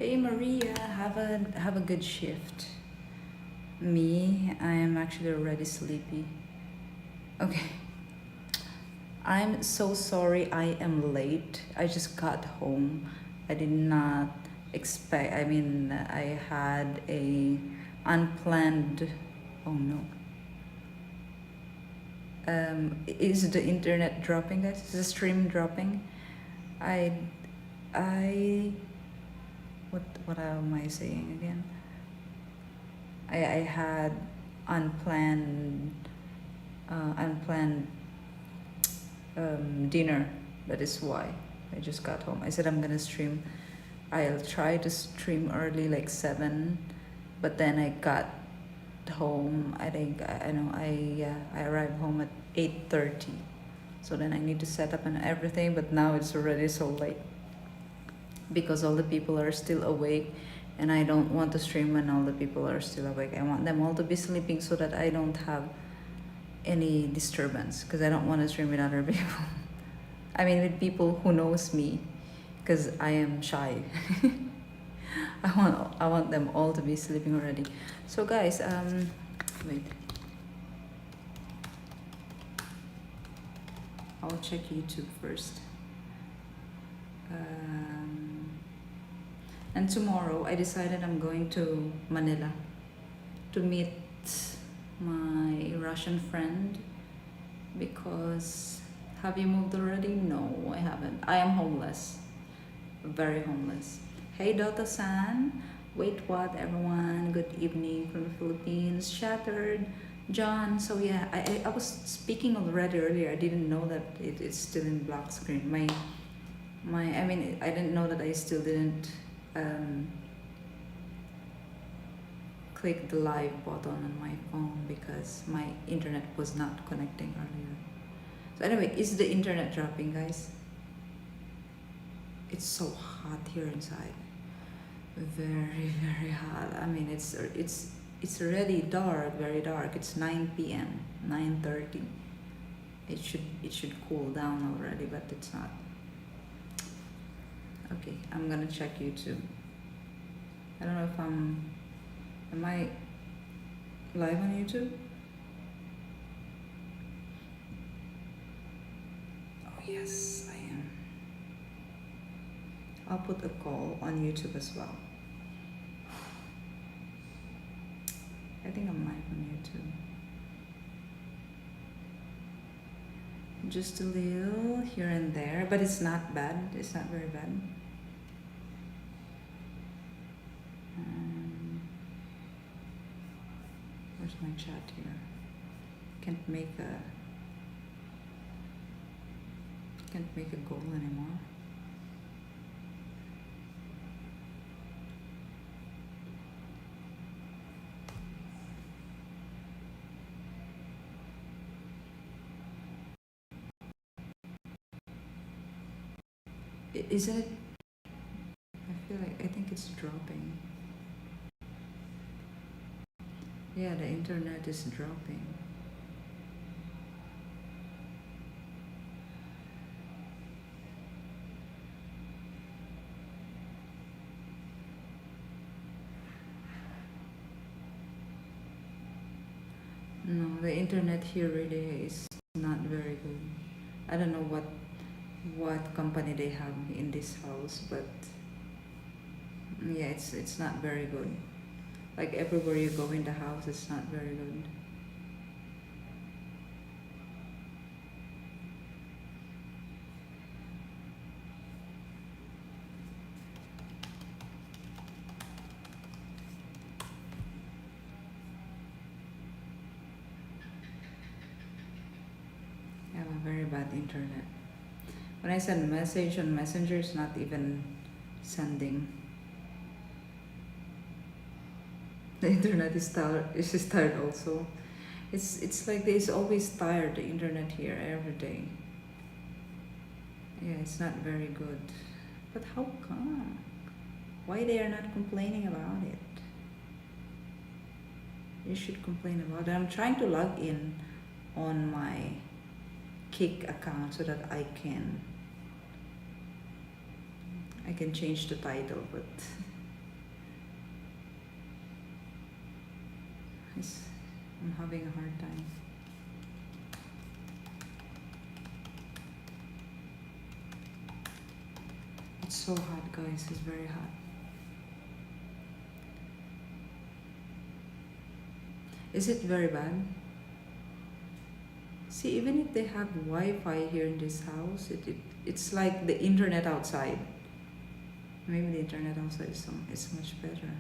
Hey Maria, have a good shift. Me, I am actually already sleepy. Okay. I'm so sorry I am late. I just got home. I did not expect, I had a unplanned, oh no. Is the internet dropping, guys? Is the stream dropping? I I what am I saying again? I had unplanned unplanned dinner. That is why I just got home. I said I'm gonna stream. I'll try to stream early, like 7, but then I got home. I think I know I arrived home at 8:30. So then I need to set up and everything. But now it's already so late because all the people are still awake, and I don't want to stream when all the people are still awake. I want them all to be sleeping so that I don't have any disturbance, because I don't want to stream with other people. I mean, with people who knows me, because I am shy. I want them all to be sleeping already. So guys, wait. I'll check YouTube first. And tomorrow I decided I'm going to Manila to meet my Russian friend, because have you moved already? No, I haven't. I am homeless. Very homeless. Hey Dota-san. Wait, what, everyone? Good evening from the Philippines. Shattered. John. So yeah, I was speaking already earlier. I didn't know that it's still in black screen. I didn't know that I still didn't click the live button on my phone because my internet was not connecting earlier. So anyway, is the internet dropping, guys? It's so hot here inside. Very, very hot. I mean, it's already dark, very dark. It's 9 p.m., 9:30. It should cool down already, but it's not. Okay, I'm gonna check YouTube. I don't know if am I live on YouTube? Oh yes, I am. I'll put a call on YouTube as well. I think I'm live on YouTube. Just a little here and there, but it's not bad. It's not very bad. Where's my chat here? Can't make a goal anymore. Isn't it? I think it's dropping. Yeah, the internet is dropping. No, the internet here really is not very good. I don't know what company they have in this house, but yeah, it's not very good. Like everywhere you go in the house, it's not very good. I have a very bad internet. When I send message on Messenger, it's not even sending. The internet is tired. It's just tired also. It's like it's always tired. The internet here every day. Yeah, it's not very good. But how come? Why they are not complaining about it? You should complain about it. I'm trying to log in on my Kick account so that I can change the title, but I'm having a hard time. It's so hot, guys. It's very hot. Is it very bad? See, even if they have Wi-Fi here in this house, it's like the internet outside. Maybe the internet outside is much better.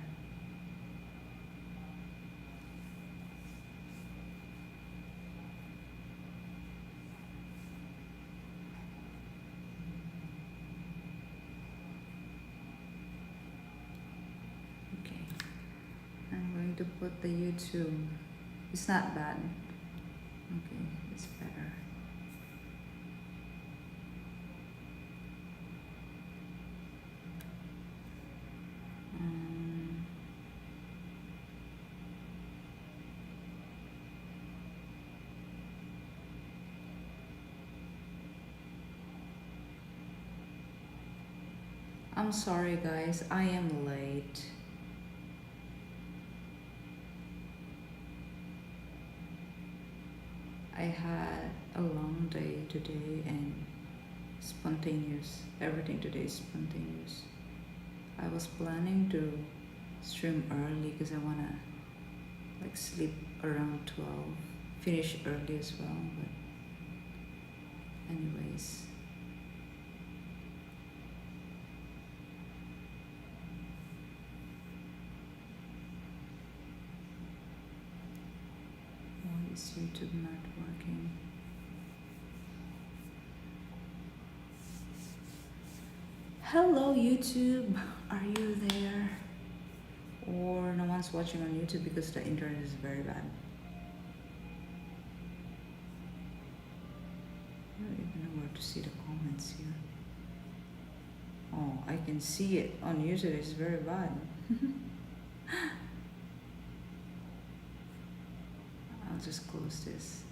Okay, I'm going to put the YouTube. It's not bad. Okay, it's better. I'm sorry, guys. I am late. I had a long day today and spontaneous. Everything today is spontaneous. I was planning to stream early because I wanna like sleep around 12, finish early as well, but anyways. Why is YouTube not working? Hello YouTube, are you there? Or no one's watching on YouTube because the internet is very bad. I don't even know where to see the comments here. Oh, I can see it on YouTube. It's very bad. I'll just close this.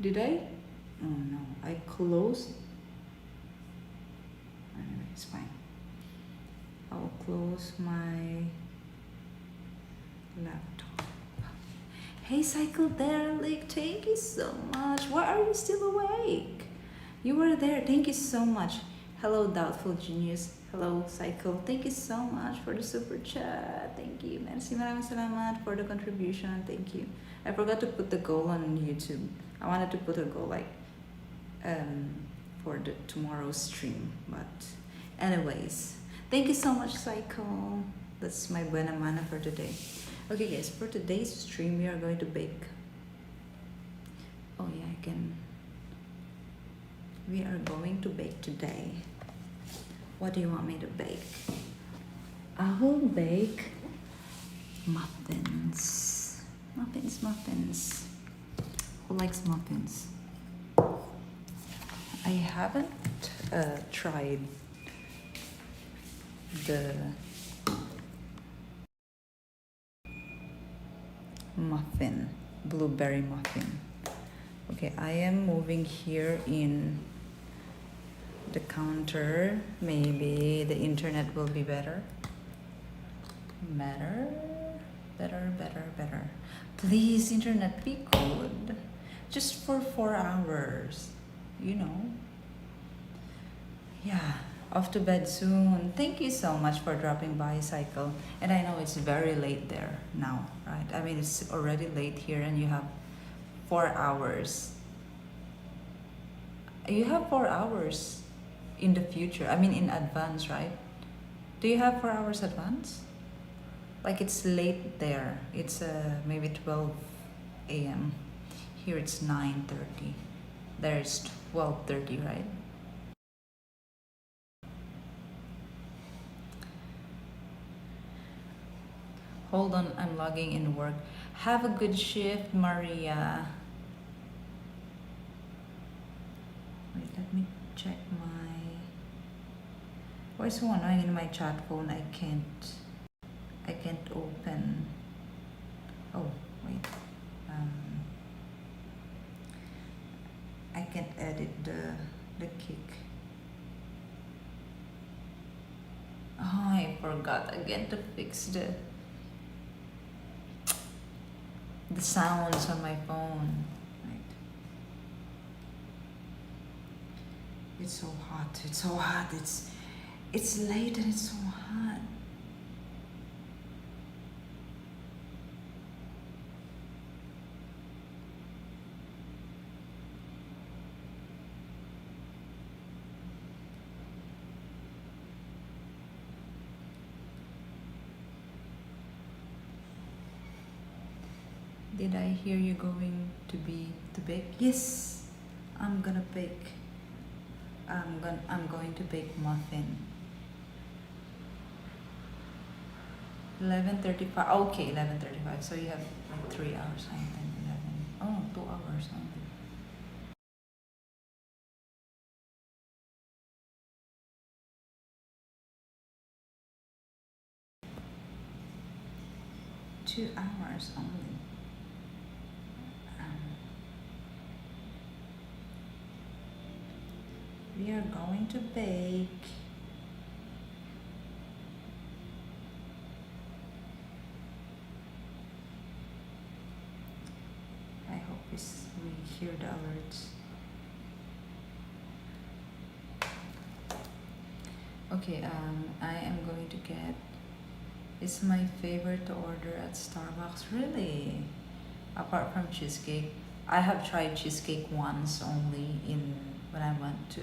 Did I? Oh no, I closed. Anyway, it's fine. I'll close my laptop. Hey, Cycle Derelict, thank you so much. Why are you still awake? You were there. Thank you so much. Hello, Doubtful Genius. Hello, Cycle. Thank you so much for the super chat. Thank you. Merci, maraming salamat for the contribution. Thank you. I forgot to put the goal on YouTube. I wanted to put a goal like for the tomorrow's stream, but anyways, thank you so much, Cycle. That's my buena mana for today. Okay, guys, for today's stream, we are going to bake. Oh yeah, I can. We are going to bake today. What do you want me to bake? I will bake muffins. Muffins. Who likes muffins? I haven't tried the muffin, blueberry muffin. Okay, I am moving here in the counter. Maybe the internet will be better. Better. Please, internet, be good. Just for 4 hours, you know. Yeah, off to bed soon. Thank you so much for dropping by, Cycle. And I know it's very late there now, right? I mean, it's already late here and you have 4 hours. You have 4 hours in the future. I mean, in advance, right? Do you have 4 hours advance? Like it's late there. It's maybe 12 a.m. Here it's 9:30. There it's 12:30, right? Hold on, I'm logging in work. Have a good shift, Maria. Wait, let me check my... Why is so annoying in my chat phone? I can't open. Oh, wait. I can't edit the kick. Oh, I forgot again to fix the... the sounds on my phone. Right. It's so hot. It's so hot. It's late and it's so hot. Did I hear you going to bake? Yes, I'm gonna bake. I'm going to bake muffin. 11:35. Okay, 11:35. So you have like 3 hours. 9, 10, 11. Oh, 2 hours only. 2 hours only. We are going to bake. I hope we hear the alerts. Okay, I am going to get, it's my favorite to order at Starbucks, really. Apart from cheesecake, I have tried cheesecake once only when I went to,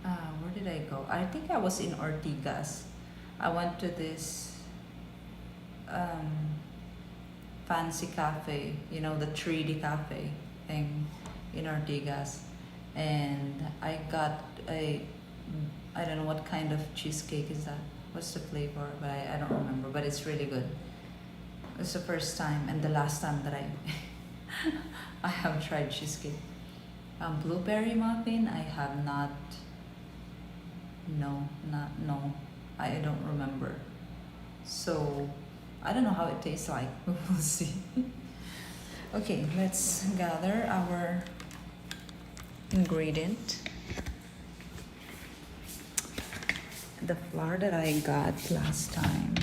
where did I go? I think I was in Ortigas. I went to this fancy cafe, you know, the 3D cafe thing in Ortigas. And I got I don't know what kind of cheesecake is that. What's the flavor? But I don't remember, but it's really good. It's the first time and the last time that I have tried cheesecake. Blueberry muffin, I have not. No, I don't remember. So I don't know how it tastes like. We'll see. Okay, let's gather our ingredient. The flour that I got last time.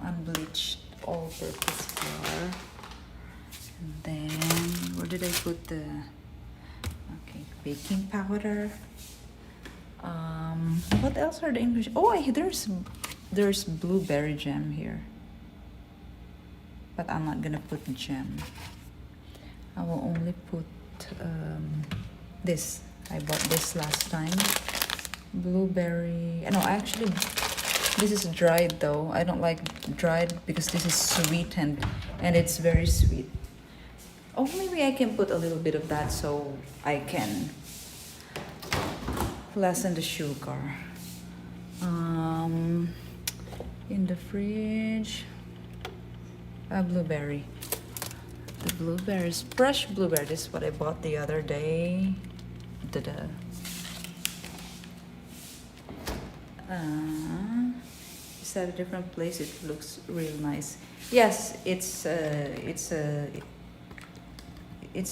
Unbleached all-purpose flour. And then, where did I put the, okay, baking powder. What else are the ingredients? Oh, there's blueberry jam here. But I'm not gonna put jam. I will only put this. I bought this last time. Blueberry. No, actually, this is dried though. I don't like dried because this is sweetened and it's very sweet. Oh, maybe I can put a little bit of that so I can lessen the sugar. In the fridge, a blueberry. The blueberries, fresh blueberry. This is what I bought the other day. Is that a different place? It looks real nice. Yes, it's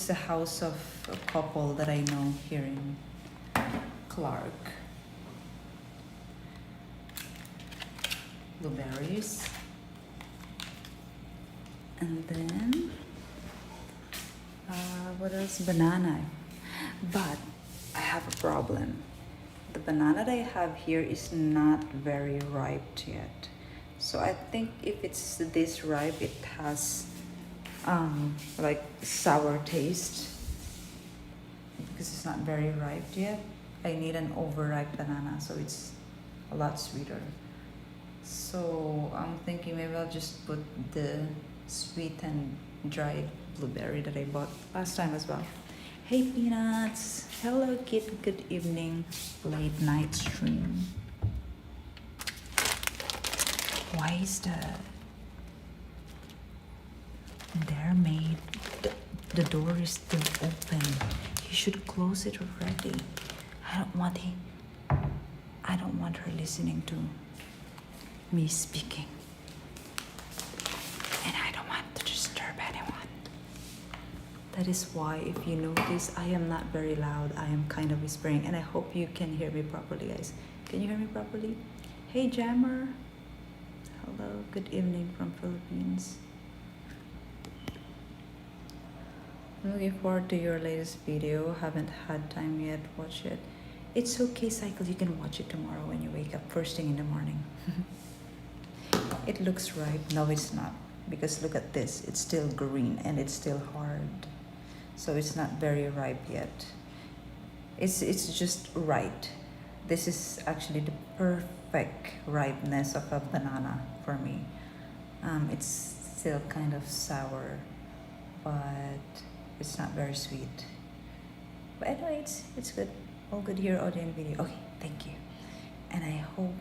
the house of a couple that I know here in Clark. Blueberries. And then what else? Banana. But I have a problem. The banana that I have here is not very ripe yet. So I think if it's this ripe, it has like sour taste because it's not very ripe yet. I need an overripe banana, so it's a lot sweeter. So I'm thinking maybe I'll just put the sweet and dried blueberry that I bought last time as well. Hey Peanuts! Hello kid, good evening. Late night stream. Why is their maid, the door is still open? You should close it already. I don't want her listening to me speaking. And I don't want to disturb anyone. That is why, if you notice, I am not very loud. I am kind of whispering, and I hope you can hear me properly, guys. Can you hear me properly? Hey, Jammer. Hello, good evening from Philippines. I'm looking forward to your latest video. Haven't had time yet. Watch it. It's okay, Cycle. You can watch it tomorrow when you wake up first thing in the morning. It looks ripe. No, it's not. Because look at this. It's still green and it's still hard. So it's not very ripe yet. It's just right. This is actually the perfect ripeness of a banana for me. It's still kind of sour, but it's not very sweet. But anyway, it's good. All good here, audio and video. Okay, thank you. And I hope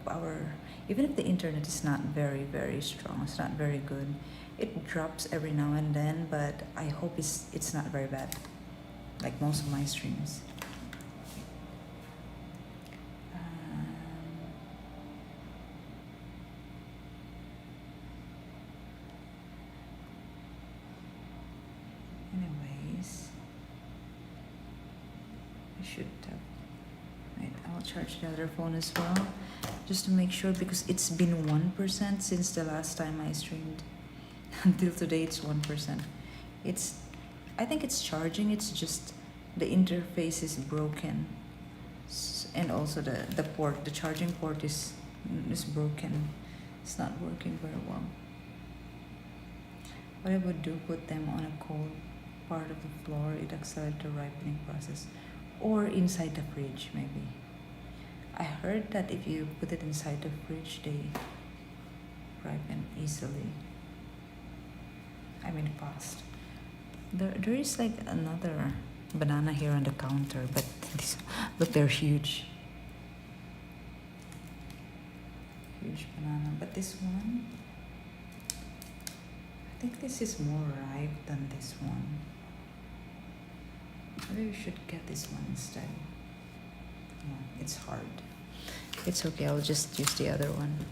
even if the internet is not very strong, it's not very good, it drops every now and then, but I hope it's not very bad, like most of my streams. Anyways, I should have. Right, I'll charge the other phone as well, just to make sure, because it's been 1% since the last time I streamed. Until today, it's 1%. I think it's charging. It's just the interface is broken, and also the port, the charging port is broken. It's not working very well. What I would do, put them on a cold part of the floor. It accelerates the ripening process. Or inside the fridge, maybe. I heard that if you put it inside the fridge, they ripen easily. I mean fast. There is like another banana here on the counter, but look, they're huge. Huge banana. But this one, I think this is more ripe than this one. Maybe we should get this one instead. No, it's hard. It's okay, I'll just use the other one.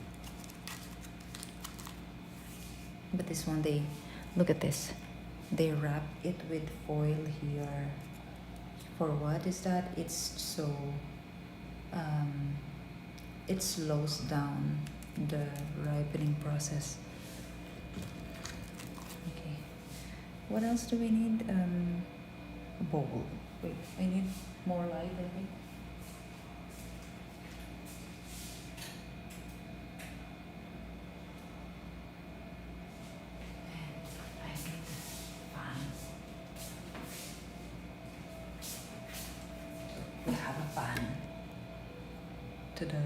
But this one, look at this. They wrap it with foil here. For what is that? It's so, it slows down the ripening process. Okay. What else do we need? A bowl. Wait, I need more light, I think. I need a fan. We have a fan. Ta-da.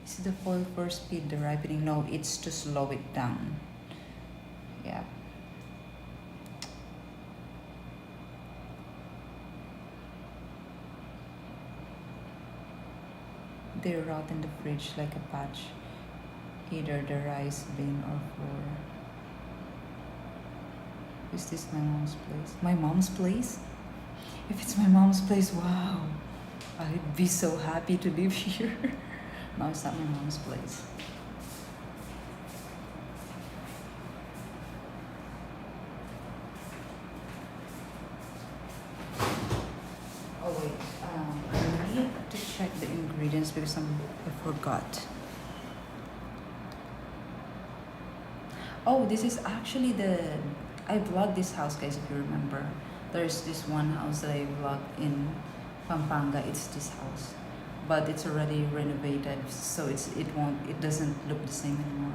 Is the foil for speed the ripening? No, it's to slow it down. Yeah. They rot in the fridge like a patch, either the rice bin or flour. Is this my mom's place? My mom's place? If it's my mom's place, wow, I'd be so happy to live here. No, it's not my mom's place. Oh wait, I need to check the ingredients because I forgot. Oh, this is actually I vlogged this house, guys, if you remember. There's this one house that I vlogged in Pampanga. It's this house, but it's already renovated, so it doesn't look the same anymore.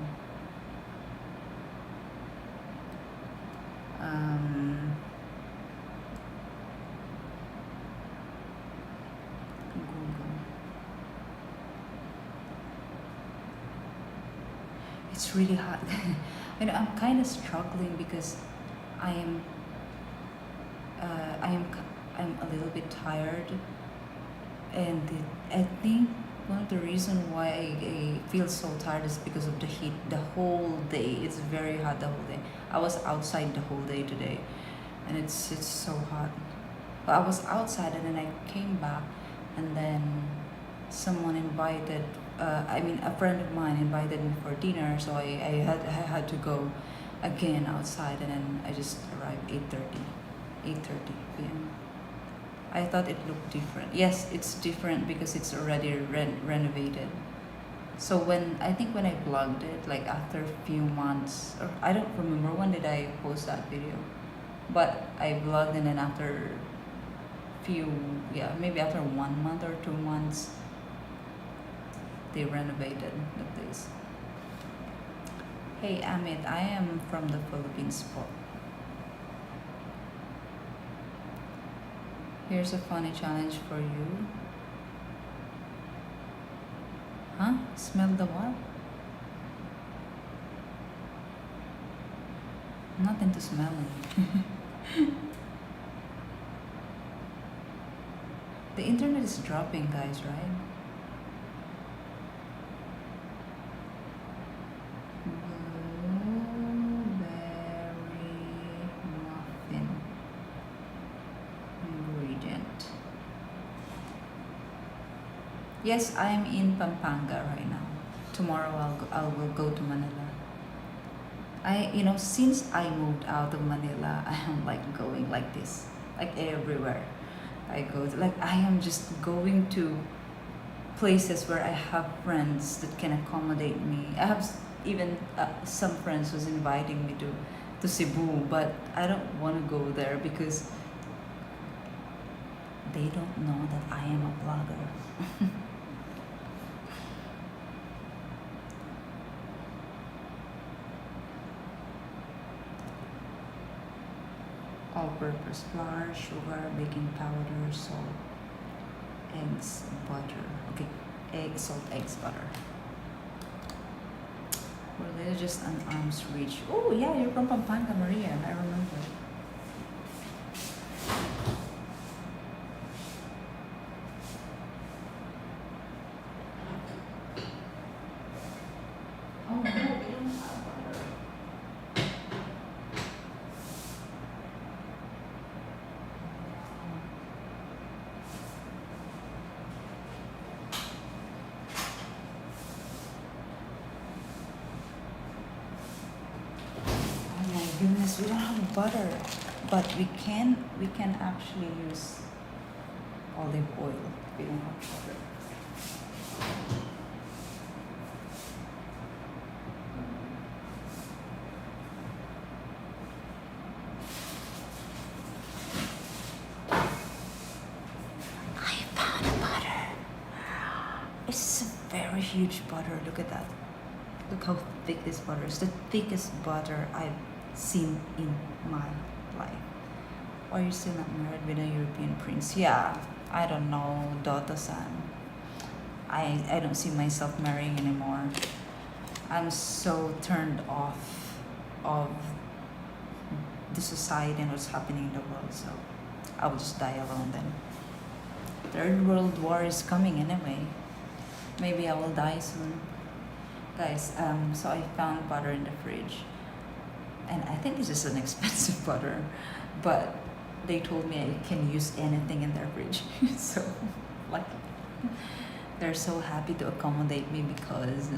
Google. It's really hot. I'm kind of struggling because I'm a little bit tired, and I think one of the reasons why I feel so tired is because of the heat. The whole day, it's very hot the whole day. I was outside the whole day today, and it's so hot. But I was outside, and then I came back, and then someone a friend of mine invited me for dinner, so I had to go. again outside, and then I just arrived 8:30 p.m. I thought it looked different. Yes, it's different because it's already renovated. So I think when I vlogged it, like after a few months, or I don't remember when did I post that video, but I vlogged, and then after few, yeah, maybe after 1 month or 2 months, they renovated the place. Hey Amit, I am from the Philippines po. Here's a funny challenge for you. Huh? Smell the what? I'm not into smelling. The internet is dropping, guys, right? Blueberry muffin ingredient. Yes, I am in Pampanga right now. Tomorrow I will go to Manila. Since I moved out of Manila, I am like going like this, like everywhere I go. Like I am just going to places where I have friends that can accommodate me. I have even some friends who's inviting me to Cebu, but I don't want to go there because they don't know that I am a blogger. All-purpose flour, sugar, baking powder, salt, eggs, butter. Okay, egg, salt, eggs, butter. We're literally just an arm's reach. Oh yeah, you're from Pampanga, Maria. I remember. Oh no, we don't have butter. Oh my goodness, we don't have butter, but we can actually use olive oil. We don't have butter. I found butter. It's a very huge butter. Look at that. Look how thick this butter is. The thickest butter I've seen in my life. Why are you still not married with a European prince? Yeah, I don't know, Dota-san. I don't see myself marrying anymore. I'm so turned off of the society and what's happening in the world, so I will just die alone then. Third World War is coming anyway. Maybe I will die soon. Guys, so I found butter in the fridge. And I think this is an expensive butter, but they told me I can use anything in their fridge. So, lucky. They're so happy to accommodate me because,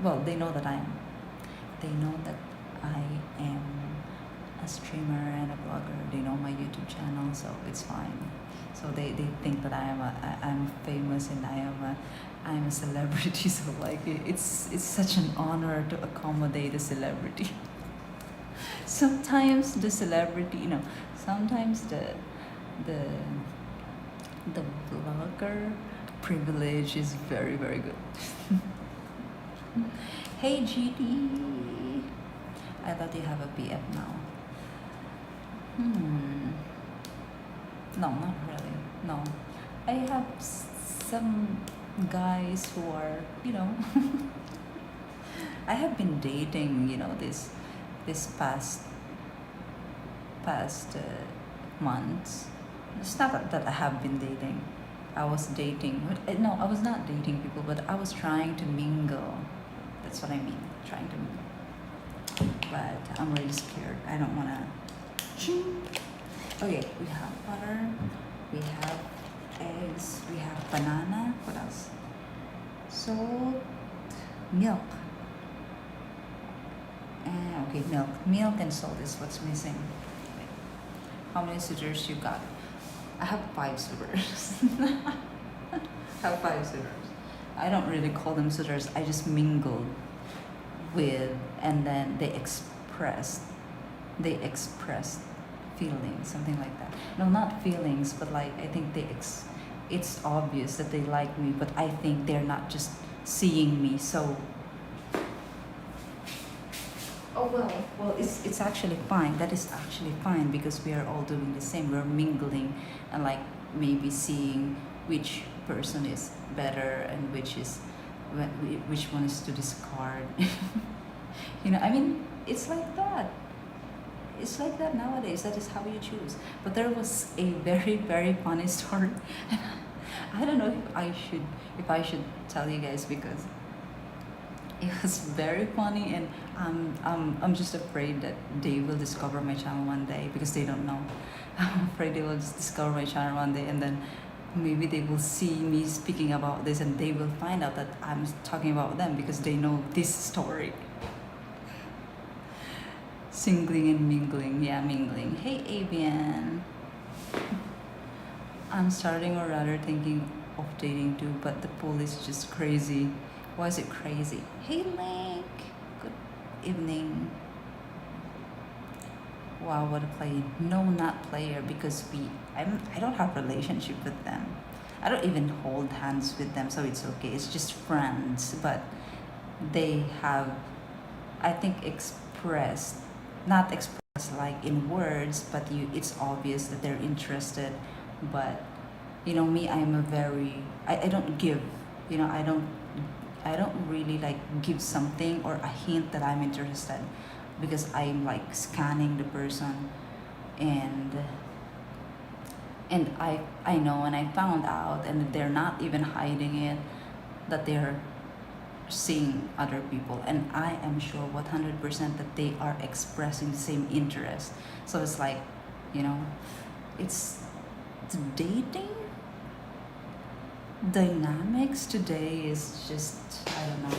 well, they know that I am a streamer and a blogger. They know my YouTube channel, so it's fine. So they think that I'm famous and I'm a celebrity. So like it's such an honor to accommodate a celebrity. Sometimes the celebrity, sometimes the blogger privilege is very, very good. Hey GD, I thought you have a BF now. No, not really. No, I have some guys who are, I have been dating, this past months. It's not that I have been dating. I was dating. No, I was not dating people, but I was trying to mingle. That's what I mean, trying to mingle. But I'm really scared. I don't wanna. Okay, we have butter, we have eggs, we have banana. What else? Salt, milk. And okay, milk and salt is what's missing. How many sugars you got? I have 5 sugars. I have 5 sugars. I don't really call them sugars. I just mingled with, and then they expressed feelings, something like that. No, not feelings, but like I think it's obvious that they like me, but I think they're not just seeing me. So oh well, it's actually fine. That is actually fine because we are all doing the same. We're mingling and like maybe seeing which person is better and which one is to discard. I mean, it's like that. It's like that nowadays. That is how you choose. But there was a very very funny story. I don't know if I should tell you guys because it was very funny, and I'm just afraid that they will discover my channel one day because they don't know. I'm afraid they will just discover my channel one day, and then maybe they will see me speaking about this and they will find out that I'm talking about them because they know this story. Singling and mingling. Yeah, mingling. Hey, Avian. I'm starting or rather thinking of dating too, but the pool is just crazy. Why is it crazy? Hey, Link. Good evening. Wow, what a play. No, not player because I don't have relationship with them. I don't even hold hands with them, so it's okay. It's just friends, but they have, I think, not expressed like in words, but it's obvious that they're interested. But me, I'm a very, I don't give, I don't really like give something or a hint that I'm interested because I'm like scanning the person, and I know, and I found out, and they're not even hiding it, that they're seeing other people, and I am sure 100% that they are expressing the same interest. So it's like, it's the dating dynamics today is just, I don't know.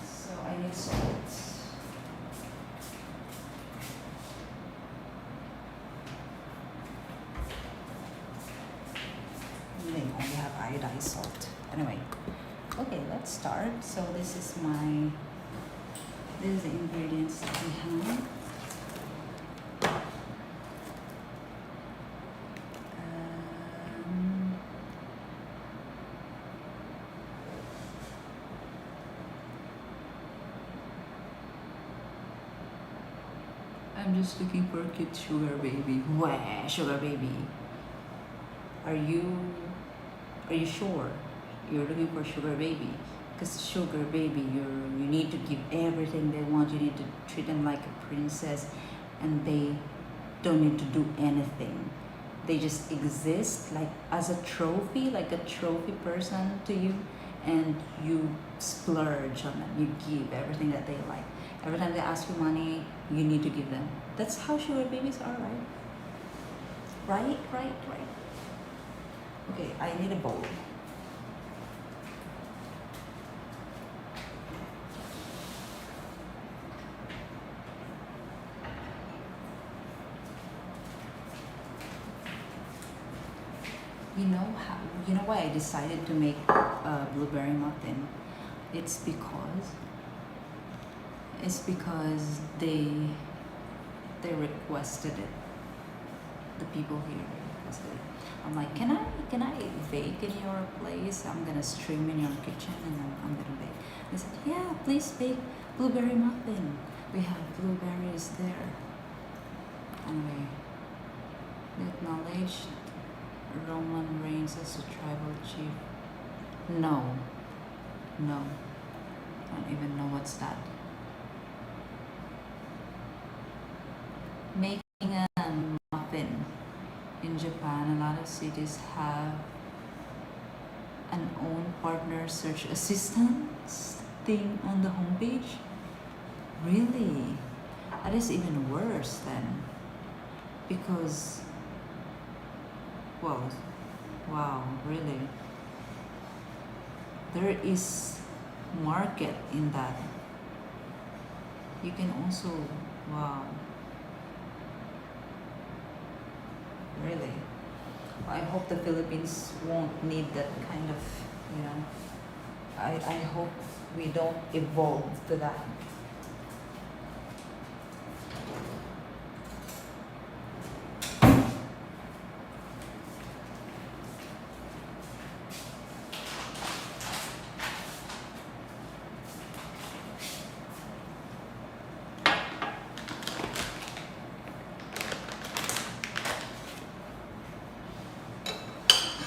So I need salt. They only have iodized salt. Anyway, okay, let's start. So this is the ingredients that we have. I'm just looking for a cute sugar baby. Wah, sugar baby. Are you sure you're looking for sugar baby? Because sugar baby, you need to give everything they want. You need to treat them like a princess, and they don't need to do anything. They just exist like as a trophy, like a trophy person to you, and you splurge on them. You give everything that they like. Every time they ask you money, you need to give them. That's how sugar babies are, right? Right. Okay, I need a bowl. You know why I decided to make a blueberry muffin? It's because they requested it. The people here requested it. I'm like, can I bake in your place? I'm gonna stream in your kitchen and I'm gonna bake. They said, yeah, please bake blueberry muffin. We have blueberries there. Anyway, they acknowledged Roman reigns as a tribal chief. No. I don't even know what's that. Making a muffin. In Japan, a lot of cities have an own partner search assistance thing on the homepage. Really? That is even worse then. Because, well, wow, really? there is market in that. You can also, wow, really. I hope the Philippines won't need that kind of, you know, I hope we don't evolve to that.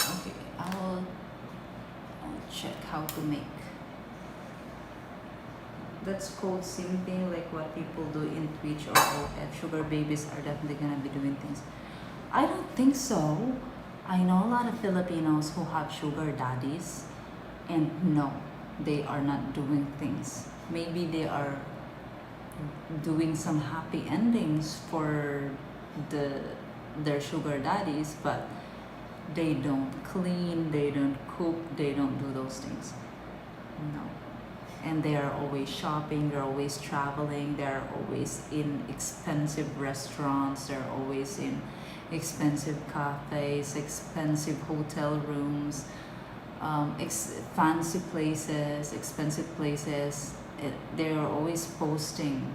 Okay, I'll check how to make. That's called same thing like what people do in Twitch or OF. Sugar babies are definitely gonna be doing things. I don't think so. I know a lot of Filipinos who have sugar daddies, and no, they are not doing things. Maybe they are doing some happy endings for the their sugar daddies, but they don't clean, they don't cook, they don't do those things. No. And they are always shopping, they're always traveling, they're always in expensive restaurants, they're always in expensive cafes, expensive hotel rooms, fancy places, expensive places. They're always posting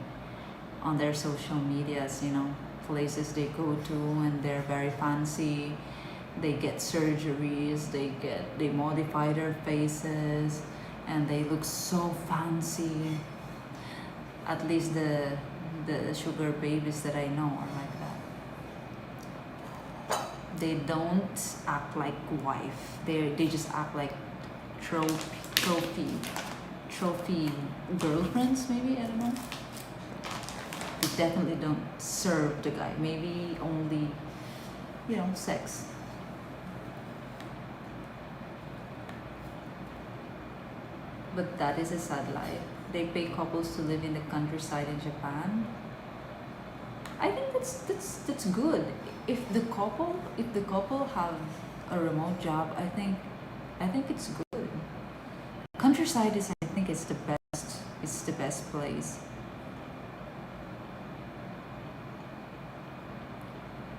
on their social medias, you know, places they go to, and they're very fancy. They get surgeries, they modify their faces, and they look so fancy. At least the sugar babies that I know are like that. They don't act like wife. They just act like trophy girlfriends, maybe, I don't know. They definitely don't serve the guy. Maybe only, you know, sex. But that is a sad life. They pay couples to live in the countryside in Japan. I think that's good. If the couple have a remote job, I think it's good. Countryside is, I think, it's the best. It's the best place.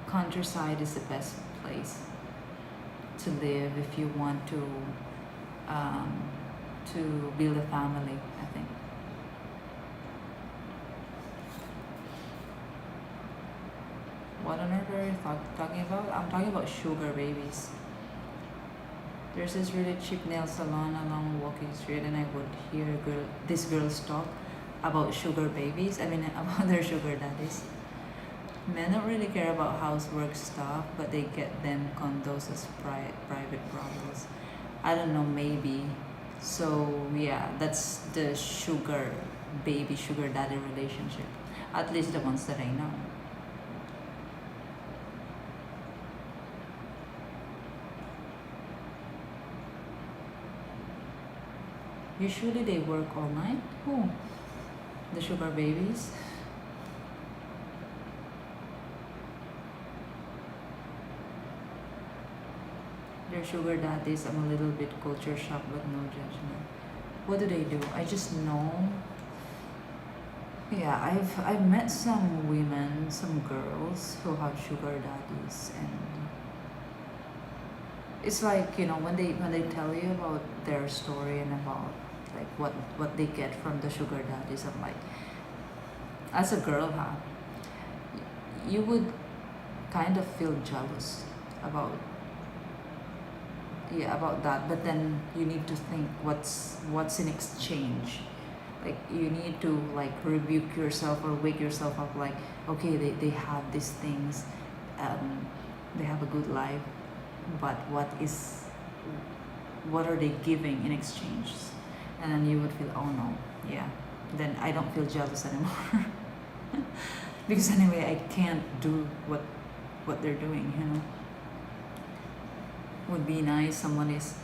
Countryside is the best place to live if you want to build a family, I think. What on earth are you talking about? I'm talking about sugar babies. There's this really cheap nail salon along Walking Street, and I would hear this girls talk about sugar babies. I mean, about their sugar daddies. Men don't really care about housework stuff, but they get them condos as private brothels. I don't know, maybe. So yeah, that's the sugar baby, sugar daddy relationship. At least the ones that I know. Usually they work all night. Who? The sugar babies? Their sugar daddies. I'm a little bit culture shocked, but no judgment. What do they do? I just know. Yeah, I've met some women, some girls who have sugar daddies, and it's like, you know, when they tell you about their story and about like what they get from the sugar daddies, I'm like, as a girl, huh, you would kind of feel jealous about, yeah, about that. But then you need to think what's in exchange. Like, you need to like rebuke yourself or wake yourself up, like, okay, they have these things, they have a good life, but what are they giving in exchange? And then you would feel, oh no, yeah, then I don't feel jealous anymore. Because anyway, I can't do what they're doing, you know. Would be nice, someone is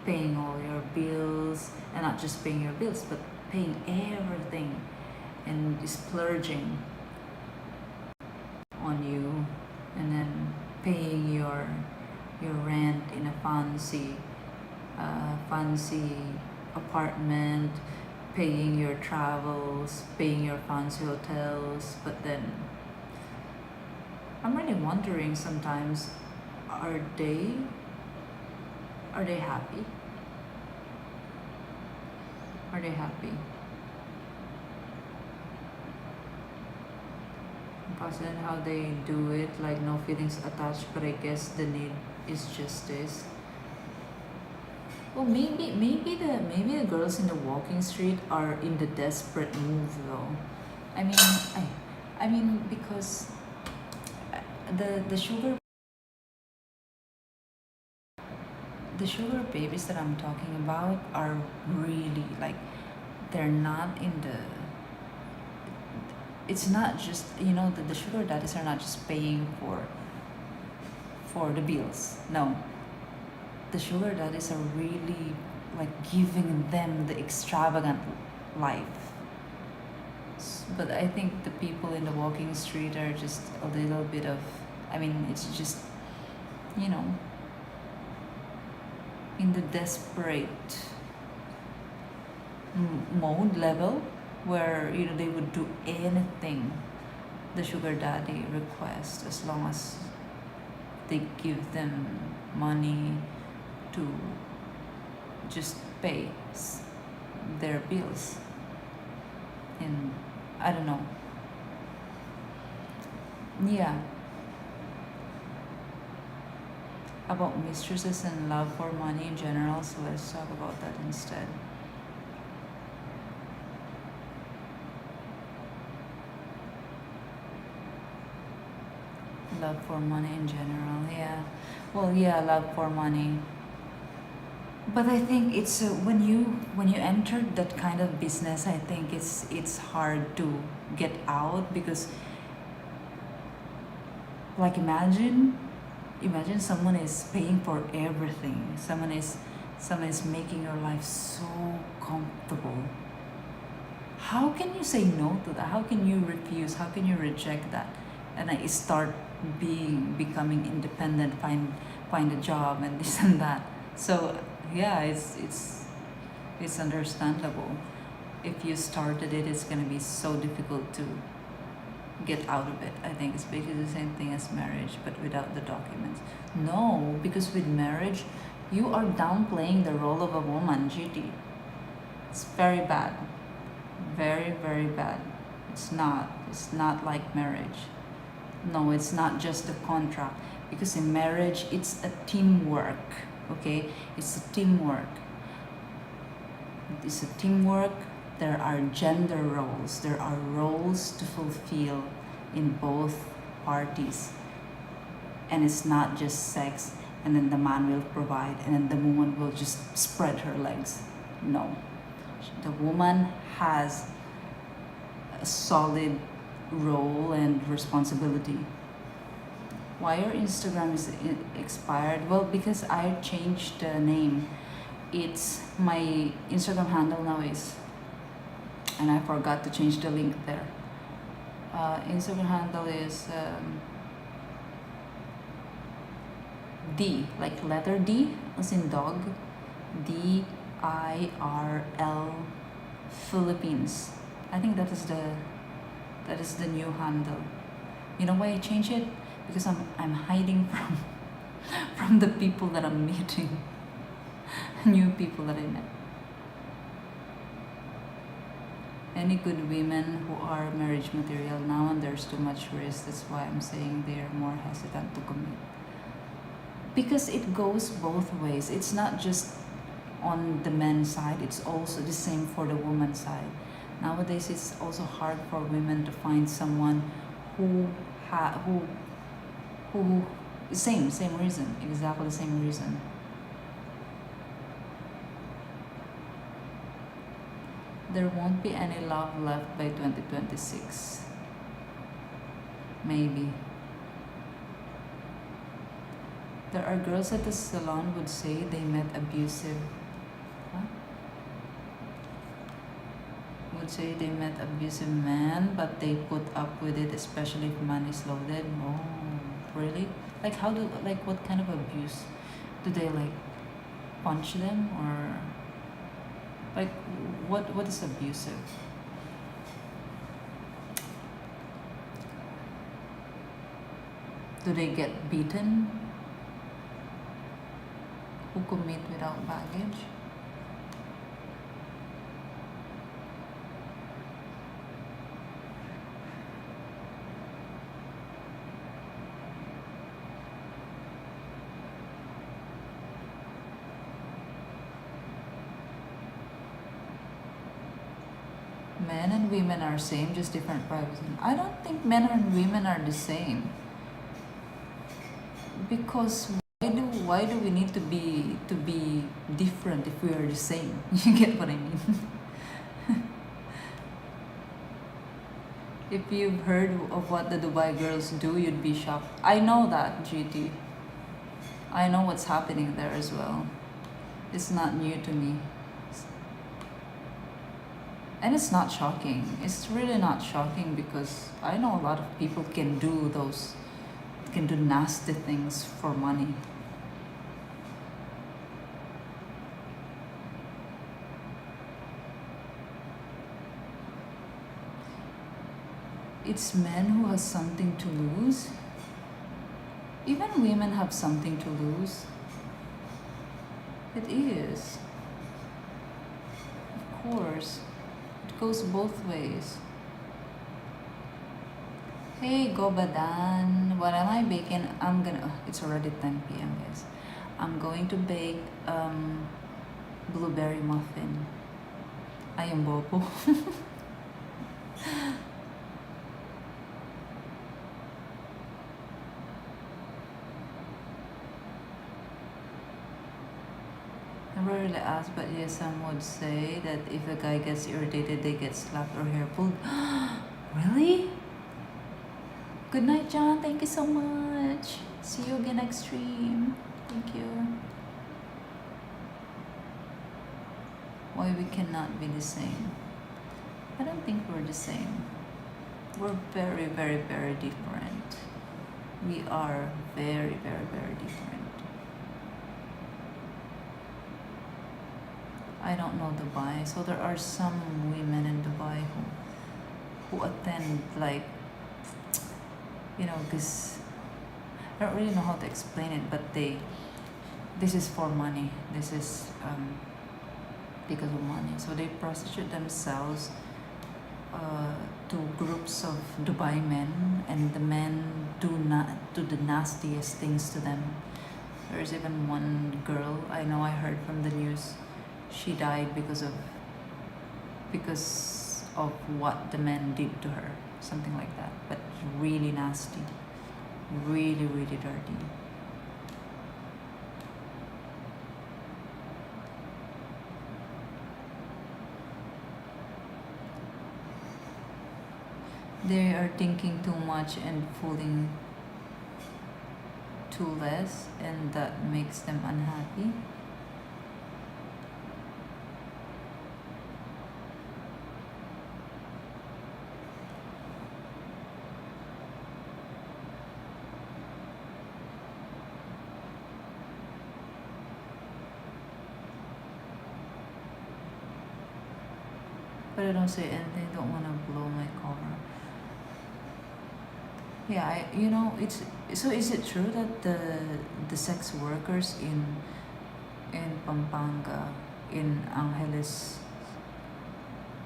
paying all your bills, and not just paying your bills, but paying everything and splurging on you, and then paying your rent in a fancy fancy apartment, paying your travels, paying your fancy hotels, but then I'm really wondering sometimes, are they are they happy? Are they happy? Because then how they do it, like no feelings attached, but I guess the need is justice. Well, maybe the girls in the walking street are in the desperate move though. I mean, I mean because the sugar babies that I'm talking about are really like, they're not in the, it's not just, the sugar daddies are not just paying for the bills. No, the sugar daddies are really like giving them the extravagant life. But I think the people in the walking street are just a little bit of, I mean, it's just, you know, in the desperate mode level, where they would do anything the sugar daddy requests, as long as they give them money to just pay their bills. And I don't know. Yeah, about mistresses and love for money in general, so let's talk about that instead. Love for money in general, yeah. Well, yeah, love for money. But I think it's when you enter that kind of business, I think it's hard to get out, because like imagine someone is paying for everything. Someone is making your life so comfortable. How can you say no to that? How can you refuse? How can you reject that? And I start becoming independent, find a job and this and that. So yeah, it's understandable. If you started it, it's gonna be so difficult to get out of it. I think it's basically the same thing as marriage, but without the documents. No, because with marriage, you are downplaying the role of a woman, GT. It's very bad. Very, very bad. It's not like marriage. No, it's not just a contract, because in marriage it's a teamwork. Okay, it's a teamwork. It's a teamwork. There are gender roles. There are roles to fulfill in both parties, and it's not just sex. And then the man will provide, and then the woman will just spread her legs. No, the woman has a solid role and responsibility. Why your Instagram is expired? Well, because I changed the name. It's my Instagram handle now is, and I forgot to change the link there. Instagram handle is D, like letter D, as in dog, DIRL Philippines. I think that is the new handle. You know why I changed it? Because I'm hiding from from the people that I'm meeting, new people that I met. Any good women who are marriage material now, and there's too much risk. That's why I'm saying they're more hesitant to commit. Because it goes both ways. It's not just on the men's side, it's also the same for the woman's side. Nowadays, it's also hard for women to find someone who who same reason, exactly the same reason. There won't be any love left by 2026. Maybe. There are girls at the salon would say they met abusive. Huh? Would say they met abusive man, but they put up with it, especially if money is loaded. Oh, really? Like what kind of abuse do they like punch them, or like what is abusive? Do they get beaten? Who commit without baggage? Men and women are same, just different privacy. I don't think men and women are the same. Because why do we need to be different if we are the same? You get what I mean? If you've heard of what the Dubai girls do, you'd be shocked. I know that, GT. I know what's happening there as well. It's not new to me. And it's not shocking. It's really not shocking because I know a lot of people can do nasty things for money. It's men who has something to lose. Even women have something to lose. It is. Of course. It goes both ways. Hey, Gobadan. What am I baking? It's already 10 p.m. guys. I'm going to bake blueberry muffin. Ayun, bobo. Never really asked, but yes, some would say that if a guy gets irritated, they get slapped or hair pulled. Really? Good night, John. Thank you so much. See you again next stream. Thank you. Why we cannot be the same? I don't think we're the same. We're very, very, very different. We are very, very, very different. I don't know Dubai, so there are some women in Dubai who attend, like, you know, because I don't really know how to explain it, but this is for money. This is because of money. So they prostitute themselves to groups of Dubai men, and the men do the nastiest things to them. There's even one girl I know, I heard from the news. She died because of what the men did to her, something like that. But really nasty, really, really dirty. They are thinking too much and fooling too less, and that makes them unhappy. But I don't say anything, don't want to blow my cover. Yeah, is it true that the sex workers in Pampanga, in Angeles,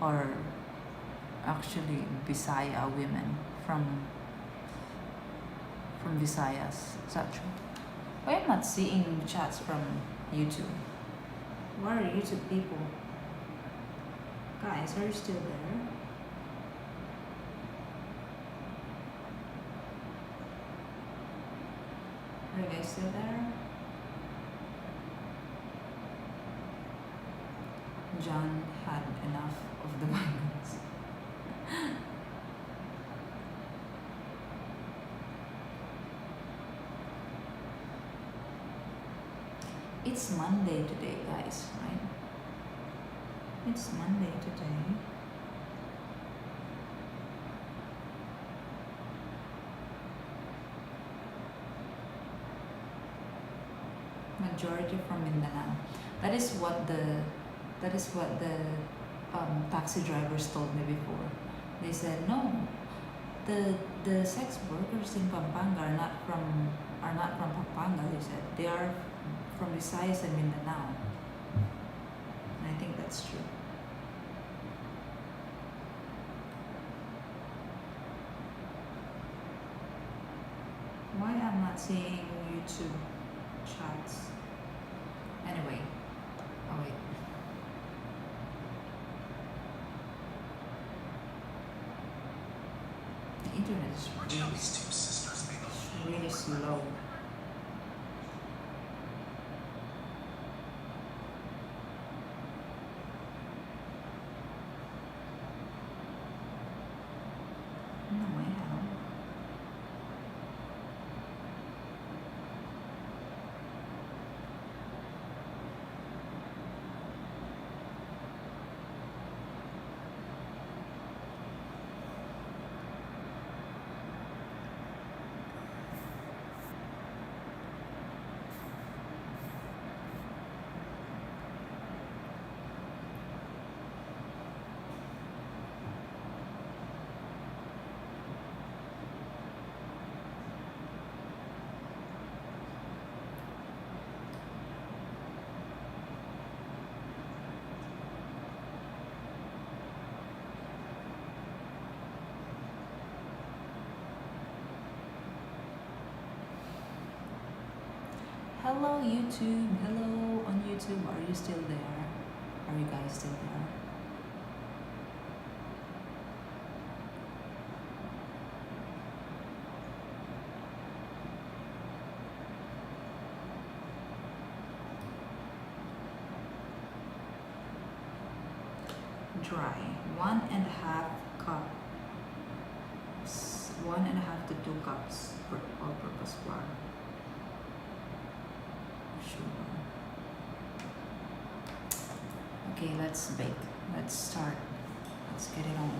are actually Bisaya women from Visayas? Is that true? Why am I not seeing chats from YouTube? Where are YouTube people? Guys, are you still there? Are you guys still there? John had enough of the violence. It's Monday today, guys, right? It's Monday today. majority from Mindanao. That is what the taxi drivers told me before. They said no, the sex workers in Pampanga are not from Pampanga. They said they are from Visayas and Mindanao. And I think that's true. Why I'm not seeing YouTube chats? Anyway, oh wait. The internet is really slow. No, I have. Hello YouTube, hello on YouTube, are you still there? Are you guys still there? Dry, 1.5 cup, 1.5 to 2 cups for all-purpose flour. Sugar. Okay, let's bake. Let's start. Let's get it on.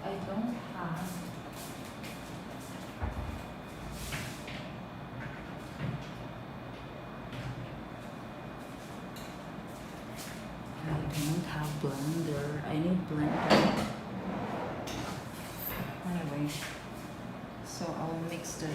I don't have blender. I need blender. Anyway, so I'll mix the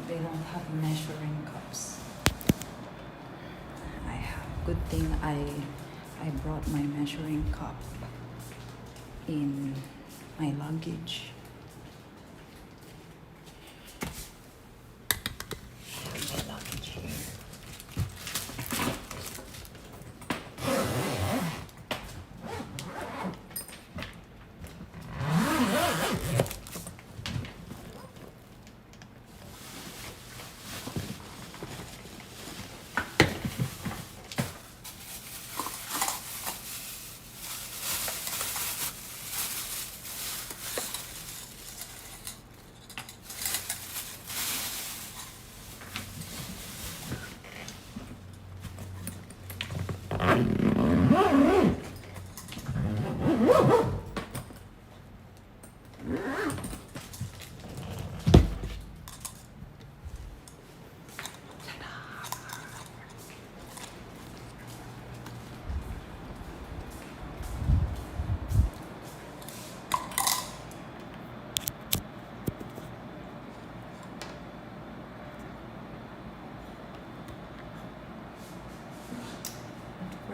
they don't have measuring cups. I have good thing I brought my measuring cup in my luggage. My luggage here.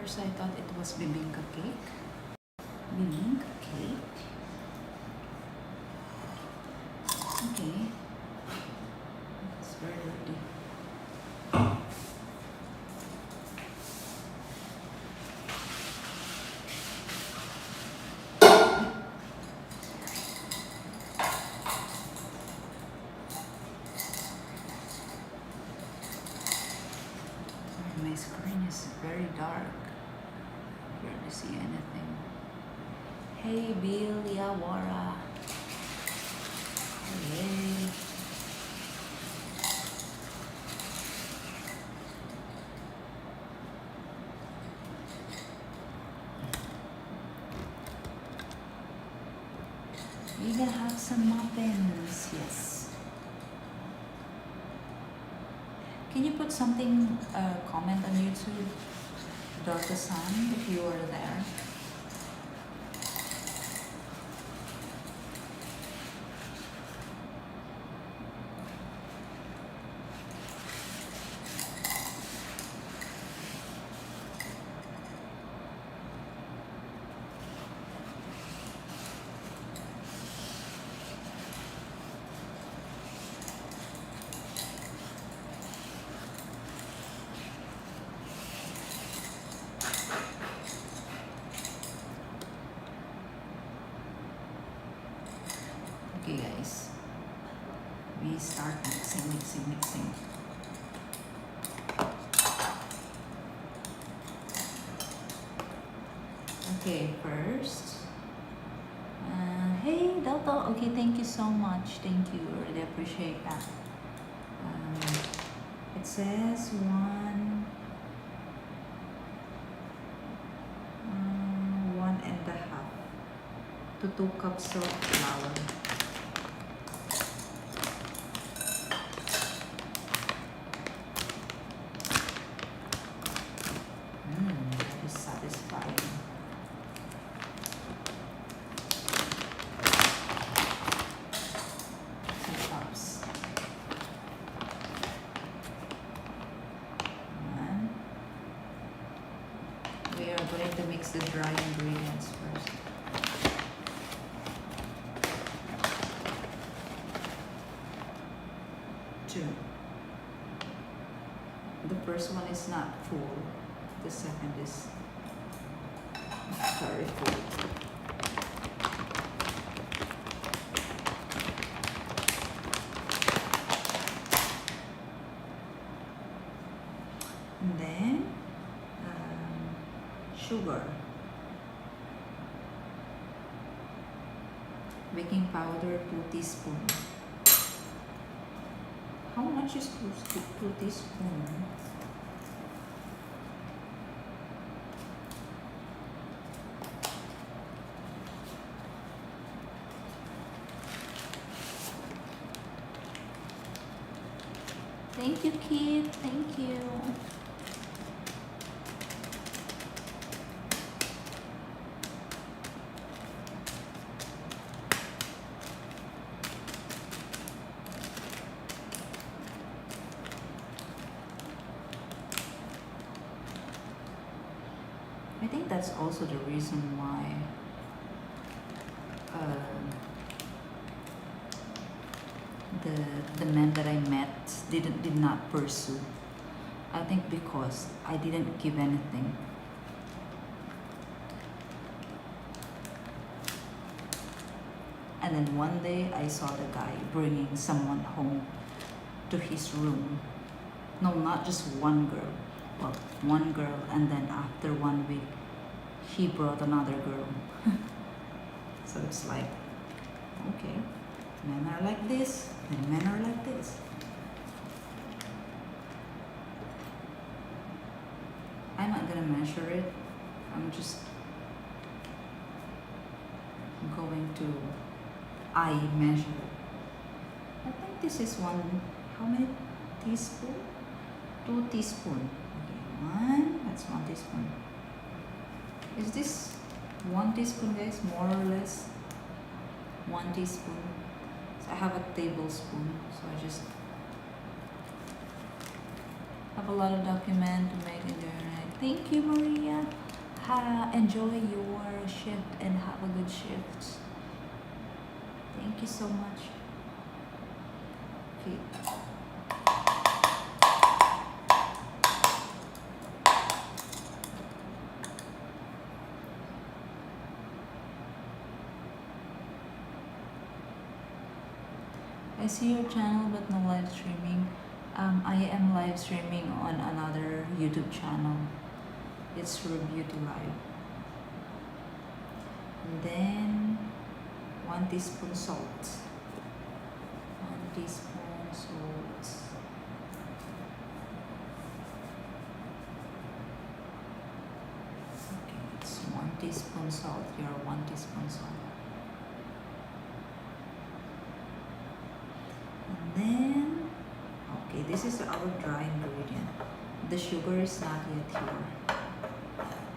first I thought it was bibingka cake. Bibingka cake. Okay. It's very dirty. My screen is very dark. Barely see anything. Hey Bill Yawara. Hey. We're gonna have some muffins, yes. Can you put something, comment on YouTube, Dota-san, if you are there? Okay guys, we start mixing. Okay, first, hey Delta, okay, thank you so much, thank you, really appreciate that. It says 1.5 to 2 cups of flour. That is satisfying. We are going to mix the dry ingredients first. Two. The first one is not full. The second is very full. And then sugar, baking powder 2 teaspoons. How much is 2 teaspoons? Thank you, Keith. Thank you. I think that's also the reason why the man that I met did not pursue. I think because I didn't give anything. And then one day I saw the guy bringing someone home to his room. No, not just one girl. Well, one girl, and then after 1 week, he brought another girl. So it's like, okay, men are like this, and men are like this. I'm not gonna measure it. I'm just going to eye measure. I think this is how many teaspoon? 2 teaspoon. That's 1 teaspoon. Is this 1 teaspoon, guys? More or less 1 teaspoon. So I have a tablespoon, so Have a lot of document to make in your night. Thank you, Maria. Enjoy your shift and have a good shift. Thank you so much. Okay. I see your channel but no live streaming. I am live streaming on another YouTube channel. It's Rube Beauty Live. And then 1 teaspoon salt. 1 teaspoon salt. Okay, it's 1 teaspoon salt. Here, 1 teaspoon salt. And then, okay, this is our dry ingredient. The sugar is not yet here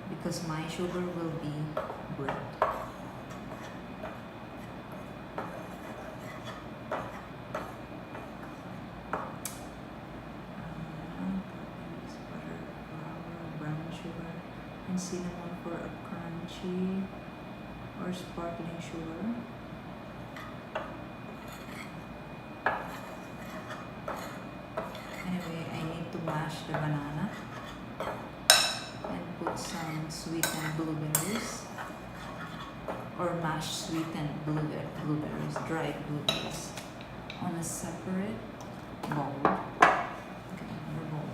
because my sugar will be bread. Butter, flour, brown sugar, and cinnamon for a crunchy or sparkling sugar. Anyway, I need to mash the banana and put some sweetened blueberries or mashed sweetened blueberries, dried blueberries on a separate bowl. Okay, another bowl.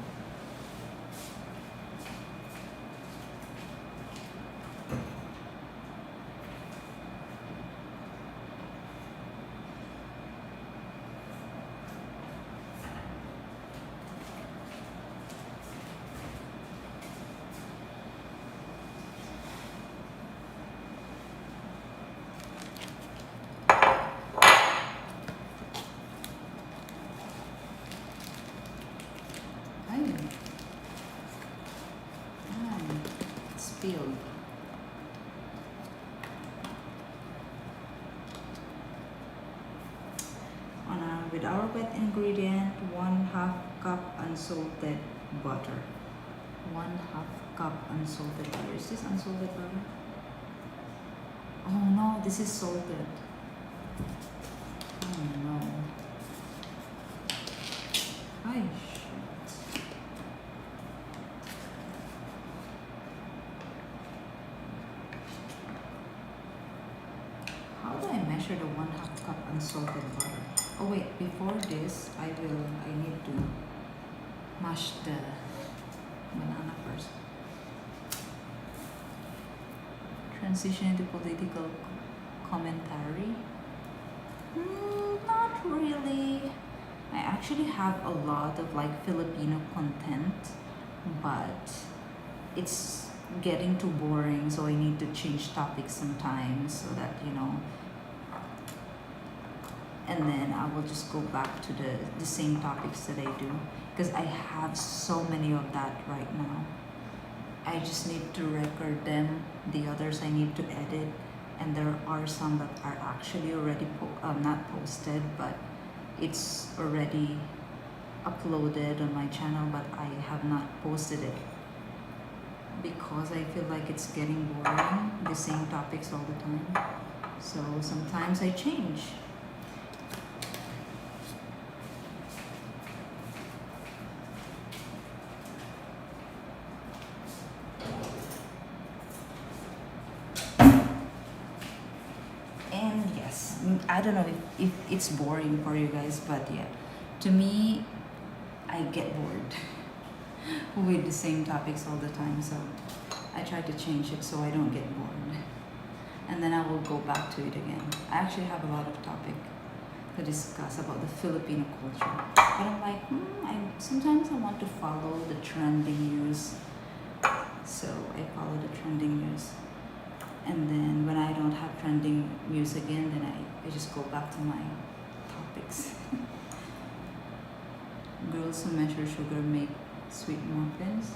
Spilled. With our wet ingredient, 1/2 cup unsalted butter. 1/2 cup unsalted butter. Is this unsalted butter? Oh no, this is salted. Oh no. Ay, shit. How do I measure the 1/2 cup unsalted butter? Oh wait, before this, I need to mash the banana first. Transition into political commentary? Not really. I actually have a lot of like Filipino content, but it's getting too boring, so I need to change topics sometimes so that, you know, and then I will just go back to the same topics that I do because I have so many of that right now. I just need to record them. The others I need to edit, and there are some that are actually already not posted, but it's already uploaded on my channel, but I have not posted it because I feel like it's getting boring, the same topics all the time. So sometimes I change. I don't know if it's boring for you guys, but yeah, to me, I get bored with the same topics all the time, so I try to change it so I don't get bored, and then I will go back to it again. I actually have a lot of topic to discuss about the Filipino culture, but I'm like, sometimes I want to follow the trending news, so I follow the trending news. And then when I don't have trending news again, then I just go back to my topics. Girls who measure sugar make sweet muffins.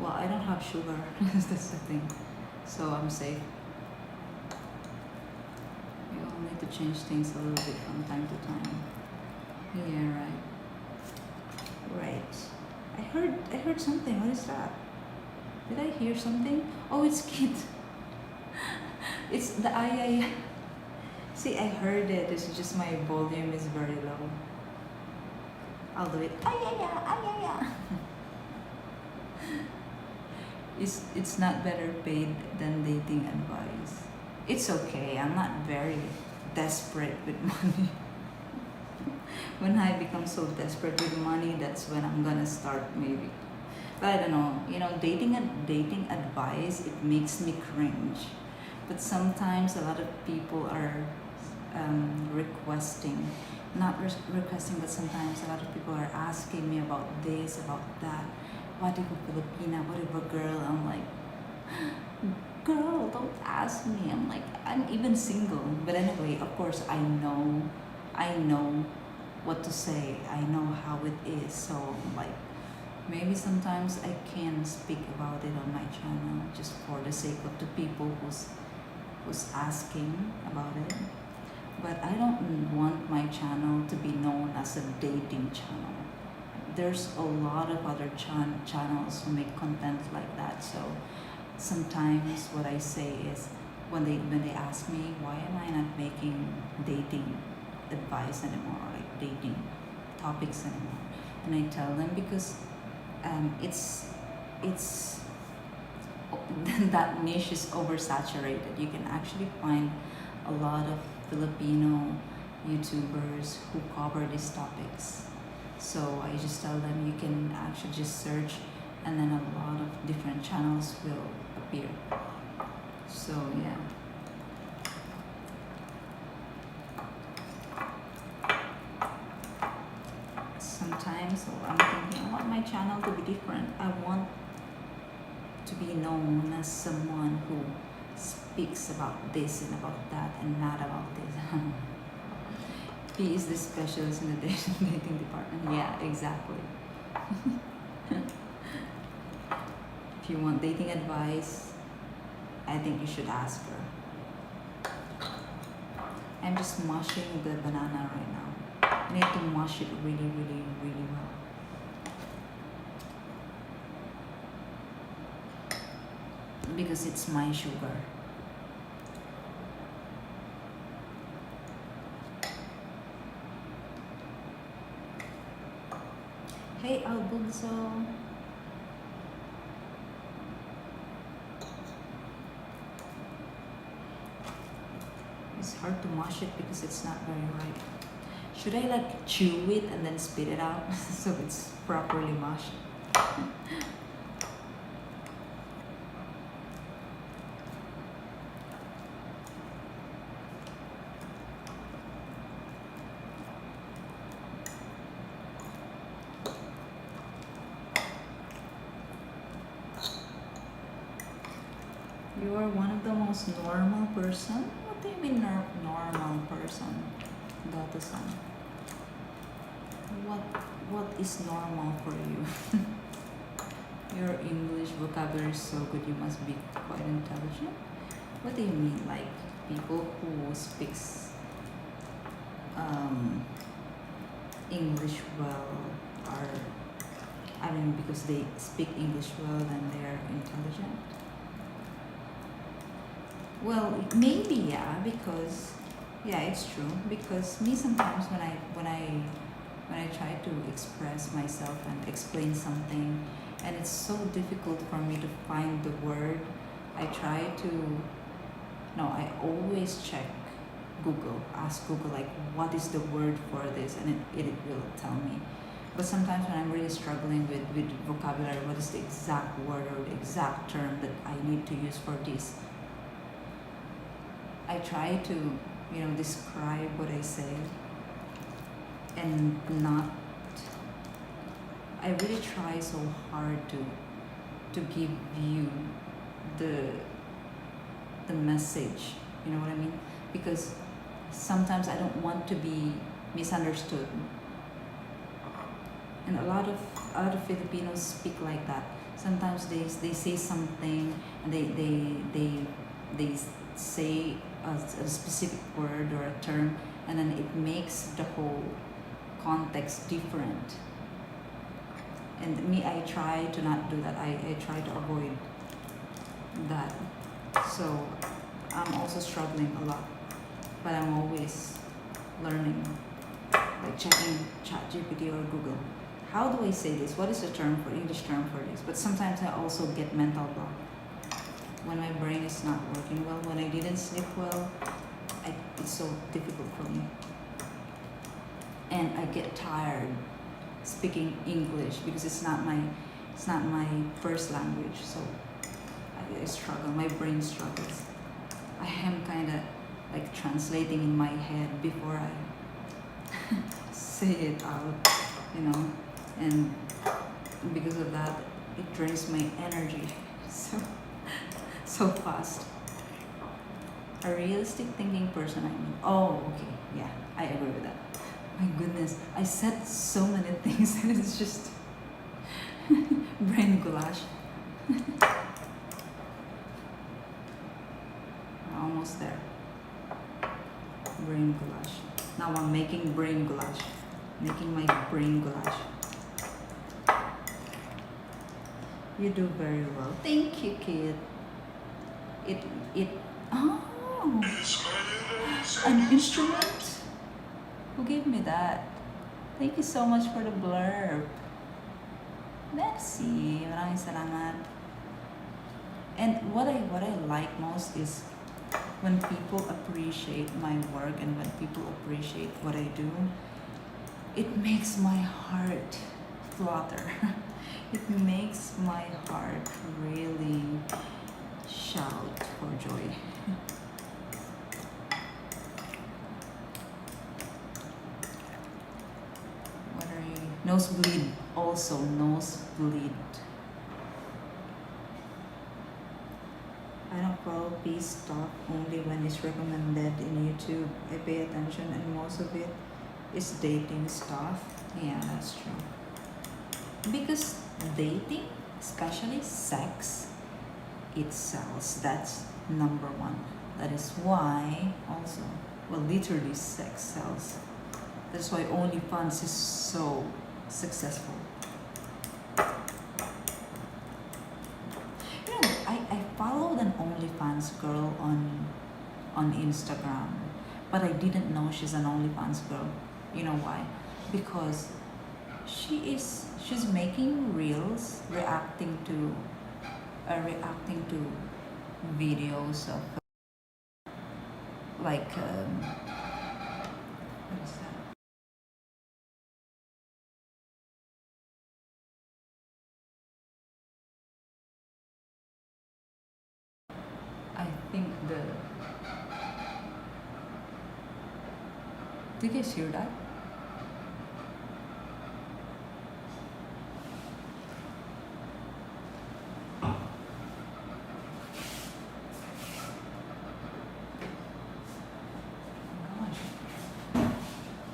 Well, I don't have sugar. That's the thing. So I'm safe. You all need to change things a little bit from time to time. Yeah, right. heard something. What is that? Did I hear something? Oh, it's kid. It's the ay. See, I heard it. It's just my volume is very low. I'll do it. Ay. It's not better paid than dating advice. It's okay. I'm not very desperate with money. When I become so desperate with money, that's when I'm gonna start maybe. But I don't know. Dating advice, it makes me cringe. But sometimes a lot of people are requesting, not requesting, but sometimes a lot of people are asking me about this, about that. What if a Filipina? What if a girl? I'm like, girl, don't ask me. I'm like, I'm even single. But anyway, of course, I know what to say. I know how it is. So like, maybe sometimes I can speak about it on my channel just for the sake of the people who's asking about it. But I don't want my channel to be known as a dating channel. There's a lot of other channels who make content like that. So sometimes what I say is, when they ask me, why am I not making dating advice anymore, like dating topics anymore, and I tell them because it's that niche is oversaturated. You can actually find a lot of Filipino YouTubers who cover these topics. So I just tell them you can actually just search, and then a lot of different channels will appear. So yeah. Sometimes I'm thinking I want my channel to be different. I want to be known as someone who speaks about this and about that and not about this. He is the specialist in the dating department. Yeah, exactly. If you want dating advice, I think you should ask her. I'm just mushing the banana right now. I need to mush it really, really, really well. Because it's my sugar. Hey, Albunso. It's hard to mush it because it's not very ripe. Should I like chew it and then spit it out so it's properly mashed? You are one of the most normal person? What do you mean normal person? Dota-san. What is normal for you? Your English vocabulary is so good, you must be quite intelligent. What do you mean? Like people who speaks English well are, I mean, because they speak English well, then they're intelligent? Well, maybe yeah, because yeah, it's true. Because me sometimes when I try to express myself and explain something, and it's so difficult for me to find the word, I always check Google, ask Google like what is the word for this, and it will tell me. But sometimes when I'm really struggling with vocabulary, what is the exact word or the exact term that I need to use for this, I try to, describe what I say and not, I really try so hard to give you the message, you know what I mean? Because sometimes I don't want to be misunderstood. And a lot of Filipinos speak like that. Sometimes they say something and they say a specific word or a term, and then it makes the whole context different. And me, I try to not do that. I try to avoid that. So I'm also struggling a lot, but I'm always learning, like checking ChatGPT or Google. How do I say this? What is the term for English term for this? But sometimes I also get mental block when my brain is not working well. When I didn't sleep well, it's so difficult for me, and I get tired speaking English because it's not my first language. So I struggle. My brain struggles. I am kind of like translating in my head before I say it out, you know, and because of that, it drains my energy so fast. A realistic thinking person, I mean. Oh, okay, yeah, I agree with that. My goodness, I said so many things and it's just brain goulash. Almost there. Brain goulash. Now I'm making brain goulash. Making my brain goulash. You do very well. Thank you, kid. Oh, an instrument? Who gave me that? Thank you so much for the blurb. Merci. Maraming salamat. And what I like most is when people appreciate my work and when people appreciate what I do, it makes my heart flutter. It makes my heart really shout for joy. What are you? Nosebleed. Also, nosebleed. I don't follow P's stuff only when it's recommended in YouTube. I pay attention and most of it is dating stuff. Yeah, that's true. Because dating, especially sex, it sells. That's number one. That is why also, well, literally sex sells. That's why OnlyFans is so successful. You know, I followed an OnlyFans girl on Instagram, but I didn't know she's an OnlyFans girl. You know why? Because she's making reels reacting to videos of like what is that? I think did you guys hear that?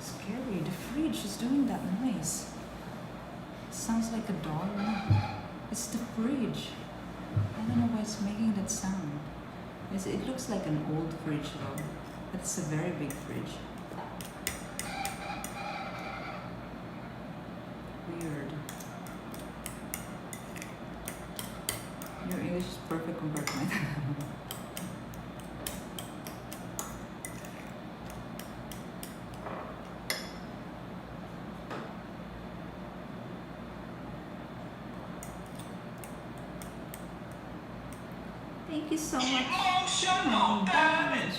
Scary. The fridge is doing that noise. Sounds like a dog. It's the fridge. I don't know why it's making that sound. It looks like an old fridge though, but it's a very big fridge. Weird. Your English is perfect compared to mine. Thank you so much. Emotional damage.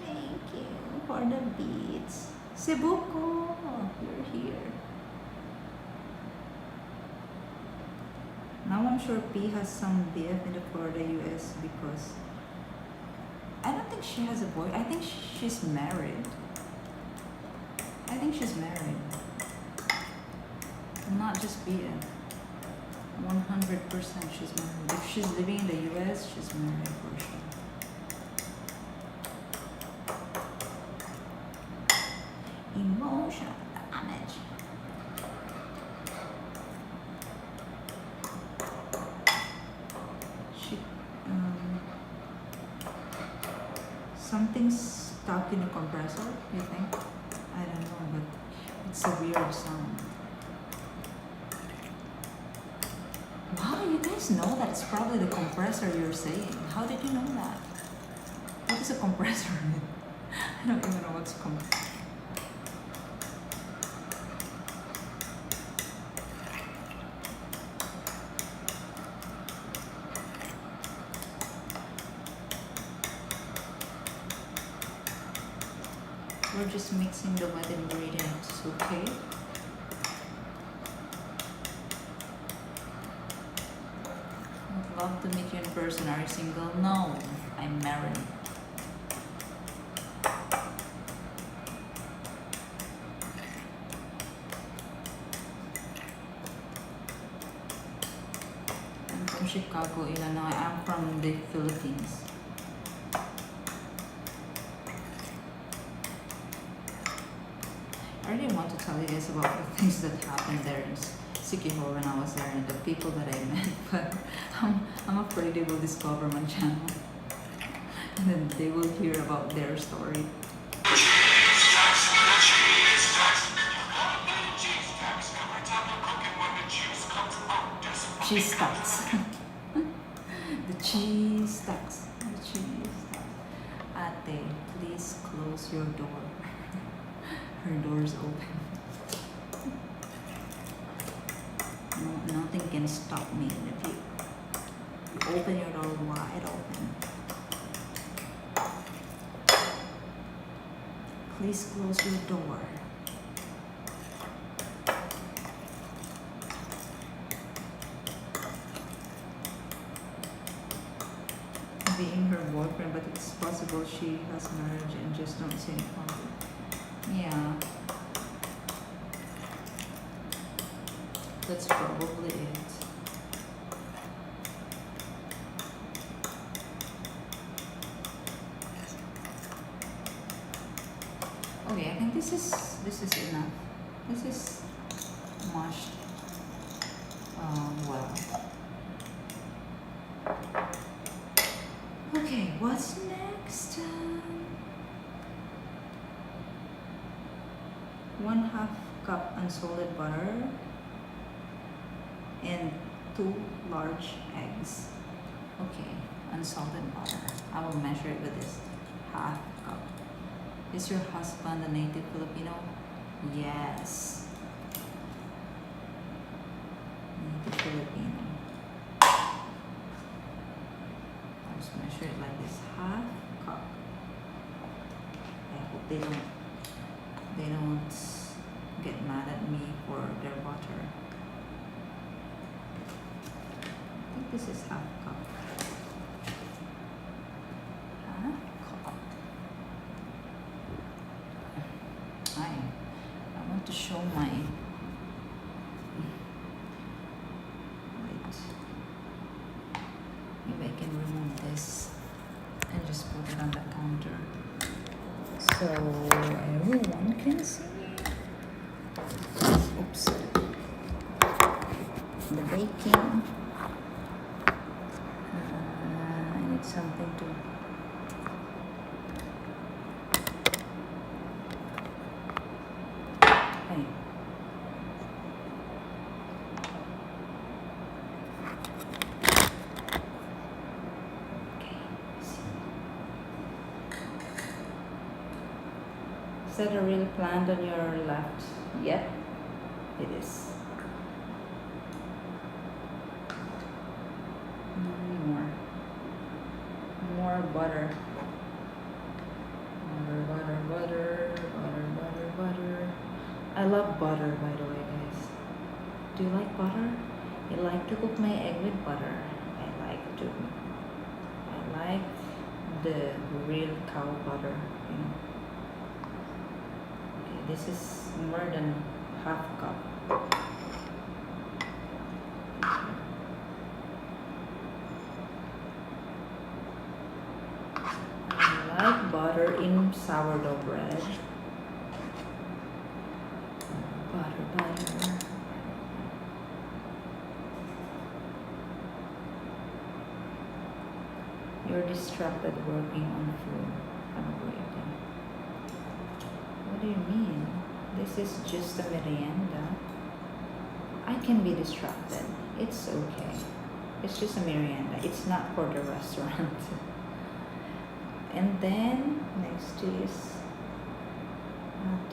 Thank you for the beats. Cebuco, you're here. Now I'm sure P has some BF in the Florida, US because I don't think she has a boy. I think she's married. I think she's married. Not just BF. 100% she's married. If she's living in the US, she's married for sure. Emotional damage. She, something's stuck in the compressor, you think? I don't know, but it's It's a weird sound. Wow, you guys know that it's probably the compressor you're saying. How did you know that? What is a compressor? I don't even know what's a compressor. We're just mixing the wet ingredients, okay? I'd love to meet you in person. Are you single? No, I'm married. I'm from Chicago, Illinois. I'm from the Philippines. I really want to tell you guys about the things that happened there in Sikiho when I was there and the people that I met, but I'm afraid they will discover my channel and then they will hear about their story. Cheese stacks. The cheese stacks. The cheese stacks. Ate, please close your door. Her door's open. No, nothing can stop me if you open your door wide open. Please close your door. Being her boyfriend, but it's possible she has marriage and just don't say anything. Yeah, that's probably it. Okay, I think this is enough. This is mashed well. Okay, what's next? 1/2 cup unsalted butter and 2 large eggs. Okay, unsalted butter. I will measure it with this 1/2 cup. Is your husband a native Filipino? Yes. Native Filipino. I'll just measure it like this, 1/2 cup. I hope they don't get mad at me for their butter. I think this is 1/2 cup. 1/2 cup. I want to show my wait. Maybe I can remove this and just put it on the counter so everyone can see. Oops. The baking. I need something to. Hey. Is that a real plant on your left? Yep, it is. More butter. Butter. I love butter, by the way, guys. Do you like butter? I like to cook my egg with butter. I like the real cow butter, you know. Okay, this is more than 1/2 cup. I like butter in sourdough bread. Butter. You're distracted working on food. What do you mean? This is just a merienda. I can be distracted. It's okay. It's just a merienda. It's not for the restaurant. And then next is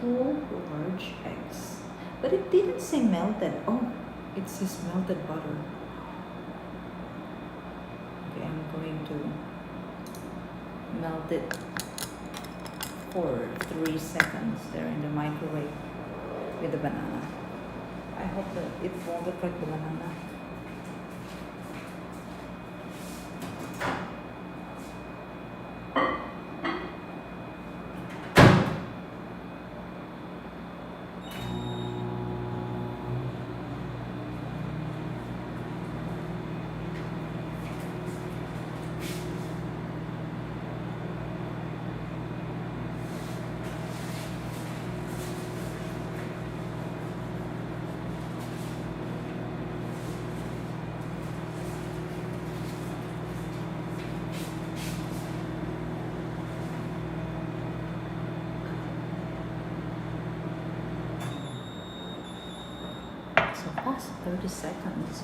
2 large eggs. But it didn't say melted. Oh, it says melted butter. Okay, I'm going to melt it for 3 seconds there in the microwave with the banana. I hope that it won't look like the banana. So fast, 30 seconds.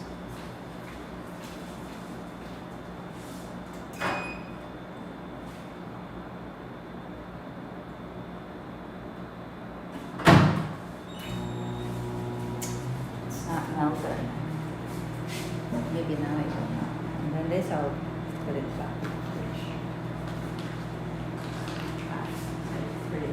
It's not melted. Maybe now it will not. And then this I'll put it back in the fridge. Pretty.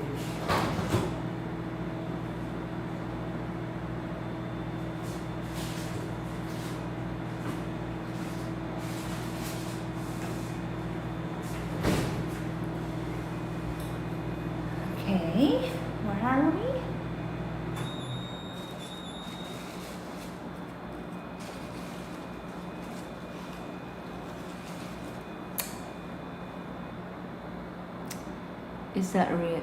Okay, where are we? Is that real?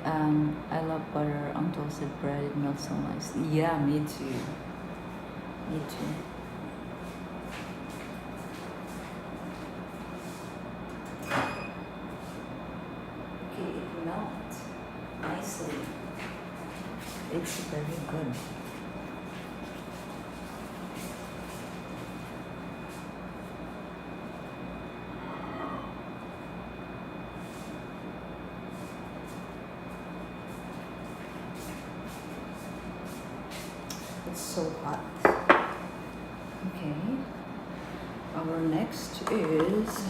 I love butter on toasted bread. It melts so nice. Yeah, me too. Me too. Okay, it melts nicely. It's very good. It's so hot. Okay. Our next is,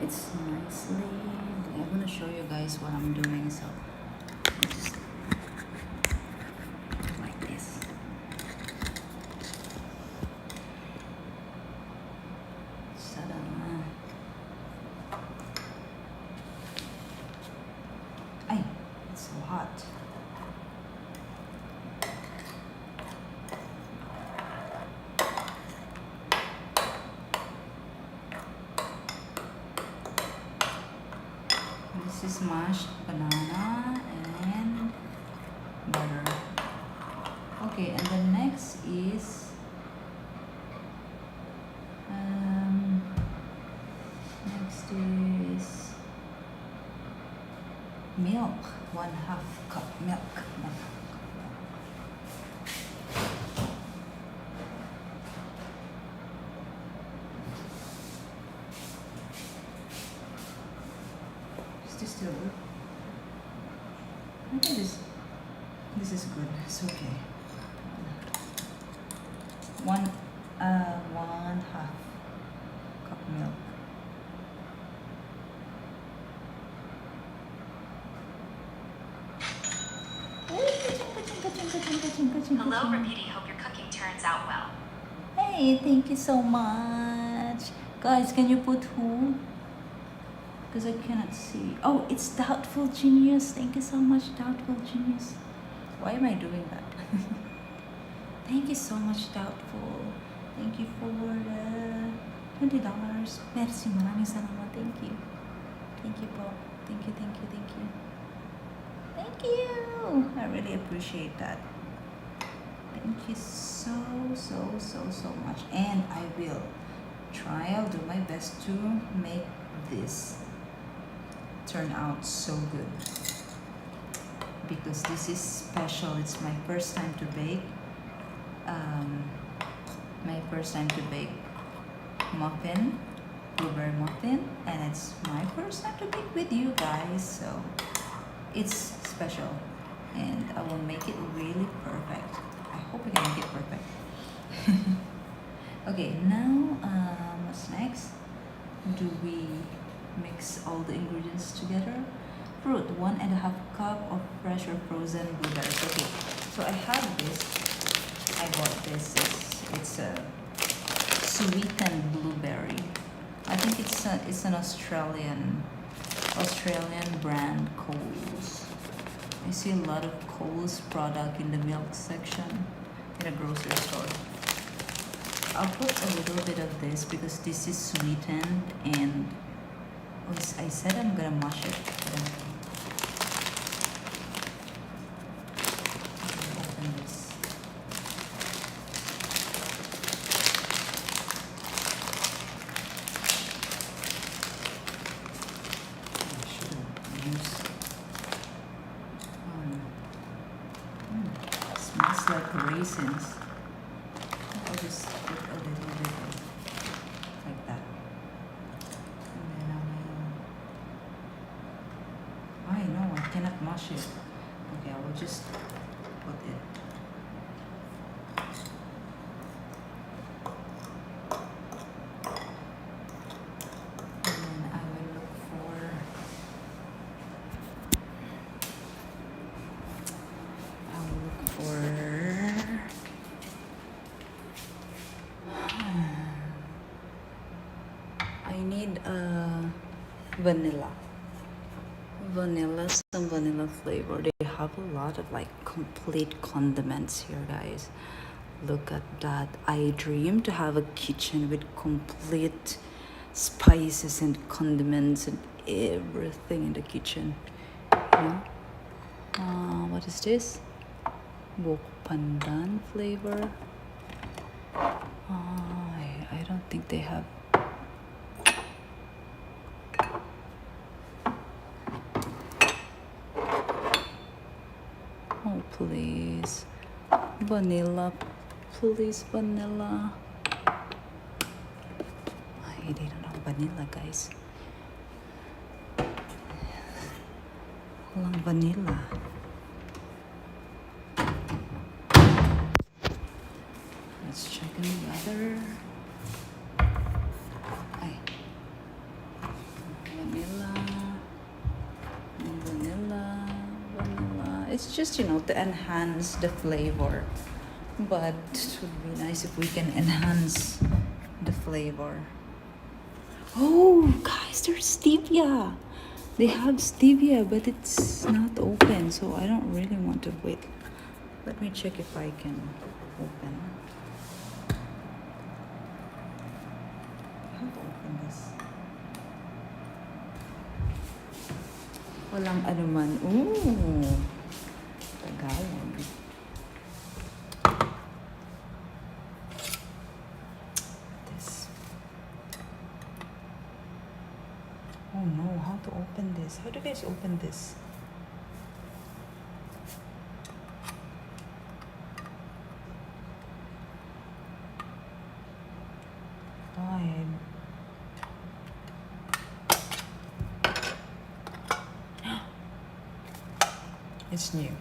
it's nicely, I'm gonna show you guys what I'm doing. So just like this. Ta-da. Ay, it's so hot. This is mashed banana and butter. Okay, and the next is milk. 1/2 cup milk. 1/2 cup milk. Is this still good? I think this is good. It's okay. 1/2 cup milk. Hello, Repeaty. Hope your cooking turns out well. Hey, thank you so much. Guys, can you put who? Because I cannot see. Oh, it's Doubtful Genius. Thank you so much, Doubtful Genius. Why am I doing that? Thank you so much, Doubtful. Thank you for the $20. Merci, maraming salamat. Thank you. Thank you po. Thank you, thank you, thank you. Thank you. I really appreciate that. Thank you so much. And I will try. I'll do my best to make this turn out so good. because this is special. It's my first time to bake. My first time to bake muffin, blueberry muffin, and it's my first time to bake with you guys, so it's special, and I will make it really perfect. I hope I can make it perfect. Okay, now what's next? Do we mix all the ingredients together? Fruit, 1.5 cup of fresh or frozen blueberries. Okay, so I have this. I bought this. It's a sweetened blueberry. I think it's an Australian brand, Coles. I see a lot of Coles product in the milk section in a grocery store. I'll put a little bit of this because this is sweetened, and I said I'm gonna mash it. Open this. I shouldn't use. Smells like raisins. I'll just put a little bit of like that. And then I know I cannot mash it. Okay, I will just put it. And then I will look for I need some vanilla flavor. They have a lot of like complete condiments here, guys. Look at that. I dream to have a kitchen with complete spices and condiments and everything in the kitchen. You know? What is this? Wok pandan flavor. I don't think they have. Oh, please. Vanilla. Please, vanilla. They don't have vanilla, guys. Walang vanilla. Let's check in the other. Vanilla. It's just, to enhance the flavor. But it would be nice if we can enhance the flavor. Oh, guys, there's stevia. They have stevia, but it's not open, so I don't really want to wait. Let me check if I can open. How to open this? Walang anuman. Ooh, Tagalog. This. Oh no, how to open this? How do you guys open this? Fine. It's new.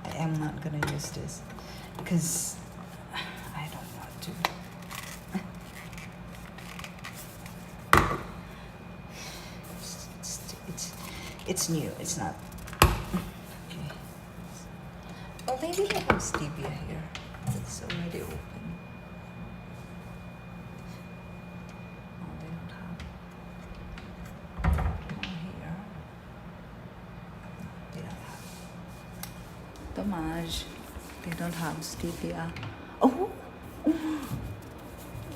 I am not gonna use this because I don't want to. It's new. It's not. Okay. Oh, maybe they have stevia here. It's already open. Oh, they don't have. Oh, here. They don't have. Tomage. They don't have stevia. Oh!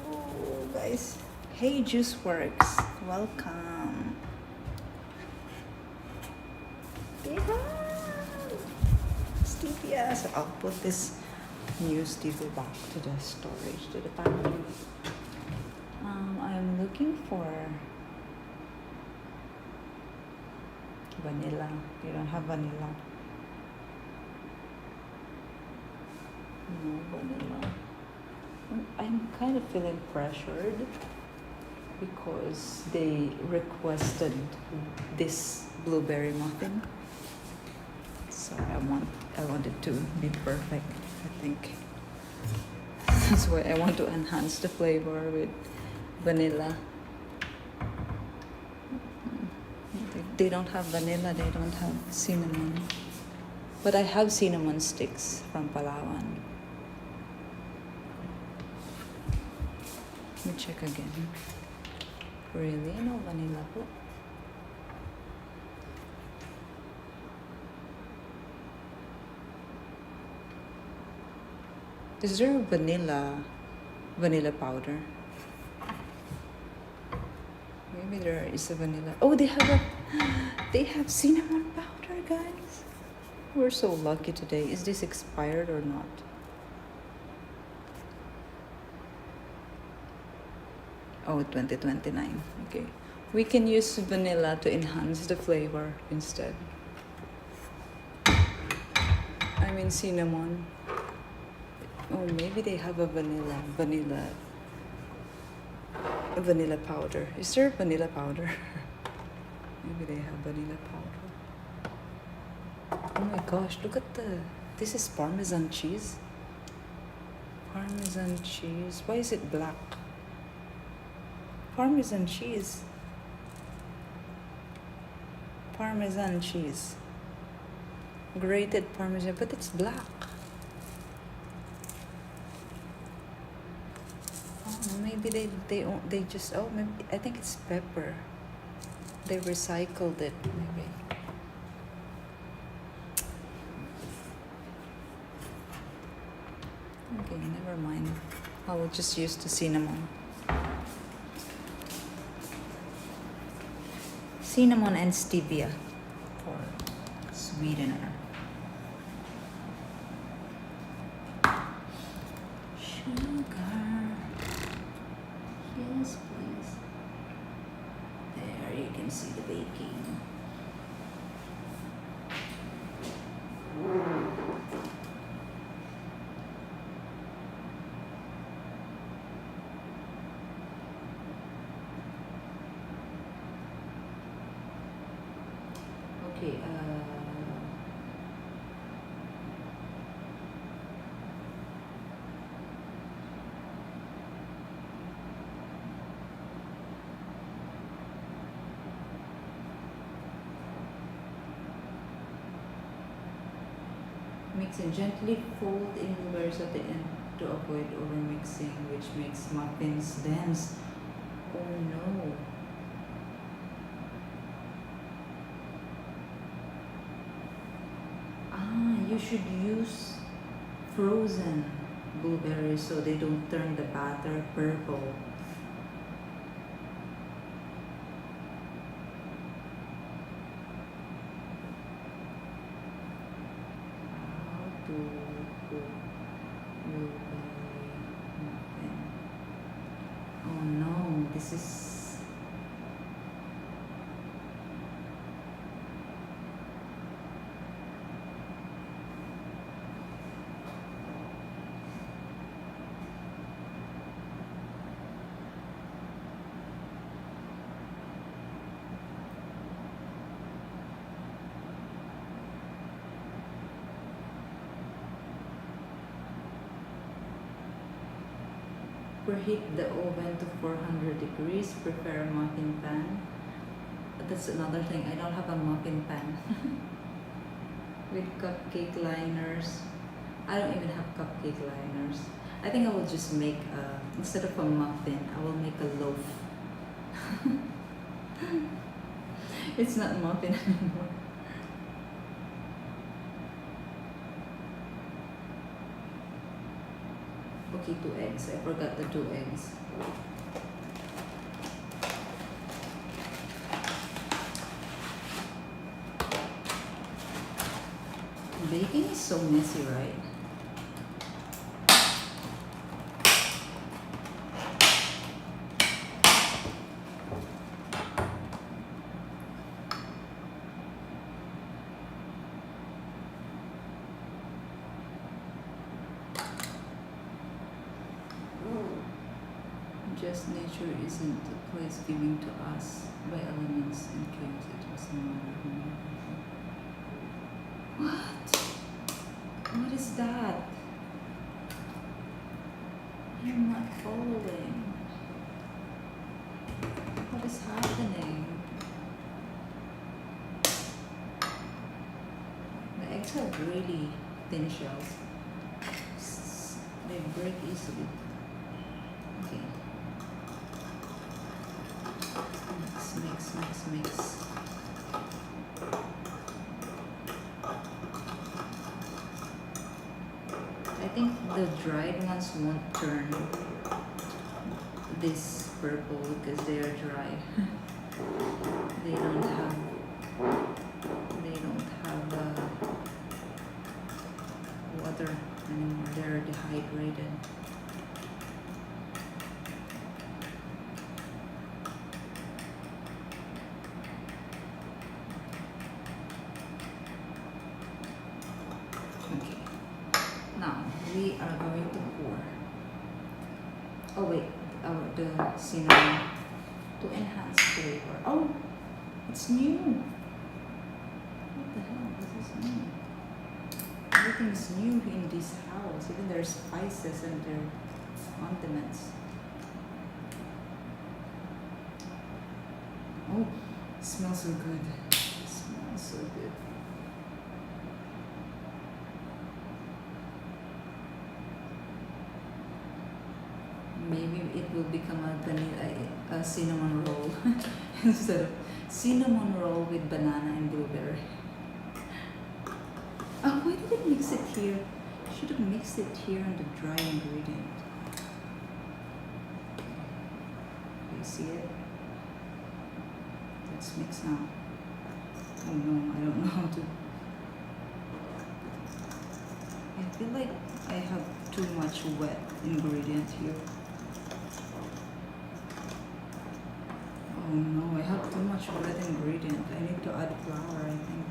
Oh, guys. Hey, Juice Works. Welcome. They have stevia. So I'll put this new stevia back to the storage, to the pantry. I'm looking for vanilla. You don't have vanilla. No vanilla. I'm kind of feeling pressured because they requested this blueberry muffin. So I want it to be perfect, I think. That's why I want to enhance the flavor with vanilla. They don't have vanilla, they don't have cinnamon. But I have cinnamon sticks from Palawan. Let me check again. Really? No vanilla po? Is there vanilla powder? Maybe there is a vanilla. Oh, they have cinnamon powder, guys. We're so lucky today. Is this expired or not? Oh, 2029. Okay. We can use vanilla to enhance the flavor instead. I mean cinnamon. Oh, maybe they have a vanilla powder. Is there vanilla powder? Maybe they have vanilla powder. Oh my gosh, look at this is Parmesan cheese. Parmesan cheese. Why is it black? Parmesan cheese. Parmesan cheese. Grated Parmesan, but it's black. Oh, maybe they just, oh, maybe, I think it's pepper. They recycled it, maybe. Okay, never mind. I will just use the cinnamon. Cinnamon and stevia for sweetener. Sugar. Yes, please. There, you can see the baking. Okay, mix and gently fold in blueberries at the end to avoid overmixing, which makes muffins dense. Oh no. You should use frozen blueberries so they don't turn the batter purple. How to cook blueberry muffin? Oh no, this is preheat the oven to 400 degrees. Prepare a muffin pan. That's another thing. I don't have a muffin pan. With cupcake liners. I don't even have cupcake liners. I think I will just make instead of a muffin, I will make a loaf. It's not muffin anymore. Okay, 2 eggs. I forgot the 2 eggs. Baking is so messy, right? rest nature isn't a place given to us by elements and chaos. It was no matter who made it. What? What is that? I'm not following. What is happening? The eggs have really thin shells. They break easily. Okay. Mix. I think the dried ones won't turn this purple because they are dry. They don't have water anymore. They're dehydrated. Okay. Now we are going to pour. Oh wait, the cinnamon to enhance flavor. Oh, it's new. What the hell? This is new. Everything is new in this house. Even there's spices and their condiments. Oh, it smells so good. It smells so good. Maybe it will become a cinnamon roll instead of cinnamon roll with banana and blueberry. Oh, why did it mix it here? Should have mixed it here on the dry ingredient. You see it? Let's mix now. Oh no, I don't know how to. I feel like I have too much wet ingredient here. Oh no, I have too much wet ingredient. I need to add flour, I think.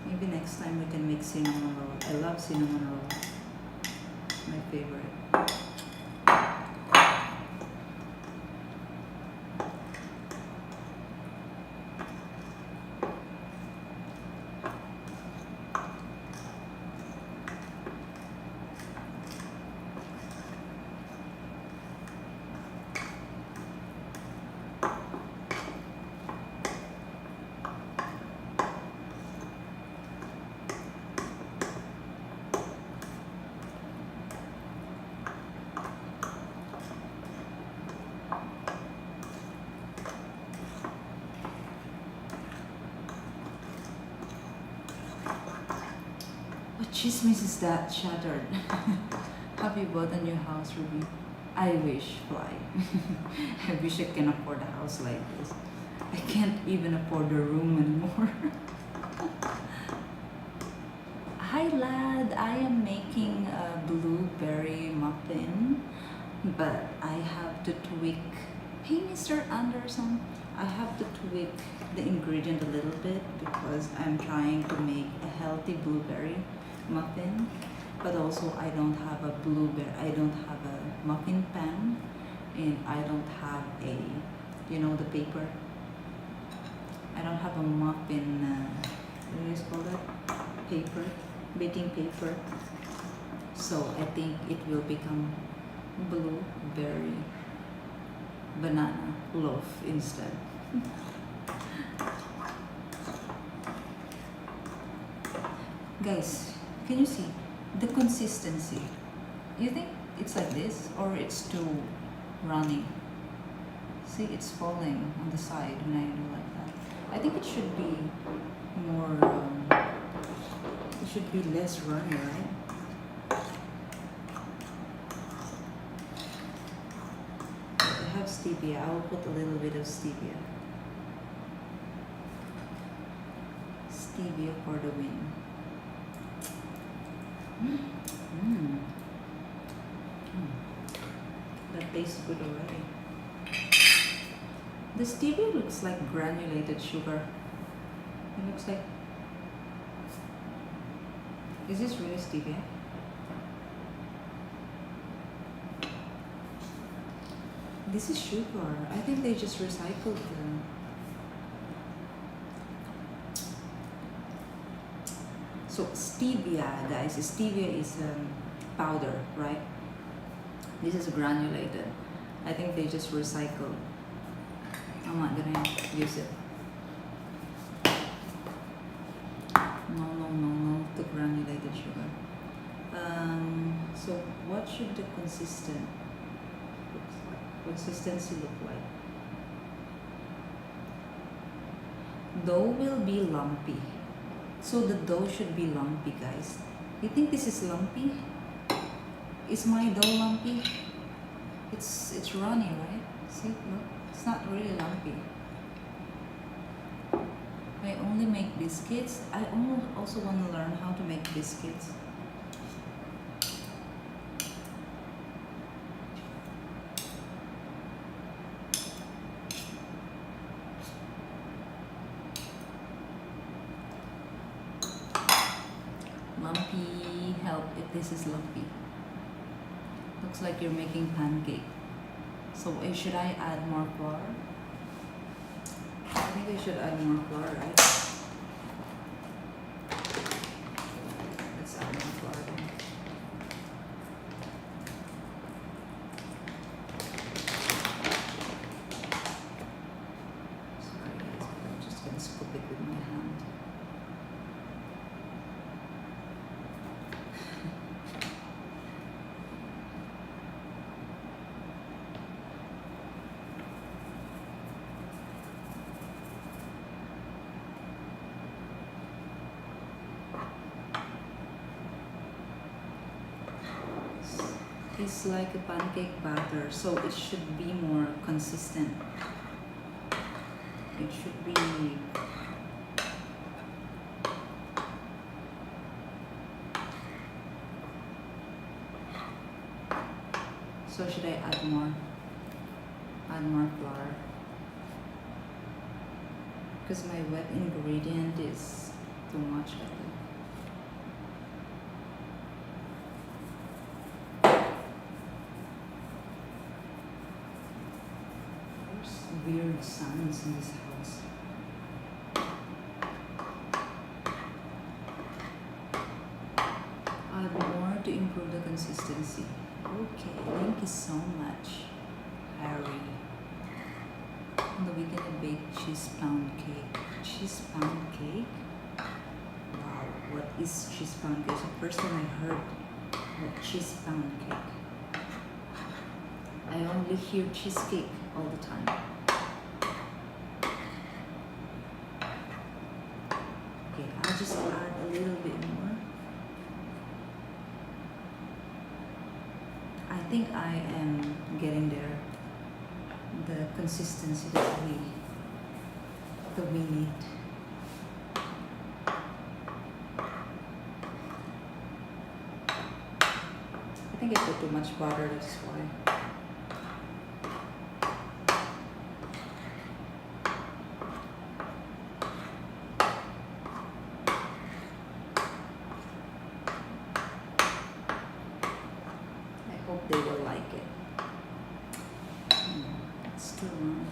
Maybe next time we can make cinnamon roll. I love cinnamon roll. My favorite. What chismis is that shattered? Have you bought a new house, Ruby? I wish, fly. I wish I can afford a house like this. I can't even afford a room anymore. Hi lad, I am making a blueberry muffin, but I have to tweak. Hey Mr. Anderson, I have to tweak the ingredient a little bit because I'm trying to make a healthy blueberry muffin, but also I don't have a muffin pan, and I don't have a, the paper. I don't have a muffin, what do you call that? Paper, baking paper. So I think it will become blueberry banana loaf instead. Guys, can you see the consistency? You think it's like this or it's too runny? See, it's falling on the side when I do like that. I think it should be more, it should be less runny, right? I have stevia. I will put a little bit of stevia. Stevia for the win. That tastes good already. The stevia looks like granulated sugar. It looks like. Is this really stevia? This is sugar. I think they just recycled the. So stevia, guys, stevia is powder, right? This is granulated. I think they just recycled. I'm not gonna use it. No, the granulated sugar. So what should the consistency look like? Dough will be lumpy. So the dough should be lumpy, guys. You think this is lumpy? Is my dough lumpy? It's runny, right? See, look, it's not really lumpy. I only make biscuits. I also want to learn how to make biscuits. Lumpy, help if this is lumpy. Looks like you're making pancake. So should I add more flour? I think I should add more flour, right? Let's add more flour then. Sorry guys, but I'm just gonna scoop it with my hand. It's like a pancake batter, so it should be more consistent. It should be so should I add more flour? Because my wet ingredient is too much, I think. Weird sounds in this house. Add more to improve the consistency. Okay, thank you so much, Harry. On the weekend I baked cheese pound cake. Cheese pound cake? Wow, what is cheese pound cake? It's the first time I heard what cheese pound cake. I only hear cheesecake all the time. Okay, I'll just add a little bit more. I think I am getting there. The consistency that we need. I think I put too much butter, that's why. They will like it. It's still wrong.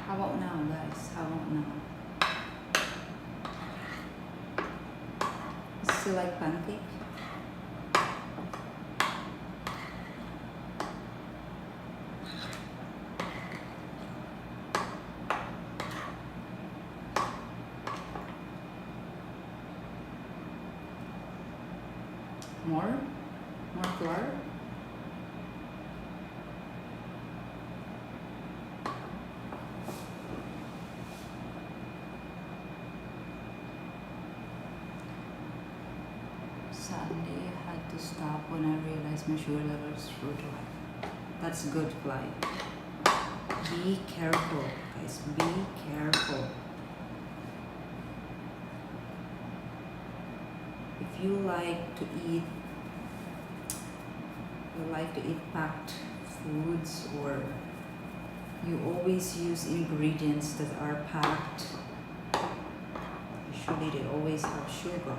How about now, guys? How about now? Still like pancake? More? More flour? Sunday, I had to stop when I realized my sugar levels were too high. That's good, fly. Be careful, guys. Be careful. If you like to eat, packed foods, or you always use ingredients that are packed, usually they always have sugar.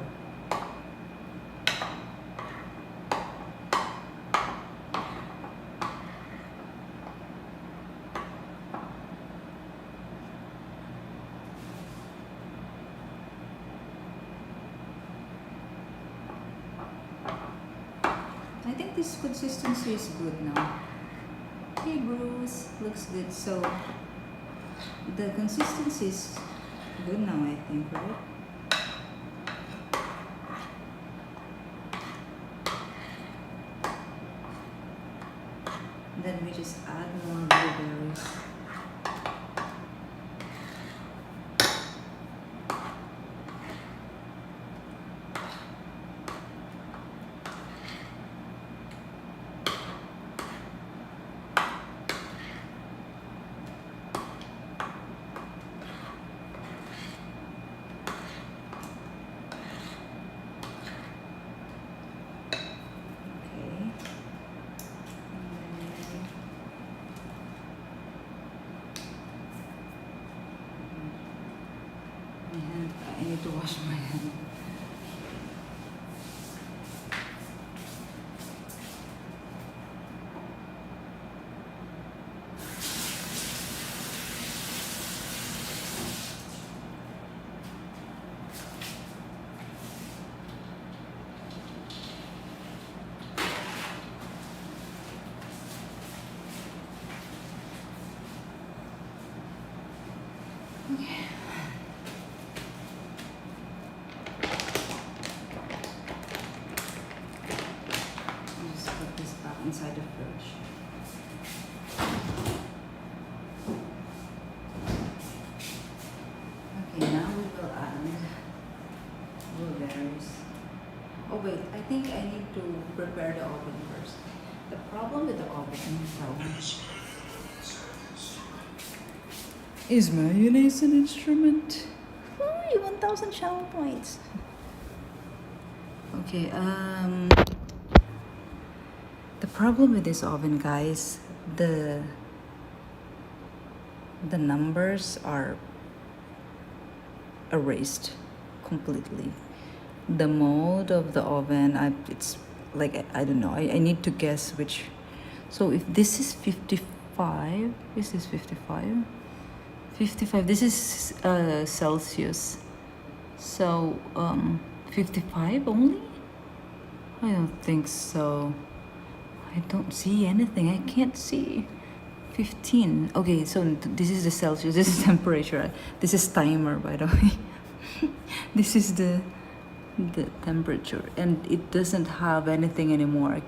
I think this consistency is good now. Hey Bruce, looks good. So the consistency is good now, I think, right? Then we just add more blueberries. I need to wash my hand. Just put this back inside the fridge. Okay, now we will add blueberries. Oh wait, I think I need to prepare the oven first. The problem with the oven is mayonnaise an instrument? Ooh, 1,000 channel points. Okay, the problem with this oven, guys, the numbers are erased completely. The mode of the oven, it's like, I don't know, I need to guess which. So if this is 55, is this 55? 55, this is Celsius. So 55 only? I don't think so. I don't see anything. I can't see. 15. Okay, so this is the Celsius. This is temperature. This is timer, by the way. This is the temperature, and it doesn't have anything anymore.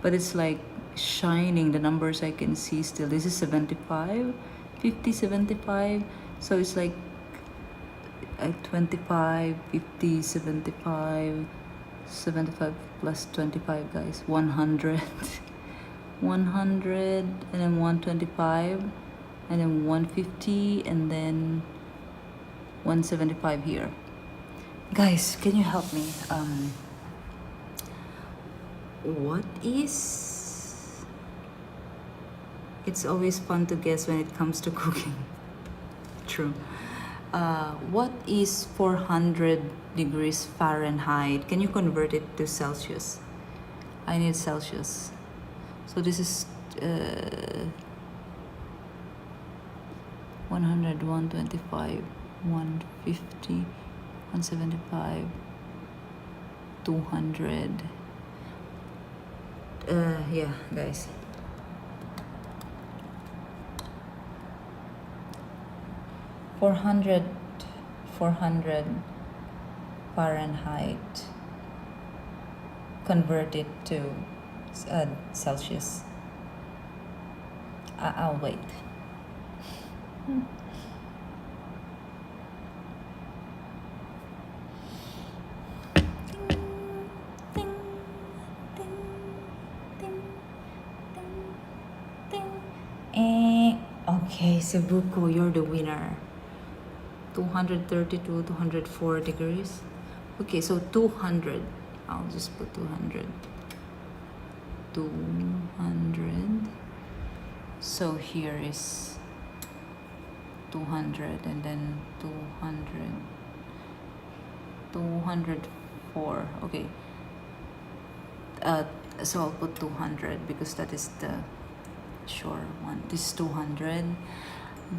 But it's like shining. The numbers I can see still. This is 75, 50, 75. So it's like 25, 50, 75. 75 plus 25, guys, 100. 100, and then 125, and then 150, and then 175 here. Guys, can you help me? What is... It's always fun to guess when it comes to cooking. True. What is 400 degrees Fahrenheit? Can you convert it to Celsius? I need Celsius. So this is 100, 125, 150, 175, 200. Yeah, guys. 400 Fahrenheit, convert it to Celsius. I'll wait. Hey Cebuco, you're the winner. 232, 204 degrees. Okay, so 200. I'll just put 200. 200. So here is 200 and then 200. 204. Okay. So I'll put 200 because that is the sure one. This is 200.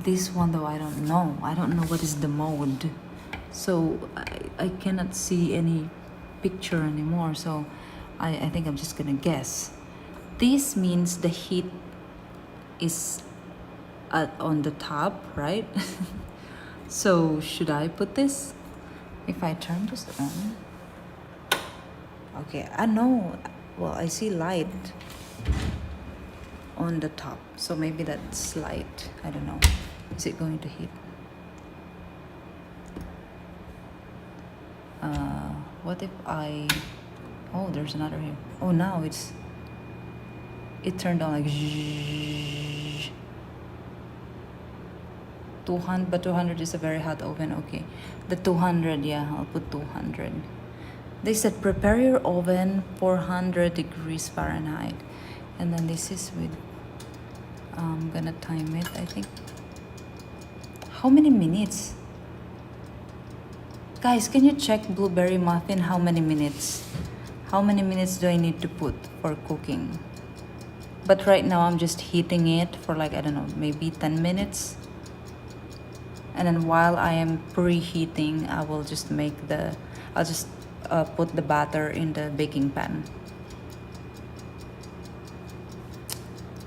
This one though, I don't know. I don't know what is the mode. So I cannot see any picture anymore. So I think I'm just gonna guess. This means the heat is on the top, right? So should I put this? If I turn this on. Okay, I know. Well, I see light on the top. So maybe that's light. I don't know. Is it going to heat? What if I... Oh, there's another here. Oh, now it turned on like 200, but 200 is a very hot oven. Okay, the 200, yeah, I'll put 200. They said prepare your oven 400 degrees Fahrenheit, and then this is with I'm gonna time it. I think how many minutes? Guys, can you check blueberry muffin? How many minutes? How many minutes do I need to put for cooking? But right now I'm just heating it for like, I don't know, maybe 10 minutes. And then while I am preheating, I will just I'll just put the batter in the baking pan.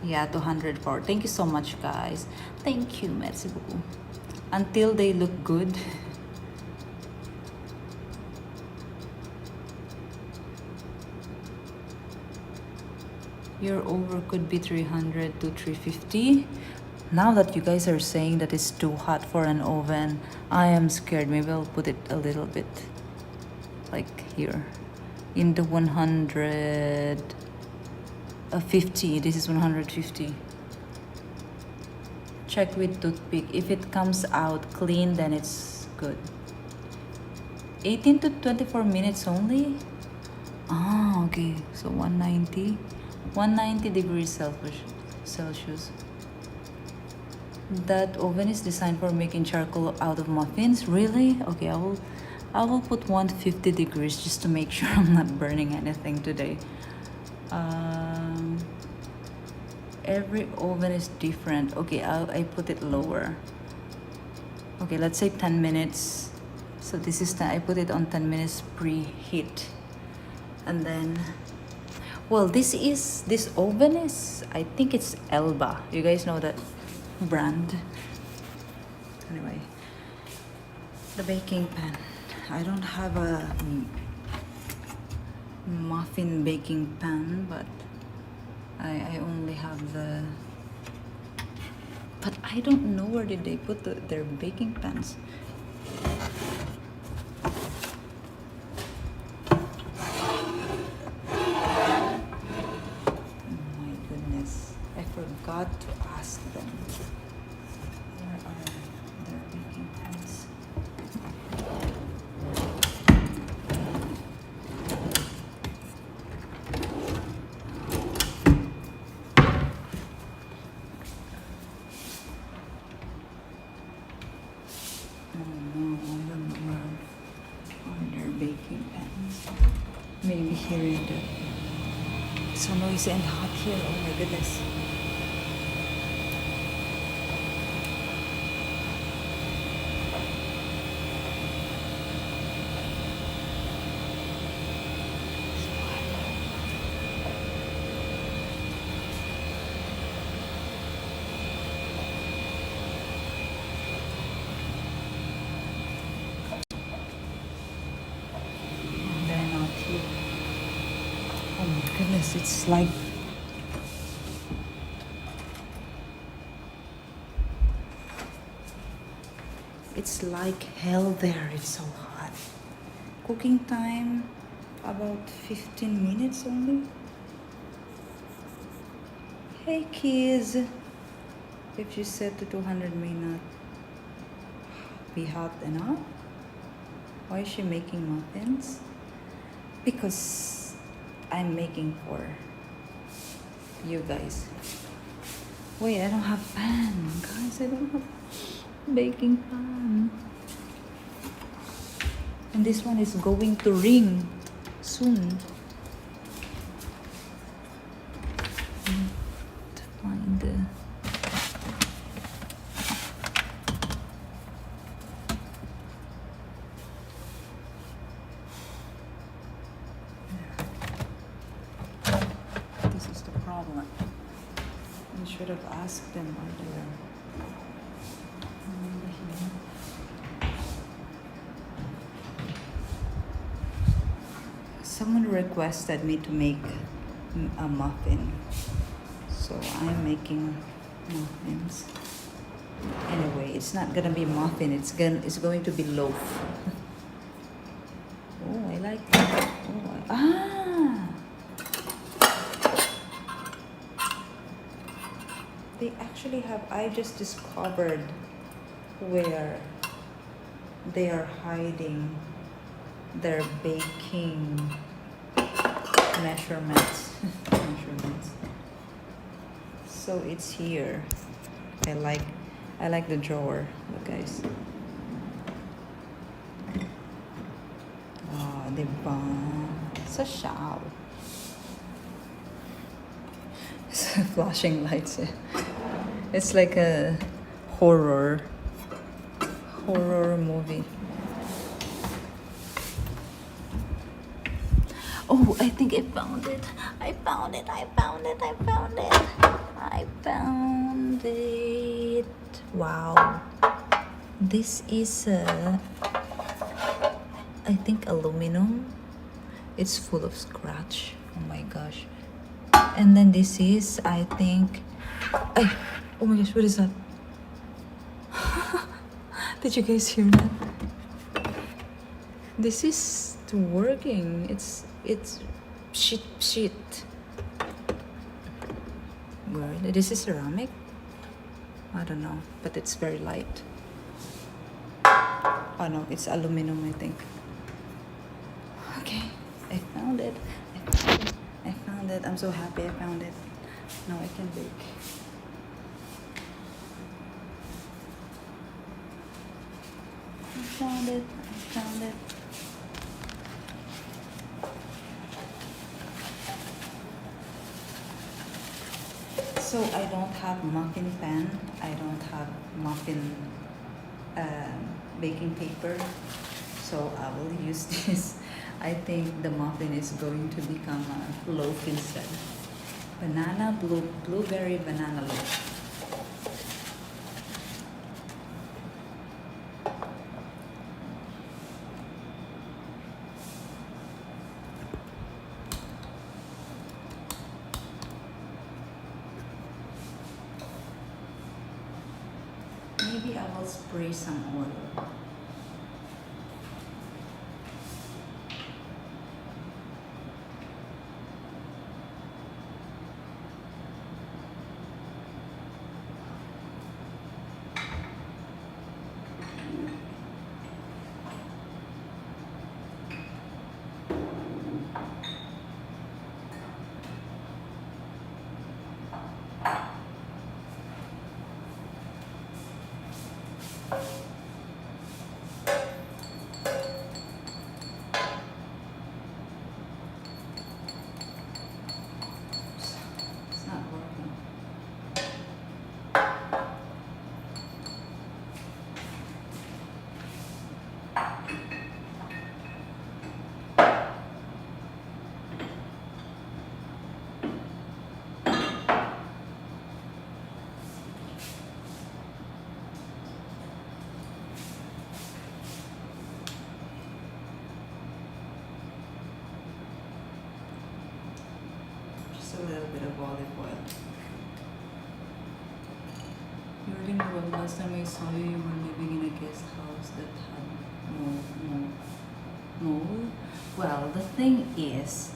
Yeah, 204. Thank you so much, guys. Thank you, merci beaucoup. Until they look good. Your over could be 300 to 350. Now that you guys are saying that it's too hot for an oven, I am scared. Maybe I'll put it a little bit like here in the 150. This is 150. Check with toothpick. If it comes out clean, then it's good. 18 to 24 minutes only. Ah, okay. So 190 degrees Celsius. That oven is designed for making charcoal out of muffins. Really? Okay, I will put 150 degrees just to make sure I'm not burning anything today. Every oven is different. Okay, I put it lower. Okay, let's say 10 minutes. So this is I put it on 10 minutes preheat. And then, well, this oven is, I think it's Elba. You guys know that brand? Anyway, the baking pan. I don't have a muffin baking pan, but I only have the... But I don't know where did they put their baking pans. I forgot to ask them. Where are their baking pans? Oh no, where are their baking pans? Maybe here in the... So noisy and hot here. Oh my goodness. They're not here. Oh my goodness, it's like... It's like hell there. It's so hot. Cooking time about 15 minutes only. Hey kids. If you set to 200 may not be hot enough. Why is she making muffins? Because I'm making for you guys. Wait, I don't have pan. Guys, I don't have baking pan. And this one is going to ring soon. To find the... This is the problem. I should have asked them earlier. Someone requested me to make a muffin, so I'm making muffins. Anyway, it's not gonna be muffin. It's going to be loaf. Oh, I like that. They actually have. I just discovered where they are hiding their baking measurements. So it's here. I like the drawer. Look, guys. Oh, diba? So sharp. Flashing lights. It's like a horror movie. Oh, I think I found it. I found it. Wow. This is I think aluminum. It's full of scratch. Oh my gosh. And then this is, I think, oh my gosh, what is that? Did you guys hear that? This is working. It's shit. Really? This is ceramic? I don't know, but it's very light. Oh no, it's aluminum, I think. Okay, I found it. I'm so happy I found it. Now I can bake. I found it. So I don't have muffin pan. I don't have muffin baking paper. So I will use this. I think the muffin is going to become a loaf instead. Blueberry banana loaf. Maybe I will spray some oil. It's not working. Just a little bit of olive oil. You already know when last time I saw you, you were living in a guest house that had mold. Well, the thing is,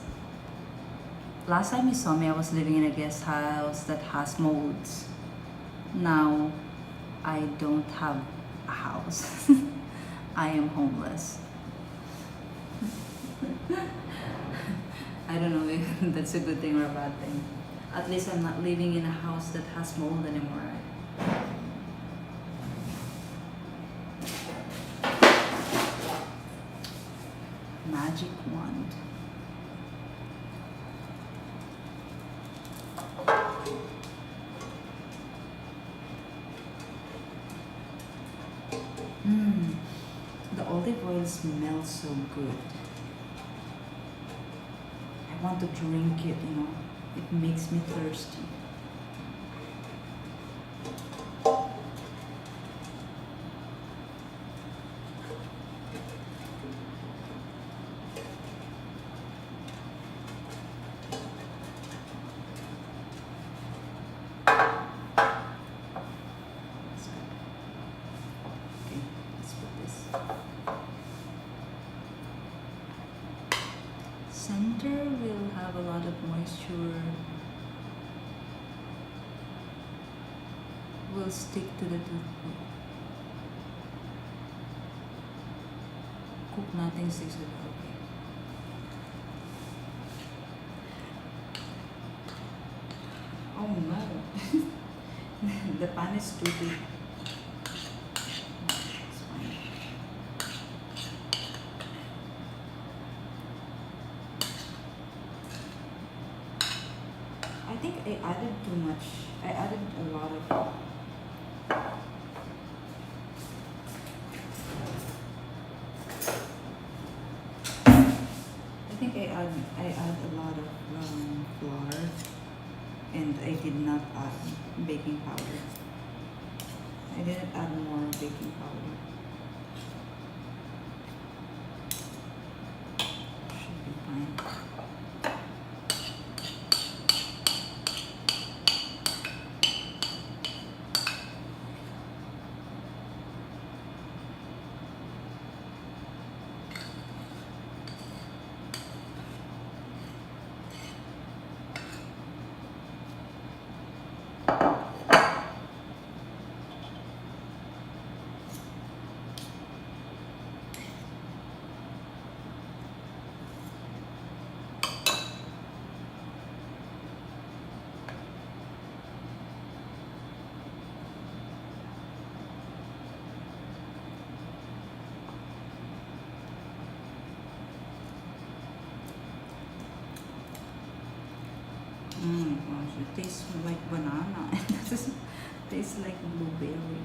last time you saw me, I was living in a guest house that has molds. Now I don't have a house. I am homeless. I don't know if that's a good thing or a bad thing. At least I'm not living in a house that has mold anymore, right? Magic wand. The olive oil smells so good. I want to drink it, you know. It makes me thirsty. Okay, let's put this. Center will have a lot of moisture. Will stick to the toothpick. Cook nothing sticks with it. Okay. Oh no. The pan is too big. It's fine. I think I added too much. I added a lot of. I think I add a lot of flour, and I did not add baking powder. I didn't add more baking powder. Should be fine. Gosh, it tastes like banana. It doesn't taste like blueberry.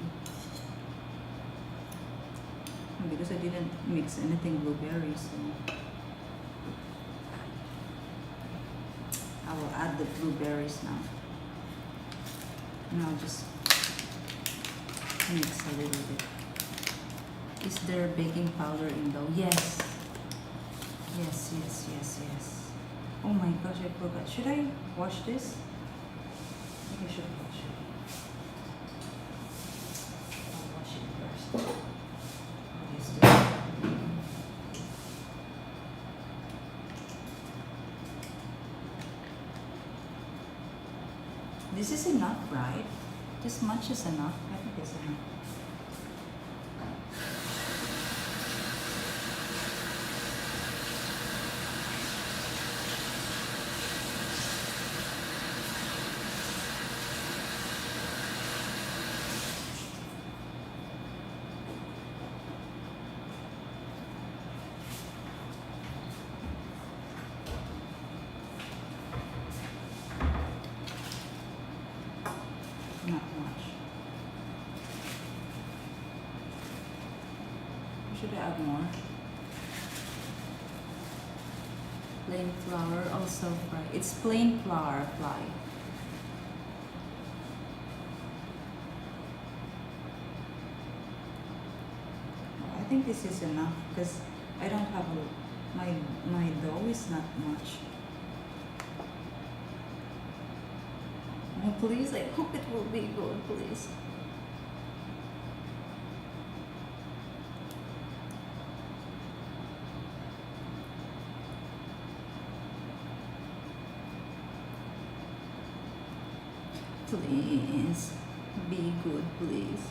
Because I didn't mix anything blueberry, so I will add the blueberries now. And I'll just mix a little bit. Is there baking powder in dough? Yes. Yes, yes, yes, yes. Oh my gosh, I forgot. Should I wash this? I think I should wash it. I'll wash it first. Yes, this is enough, right? This much is enough. I think it's enough. Not much. Should I add more? Plain flour, also fry. It's plain flour, fly. I think this is enough because I don't have my dough is not much. Oh, please, I hope it will be good, please. Please. Be good, please.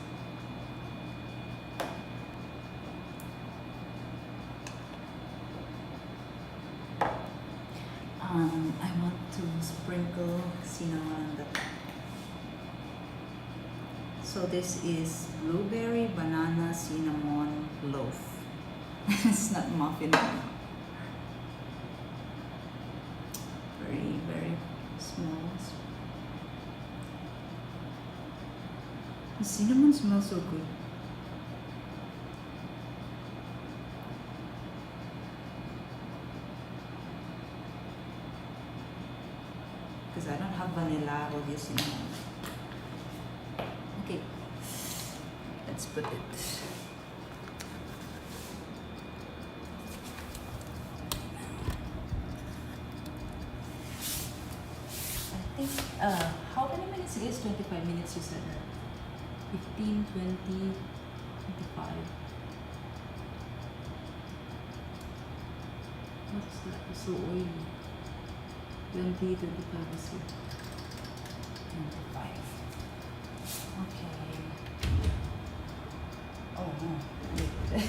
I want to sprinkle cinnamon on the top. So this is blueberry banana cinnamon loaf. It's not muffin. Very, very small. The cinnamon smells so good. Because I don't have vanilla, I will use cinnamon. Okay, let's put it. I think, how many minutes it is? 25 minutes you said, right? 15, 20, 25. What's that? It's so oily. 20, 25 is it? 25. Okay. Oh no. Wait.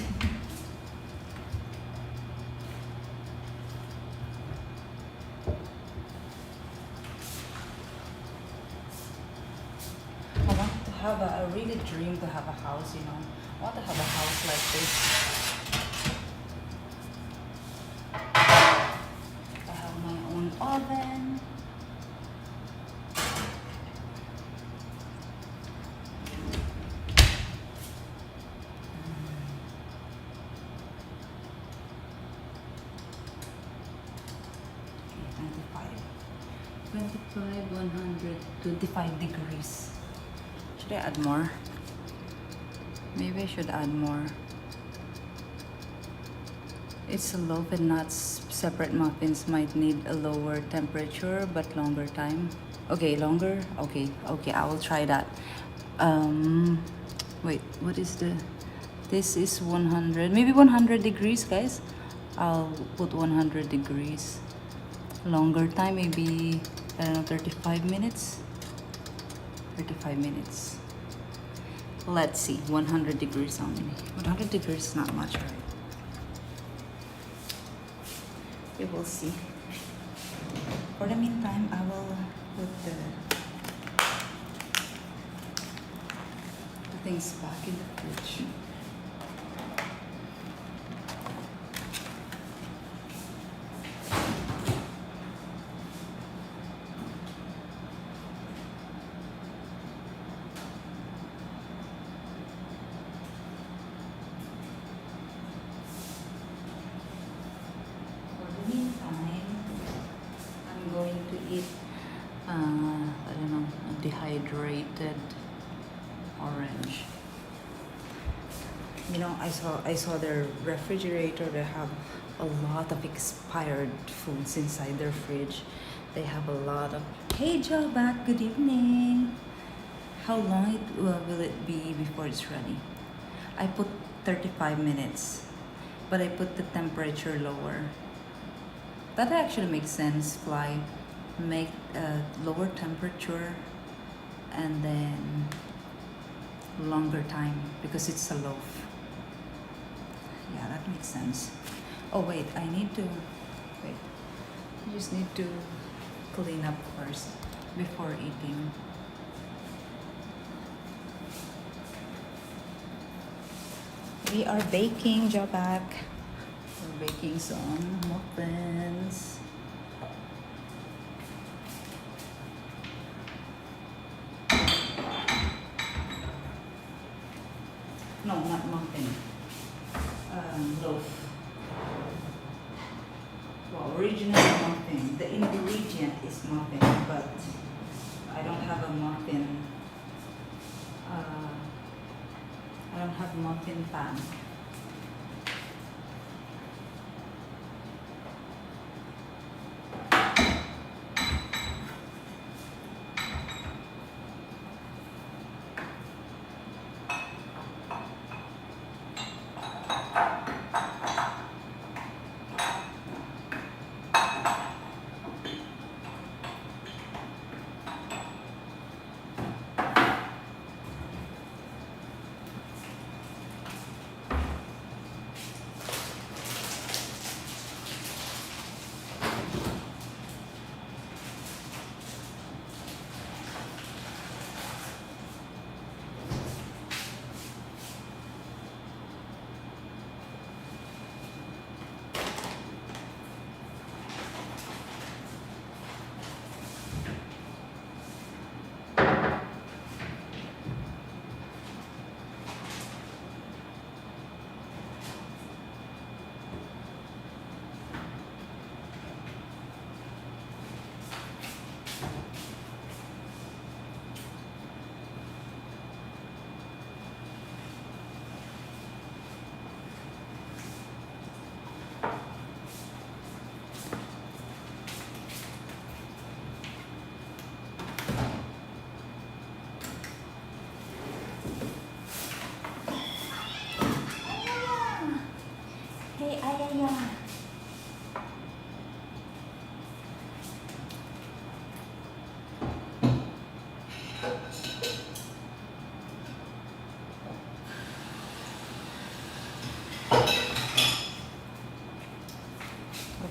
I really dream to have a house, you know. I want to have a house like this. I have my own oven. Okay, 25, 100, 25 degrees. Should I add more? Maybe I should add more. It's a loaf and nuts. Separate muffins might need a lower temperature but longer time. Okay, longer? Okay, I will try that. Wait, what is the... This is 100, maybe 100 degrees, guys. I'll put 100 degrees. Longer time, maybe, I don't know, 35 minutes? 35 minutes. Let's see, 100 degrees only. 100 degrees is not much, right? We will see. For the meantime, I will put the things back in the fridge. I don't know, a dehydrated orange. You know, I saw their refrigerator. They have a lot of expired foods inside their fridge. They have a lot of... Hey Joe, back. Good evening. How long will it be before it's ready? I put 35 minutes, but I put the temperature lower. That actually makes sense, Fly. Make a lower temperature and then longer time because it's a loaf. Yeah, that makes sense. Oh wait, I just need to clean up first before eating. We are baking, Jabak. We're baking some muffins. No, not muffin. Loaf. Well, original muffin. The ingredient is muffin, but I don't have a muffin. I don't have muffin pan.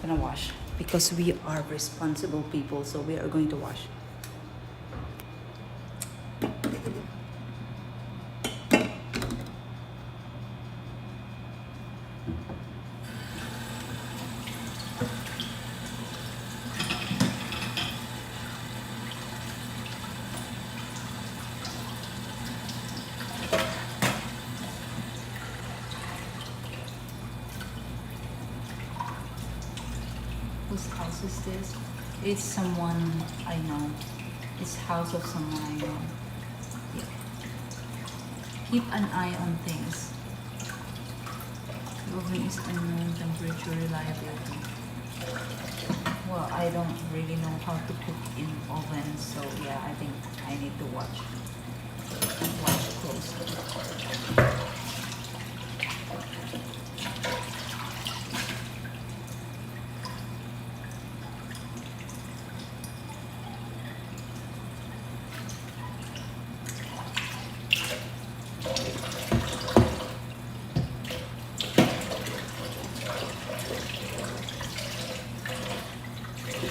gonna wash because we are responsible people, so we are going to wash. Whose house is this? It's someone I know. It's house of someone I know. Yeah. Keep an eye on things. The oven is unknown temperature reliability. Well, I don't really know how to cook in oven, so yeah, I think I need to watch closely.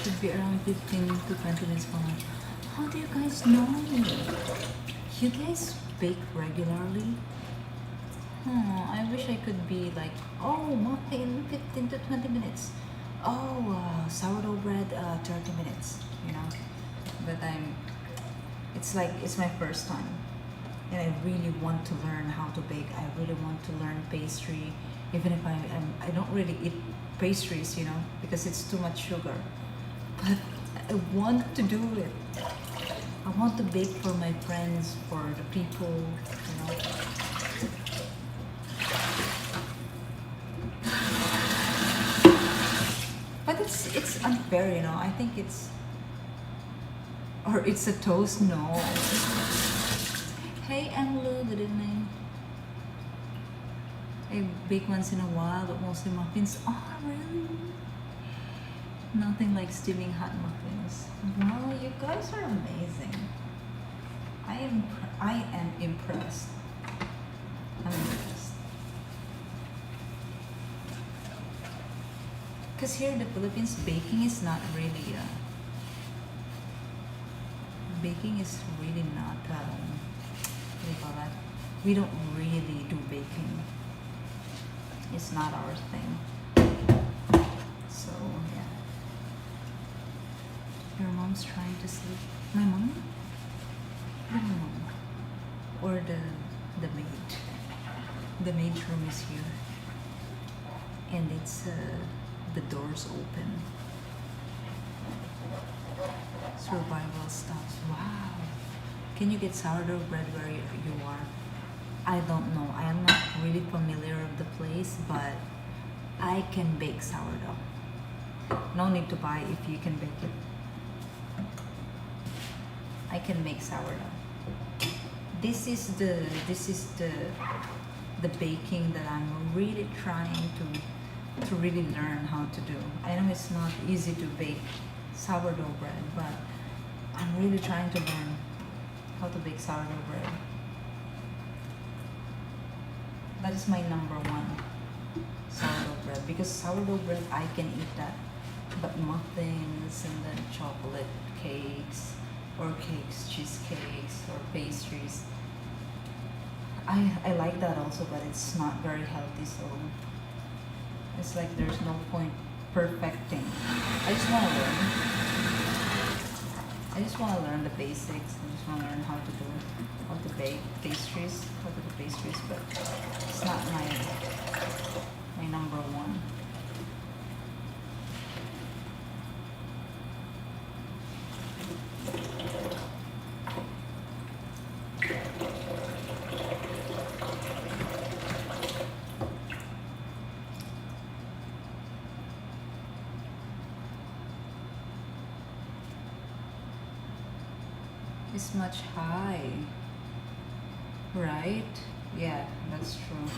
Should be around 15 to 20 minutes per month. How do you guys know? You guys bake regularly? I wish I could be like, oh, muffin 15 to 20 minutes. Oh, sourdough bread 30 minutes, you know. But it's like, it's my first time. And I really want to learn how to bake. I really want to learn pastry. Even if I don't really eat pastries, you know, because it's too much sugar. But I want to do it. I want to bake for my friends, for the people, you know. But it's unfair, you know. I think it's, or it's a toast. No. Hey, Anglo, good evening. I bake once in a while, but mostly muffins. Oh, really? Nothing like steaming hot muffins. Wow, you guys are amazing. I am impressed. I'm impressed. Because here in the Philippines, baking is not really baking is really not what do you call that? We don't really do baking. It's not our thing. So yeah. Your mom's trying to sleep. My mom? My mom. Or the maid. The maid's room is here. And it's the door's open. Survival stuff. Wow. Can you get sourdough bread where you are? I don't know. I am not really familiar with the place, but I can bake sourdough. No need to buy if you can bake it. I can make sourdough. This is the baking that I'm really trying to really learn how to do. I know it's not easy to bake sourdough bread, but I'm really trying to learn how to bake sourdough bread. That is my number one, sourdough bread, because sourdough bread I can eat that, but muffins and then chocolate cakes or cakes, cheesecakes or pastries, I like that also, but it's not very healthy, so it's like there's no point perfecting. I just want to learn. I just want to learn the basics. I just want to learn how to bake pastries, but it's not my number one. It's much high, right? Yeah, that's true.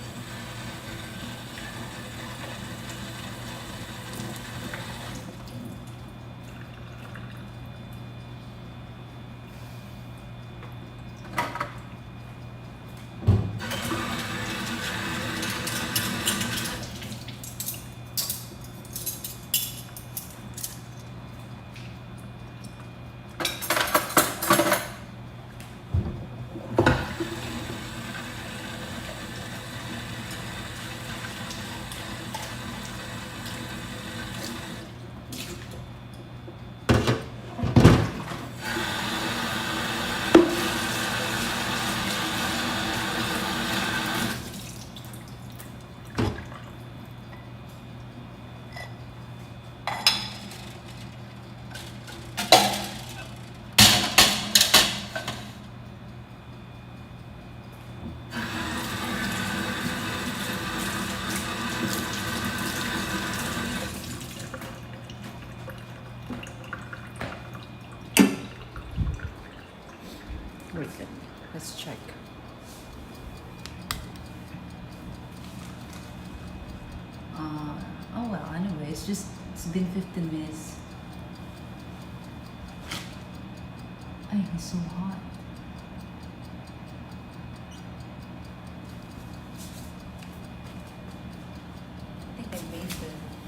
Wait, let's check. Oh well, anyway, it's been 15 minutes. Ay, it's so hot. I think I made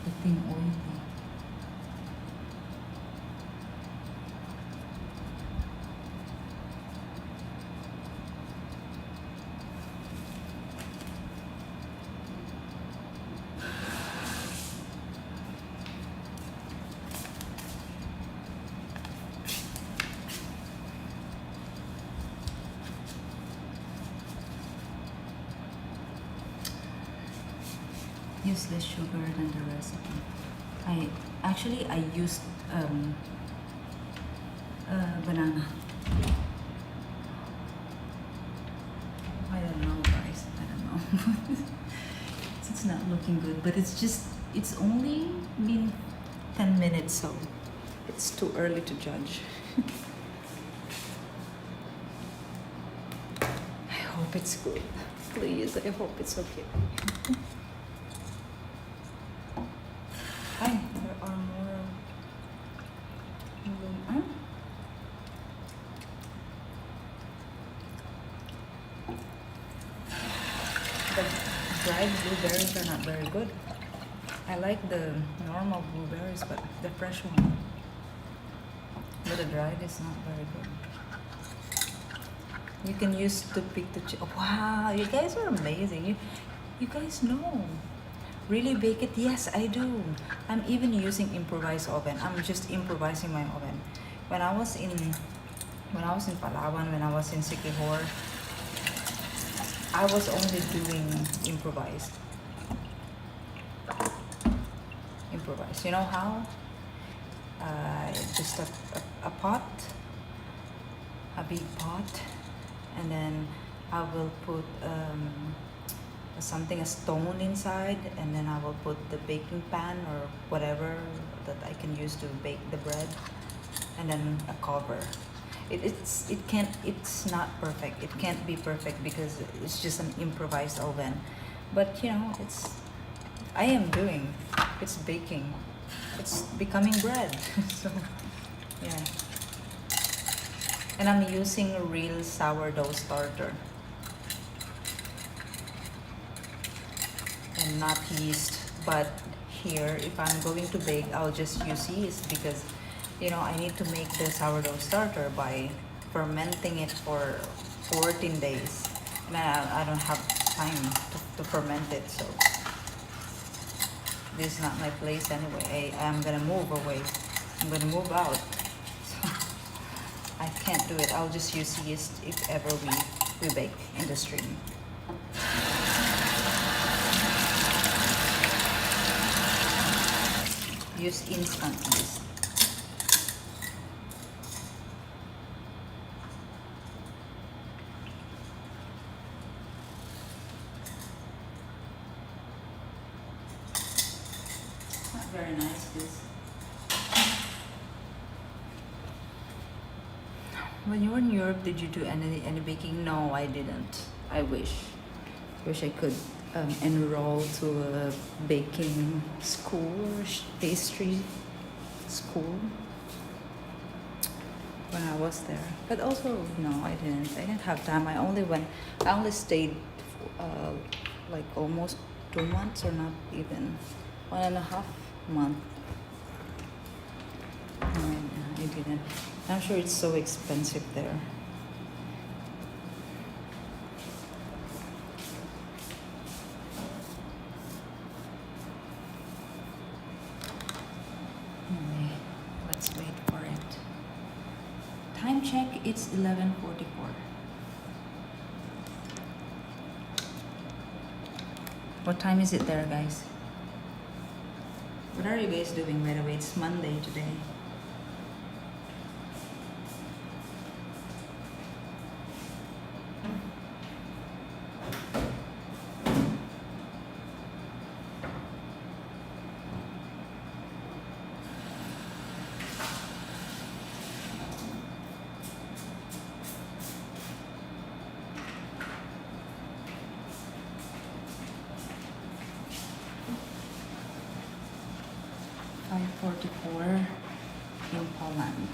the thing oily. Use less sugar than the recipe. I used banana. I don't know, guys. I don't know. It's not looking good, but it's only been 10 minutes, so it's too early to judge. I hope it's good. Please, I hope it's okay. Hi, there are more. Huh? The dried blueberries are not very good. I like the normal blueberries, but the fresh one. But the dried is not very good. You can use toothpick to wow, you guys are amazing. You guys know. Really bake it? Yes, I do. I'm even using improvised oven. I'm just improvising my oven. When I was in Palawan, when I was in Siquijor, I was only doing improvised. Improvise. You know how? Just a pot, a big pot, and then I will put a stone inside, and then I will put the baking pan or whatever that I can use to bake the bread, and then a cover. It's not perfect. It can't be perfect because it's just an improvised oven, but you know I am doing. It's baking. It's becoming bread. So yeah. And I'm using a real sourdough starter. And not yeast, but here if I'm going to bake, I'll just use yeast because I need to make the sourdough starter by fermenting it for 14 days, and I don't have time to ferment it, so this is not my place anyway. I'm gonna move away. I'm gonna move out, so I can't do it. I'll just use yeast if ever we bake in the stream. Use instant yeast. Not very nice, this. When you were in Europe, did you do any baking? No, I didn't. I wish I could enroll to a baking school or pastry school when I was there. But also, no, I didn't have time. I only stayed like almost 2 months, or not even 1.5 months. I didn't. I'm sure it's so expensive there. Anyway, let's wait for it. Time check, it's 11:44. What time is it there, guys? What are you guys doing, by the way? It's Monday today. 5:44 in Poland.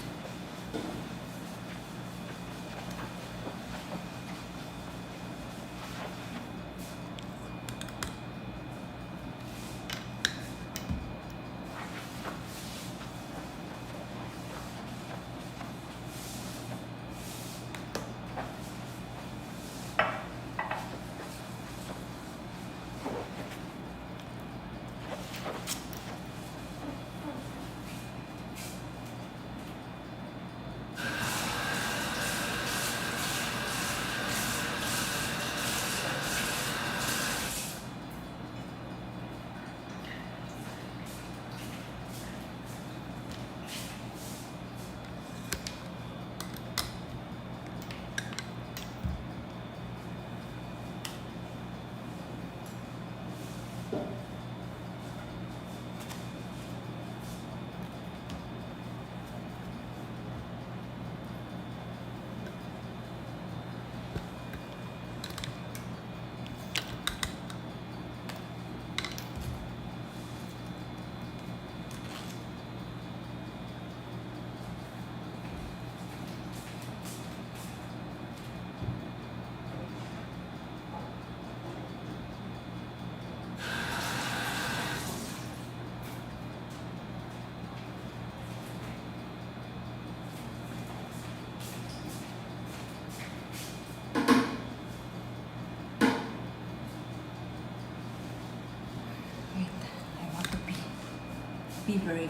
Break.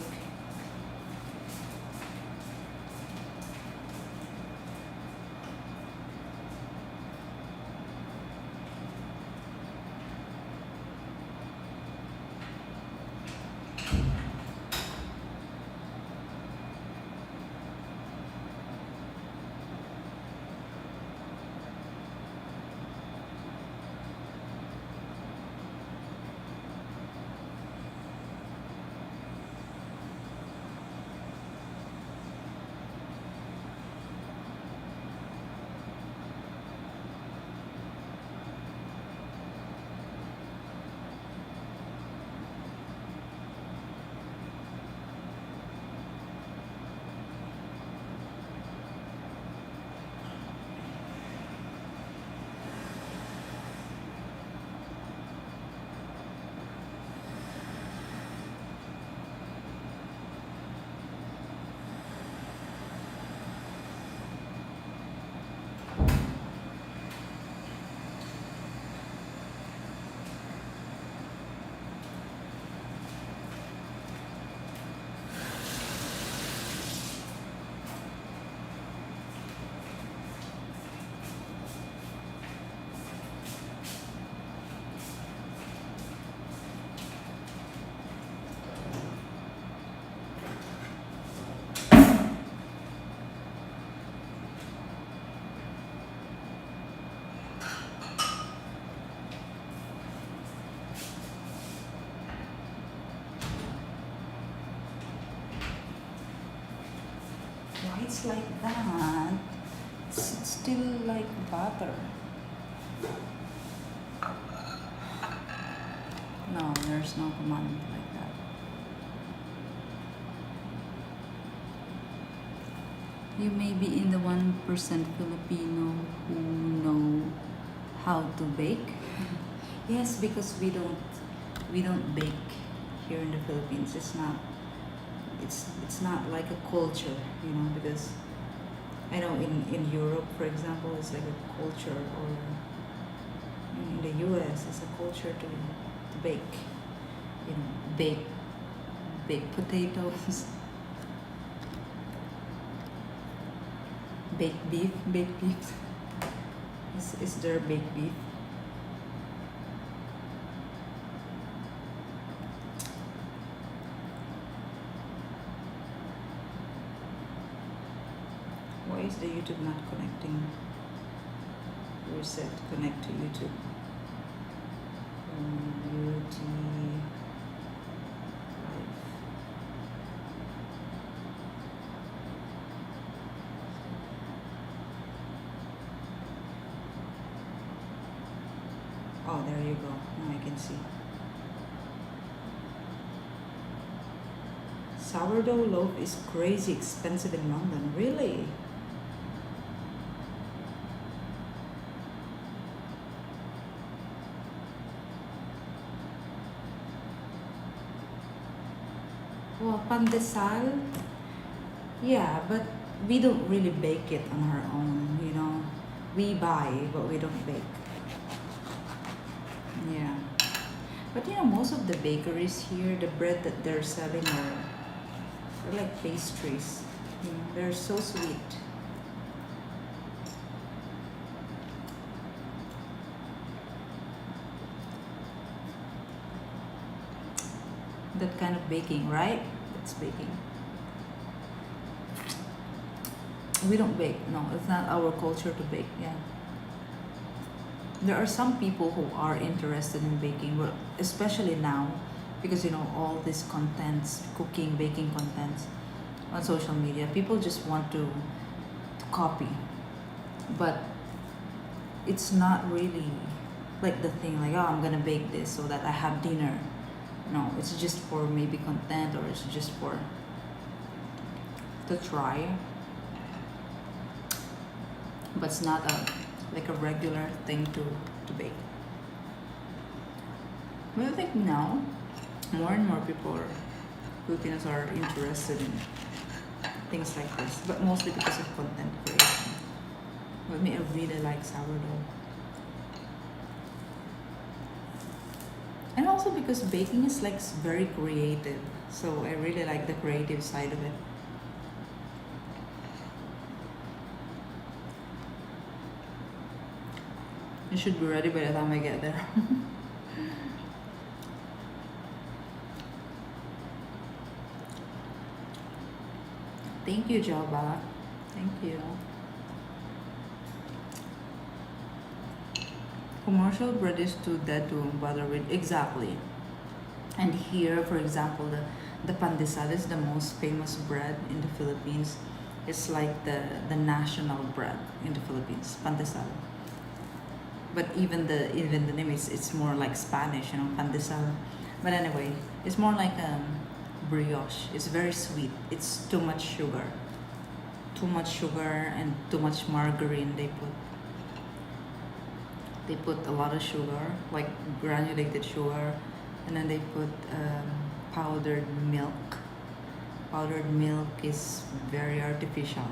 Why it's like that? It's still like butter. No, there's no command like that. You may be in the 1% Filipino who know how to bake. Yes, because we don't bake here in the Philippines. It's not like a culture, because I know in Europe, for example, it's like a culture, or in the US, it's a culture to bake, bake potatoes, baked beef. Is there baked beef? Why is the YouTube not connecting? Reset, connect to YouTube. Beauty life. Oh, there you go. Now I can see. Sourdough loaf is crazy expensive in London, really. Well, pandesal, yeah, but we don't really bake it on our own, you know. We buy, but we don't bake. Yeah. But you know, most of the bakeries here, the bread that they're selling are like pastries. You know, they're so sweet. That kind of baking, right? That's baking. We don't bake. No, it's not our culture to bake. Yeah. There are some people who are interested in baking, especially now, because you know all these contents, cooking, baking contents on social media. People just want to copy, but it's not really like the thing like, oh, I'm gonna bake this so that I have dinner. No, it's just for maybe content, or it's just for to try, but it's not a like a regular thing to bake. But I think now more and more people are Filipinos are interested in things like this, but mostly because of content creation. But me, I really like sourdough. And also because baking is like very creative. So I really like the creative side of it. It should be ready by the time I get there. Thank you, Java. Thank you. Commercial bread is too dead to bother with. Exactly. And here, for example, the pandesal is the most famous bread in the Philippines. It's like the national bread in the Philippines, pandesal. But even the name is it's more like Spanish, you know, pandesal. But anyway, it's more like brioche. It's very sweet. It's too much sugar and too much margarine they put. They put a lot of sugar, like granulated sugar, and then they put powdered milk. Powdered milk is very artificial.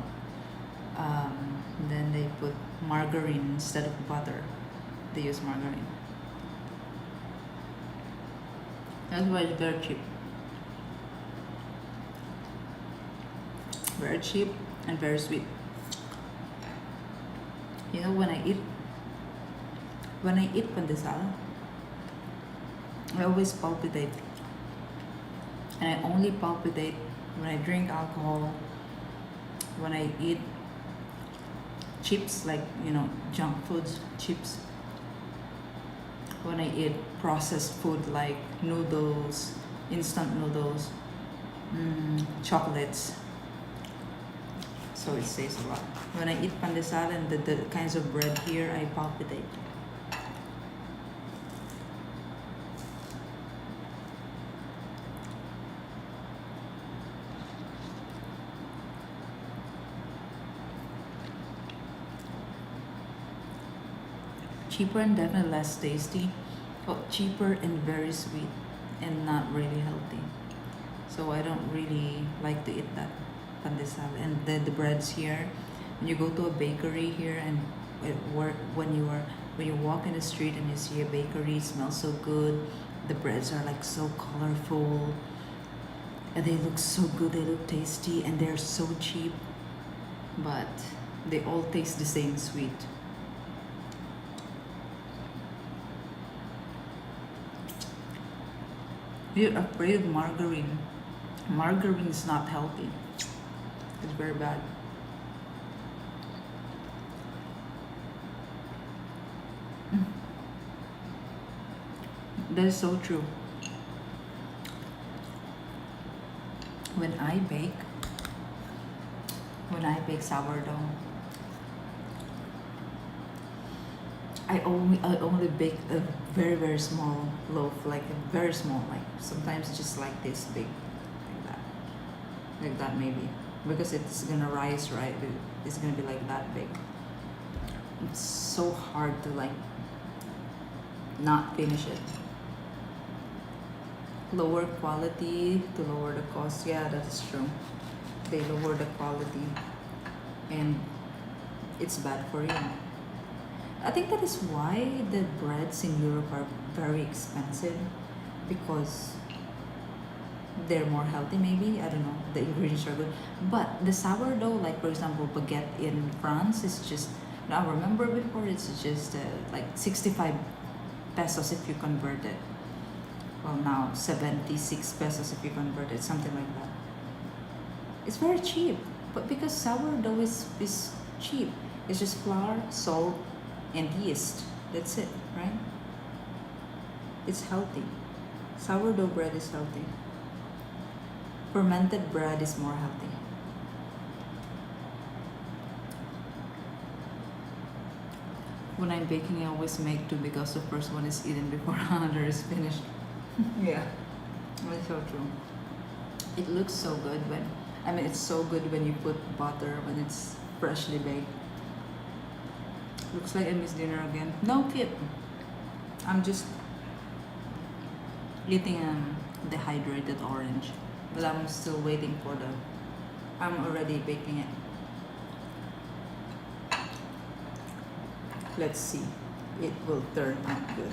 Then they put margarine instead of butter. They use margarine. That's why it's very cheap. Very cheap and very sweet. You know, when I eat pandesal, I always palpitate. And I only palpitate when I drink alcohol, when I eat chips, like, you know, junk foods, chips, when I eat processed food like noodles, instant noodles, chocolates. So it says a lot. When I eat pandesal and the kinds of bread here, I palpitate. Cheaper and definitely less tasty. Well, cheaper and very sweet and not really healthy. So I don't really like to eat that pandesal. And then the breads here, when you go to a bakery here and when you walk in the street and you see a bakery, it smells so good. The breads are like so colorful and they look so good, they look tasty, and they're so cheap, but they all taste the same sweet. We're afraid of margarine. Margarine is not healthy. It's very bad. That is so true. When I bake sourdough, I only bake a very small loaf, like a very small, like sometimes just like this big, like that. like that maybe, because it's gonna rise, right? It's gonna be like that big. It's so hard to like not finish it. Lower quality to lower the cost. Yeah, that is true. They lower the quality and it's bad for you. I think that is why the breads in Europe are very expensive, because they're more healthy maybe. I don't know. The ingredients are good. But the sourdough, like for example, baguette in France is just, now remember before it's just like 65 pesos if you convert it. Well, now 76 pesos if you convert it, something like that. It's very cheap. But because sourdough is cheap, it's just flour, salt, and yeast. That's it, right? It's healthy. Sourdough bread is healthy. Fermented bread is more healthy. When I'm baking, I always make two because the first one is eaten before another is finished. Yeah, that's so true. It looks so good it's so good when you put butter when it's freshly baked. Looks like I missed dinner again. No, kid. I'm just eating dehydrated orange, but I'm still waiting for I'm already baking it. Let's see. It will turn out good.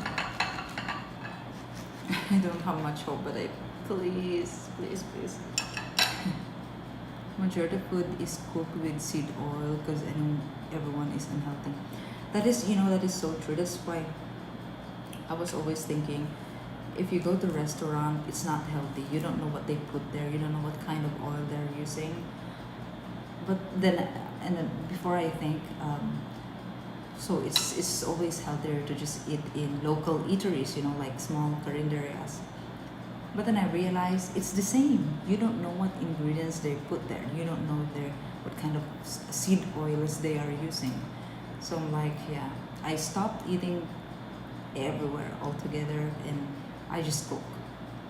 I don't have much hope, but please. Majority of food is cooked with seed oil because everyone is unhealthy. That is so true. That's why I was always thinking, if you go to restaurant, it's not healthy. You don't know what they put there. You don't know what kind of oil they're using. But then before I think, so it's always healthier to just eat in local eateries, like small carinderias. But then I realized it's the same. You don't know what ingredients they put there. You don't know what kind of seed oils they are using. So I'm like, yeah, I stopped eating everywhere altogether, and I just cook.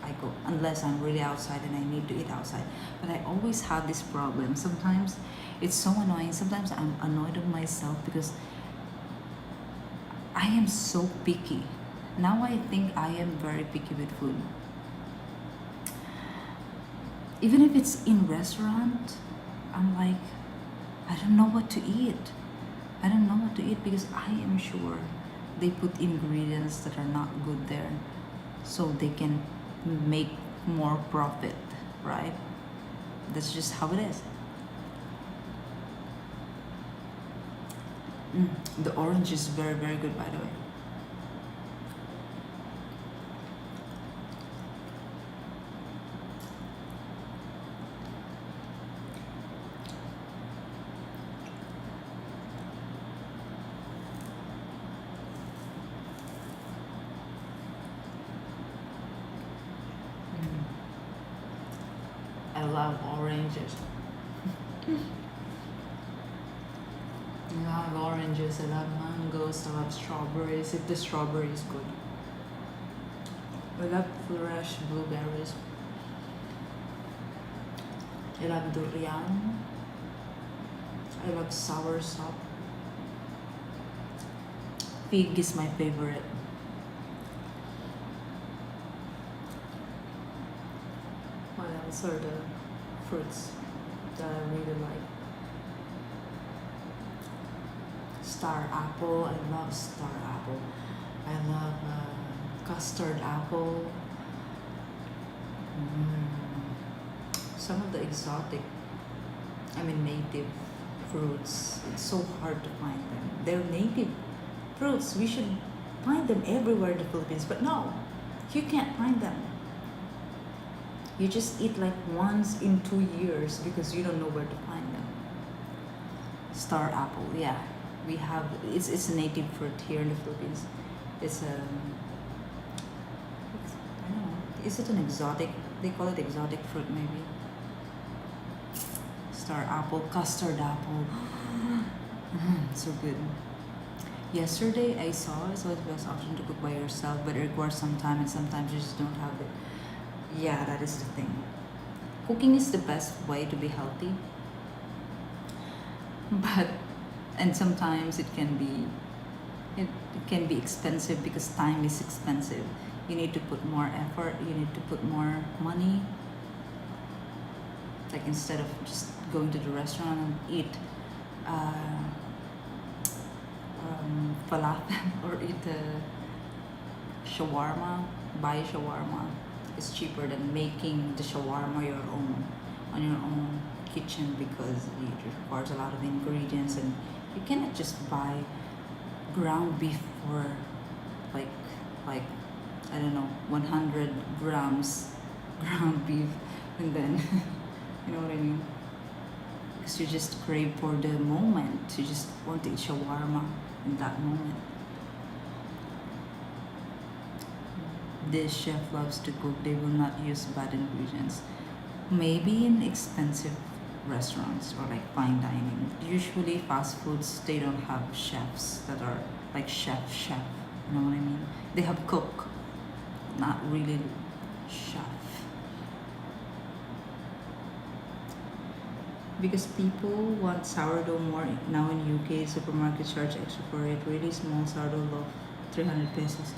I cook unless I'm really outside and I need to eat outside. But I always have this problem. Sometimes it's so annoying. Sometimes I'm annoyed with myself because I am so picky. Now I think I am very picky with food. Even if it's in restaurant, I'm like, I don't know what to eat. I don't know what to eat because I am sure they put ingredients that are not good there so they can make more profit, right? That's just how it is. The orange is very, very good, by the way. I love oranges. I love oranges, I love mangoes, I love strawberries, if the strawberry is good. I love fresh blueberries. I love durian. I love soursop. Fig is my favorite. What else are the fruits that I really like? Star apple. I love star apple. I love custard apple. Some of the exotic, native fruits, it's so hard to find them. They're native fruits. We should find them everywhere in the Philippines, but no, you can't find them. You just eat like once in 2 years because you don't know where to find them. Star apple, yeah. We have, it's a native fruit here in the Philippines. It's I don't know, is it an exotic? They call it exotic fruit maybe. Star apple, custard apple. So good. Yesterday I saw it's the best option to cook by yourself, but it requires some time and sometimes you just don't have it. Yeah, that is the thing. Cooking is the best way to be healthy, but and sometimes it can be expensive because time is expensive. You need to put more effort, you need to put more money. Like instead of just going to the restaurant and eat uh, falafel or eat shawarma, buy shawarma. It's cheaper than making the shawarma your own on your own kitchen because it requires a lot of ingredients and you cannot just buy ground beef for like like I don't know 100 grams ground beef and then you know what I mean, because you just crave for the moment, you just want to eat shawarma in that moment. This chef loves to cook, they will not use bad ingredients. Maybe in expensive restaurants or like fine dining. Usually fast foods, they don't have chefs that are like chef. You know what I mean? They have cook, not really chef. Because people want sourdough more now in UK, supermarkets charge extra for it. Really small sourdough loaf, 300 pesos.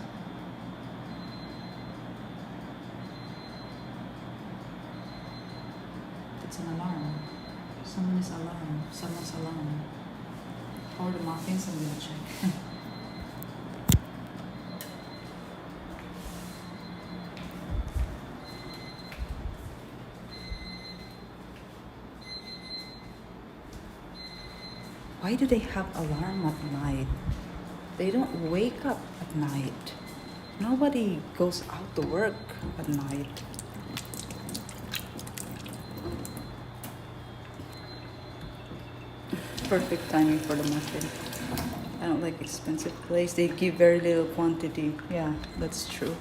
It's an alarm. Someone's alarm. Or the muffins, I'm gonna check. Why do they have alarm at night? They don't wake up at night. Nobody goes out to work at night. Perfect timing for the muffin. I don't like expensive place. They give very little quantity. Yeah, that's true.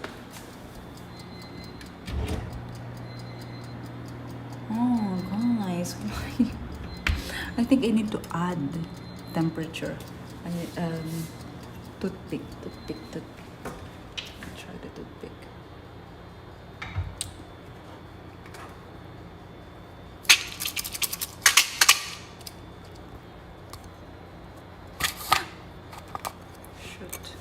Oh, guys. I think I need to add temperature. I need, toothpick. Try the toothpick. Shoot.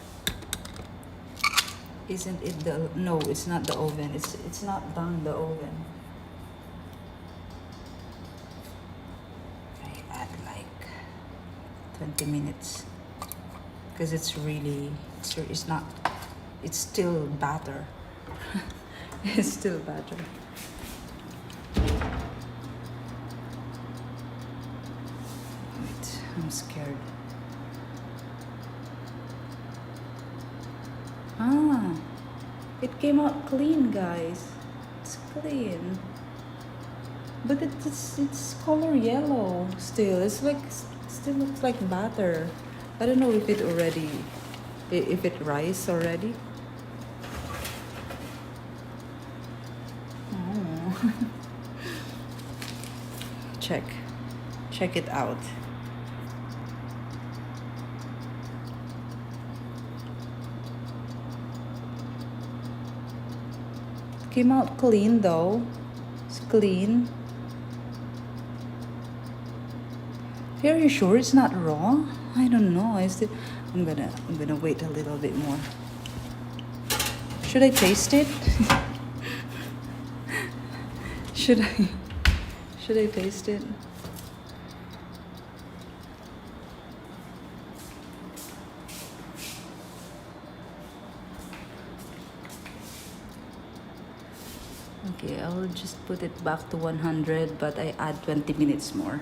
Isn't it the... No, it's not the oven. It's not done, the oven. I add like 20 minutes. Because it's not... It's still batter. It's still batter. Wait, I'm scared. Ah, it came out clean, guys. It's clean. But it's color yellow still. It's like, still looks like batter. I don't know if if it rise already. Oh. Check it out. Came out clean though. It's clean. Are you sure it's not raw? I don't know. I'm gonna wait a little bit more. Should I taste it? Should I taste it? Okay, I'll just put it back to 100, but I add 20 minutes more.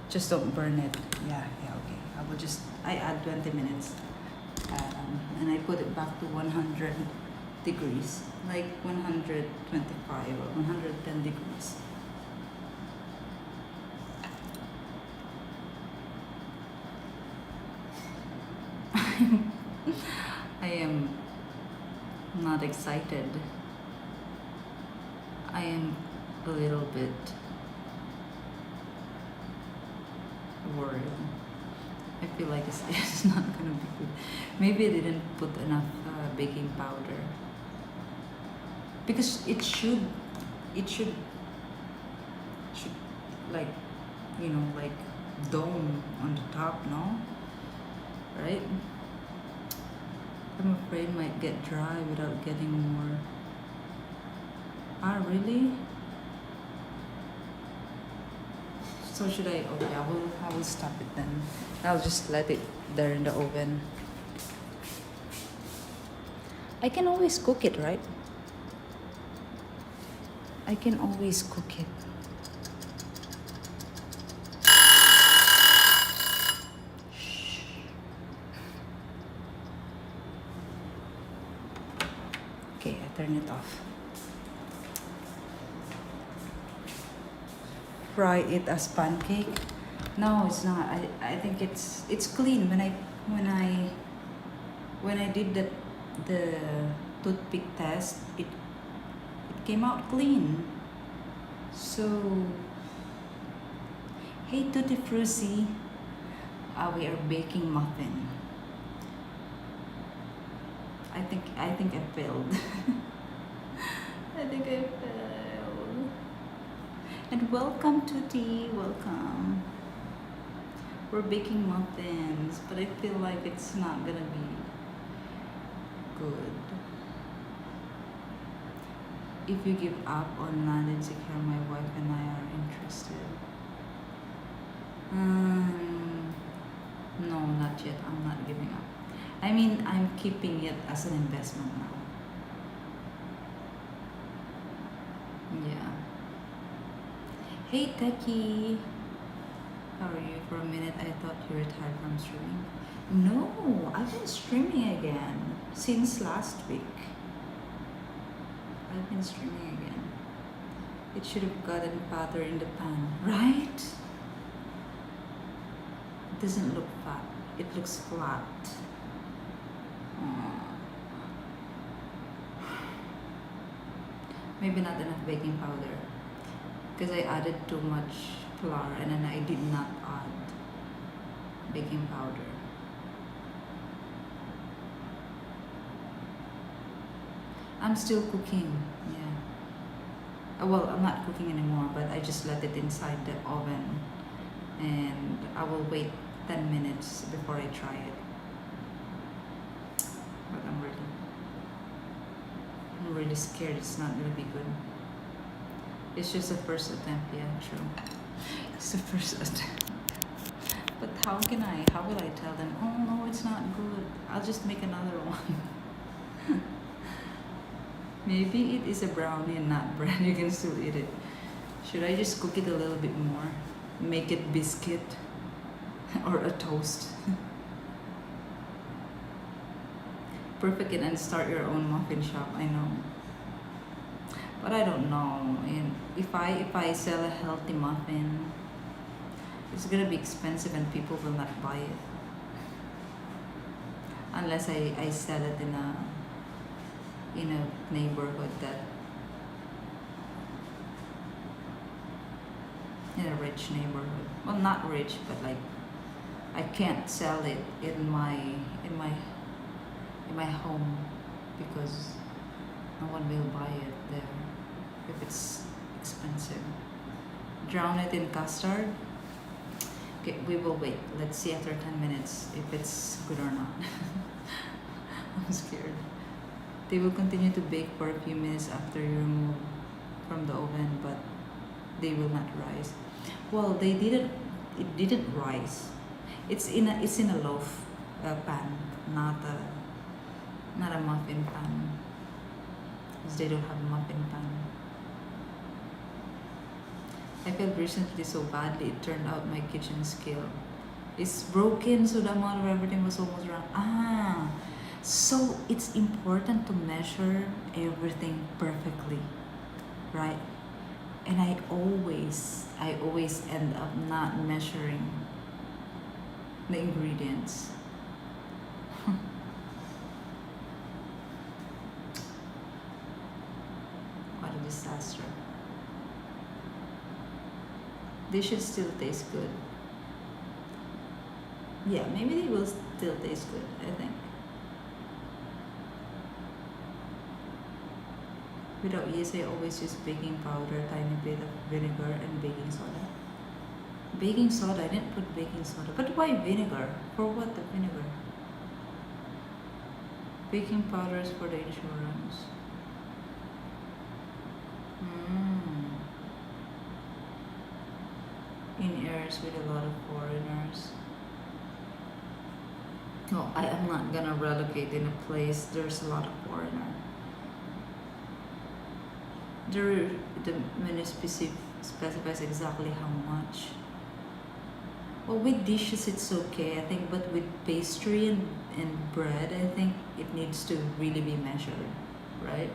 Just don't burn it. Yeah, okay. I add 20 minutes. And I put it back to 100 degrees. Like 125 or 110 degrees. I am not excited. I am a little bit worried. I feel like it's, it's not gonna be good. Maybe I didn't put enough baking powder because it should like, you know, like dome on the top, no? Right? I'm afraid it might get dry without getting more. Ah, really? So should I? Okay, I will stop it then. I'll just let it there in the oven. I can always cook it, right? I can always cook it. Okay, I turn it off. Fry it as pancake. No, it's not. I think it's clean. When I did the toothpick test, it came out clean. So hey Tutti Frutti, we are baking muffin. I think I failed. I think I failed. And welcome Tutti, welcome. We're baking muffins, but I feel like it's not gonna be good. If you give up on land insecure, my wife and I are interested. No, not yet. I'm not giving up. I mean, I'm keeping it as an investment now. Yeah. Hey, Techie. How are you? For a minute, I thought you retired from streaming. No, I've been streaming again since last week. I've been streaming again. It should have gotten fatter in the pan, right? It doesn't look fat. It looks flat. Maybe not enough baking powder because I added too much flour and then I did not add baking powder. I'm still cooking, yeah. Well, I'm not cooking anymore, but I just let it inside the oven and I will wait 10 minutes before I try it. But I'm really scared it's not gonna be good. It's just the first attempt, yeah, true. It's the first attempt. But how will I tell them, oh no, it's not good. I'll just make another one. Maybe it is a brownie and not bread. You can still eat it. Should I just cook it a little bit more? Make it biscuit or a toast? Perfect it and start your own muffin shop. I know, but I don't know. And if I sell a healthy muffin, it's gonna be expensive and people will not buy it unless I sell it in a neighborhood that in a rich neighborhood. Well, not rich, but like I can't sell it in my home because no one will buy it there if it's expensive. Drown it in custard. Okay, we will wait. Let's see after 10 minutes if it's good or not. I'm scared. They will continue to bake for a few minutes after you remove from the oven, but they will not rise. Well, it didn't rise. It's in a loaf pan, not a muffin pan. Because they don't have a muffin pan. I failed recently so badly, it turned out my kitchen scale is broken, so the amount of everything was almost wrong. So it's important to measure everything perfectly, right? And I always end up not measuring the ingredients. What a disaster. They should still taste good. Yeah, maybe they will still taste good, I think. Without yeast, I always use baking powder, tiny bit of vinegar, and baking soda. Baking soda, I didn't put baking soda. But why vinegar? For what the vinegar? Baking powder is for the insurance. Mm. In areas with a lot of foreigners. No, I am not gonna relocate in a place there's a lot of foreigner. The menu specifies exactly how much. Well, with dishes it's okay, I think, but with pastry and bread, I think it needs to really be measured, right?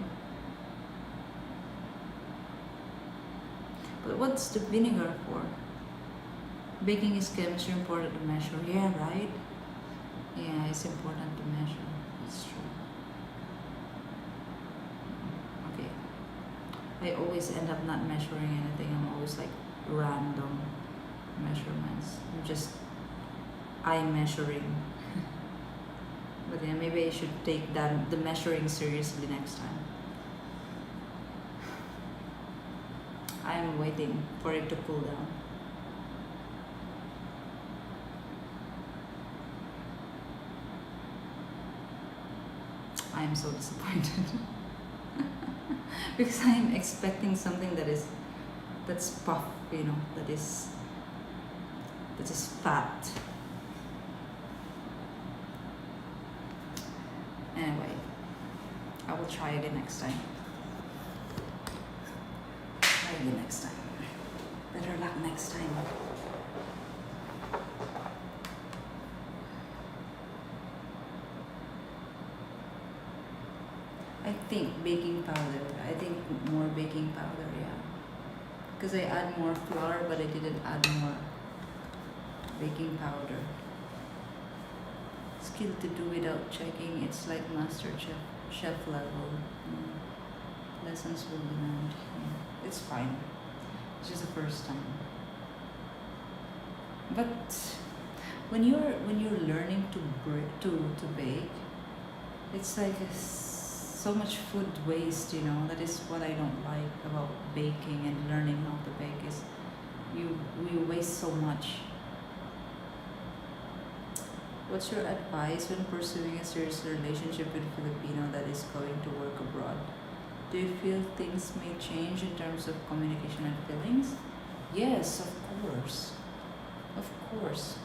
But what's the vinegar for? Baking is chemistry, important to measure. Yeah, right? Yeah, it's important to measure. It's true. Okay. I always end up not measuring anything. I'm always like random measurements. I'm just eye measuring. But yeah, maybe I should take the measuring seriously next time. I'm waiting for it to cool down. I am so disappointed because I am expecting something that's puff, that is fat. Anyway, I will try again next time. Try again next time. Better luck next time. I think baking powder. I think more baking powder, yeah. Because I add more flour, but I didn't add more baking powder. Skill to do without checking. It's like master chef level. Lessons will be learned. Yeah. It's fine. It's just the first time. But when you're learning to bake, it's like so much food waste. That is what I don't like about baking and learning how to bake is we waste so much. What's your advice when pursuing a serious relationship with a Filipino that is going to work abroad? Do you feel things may change in terms of communication and feelings? Yes, of course. Of course.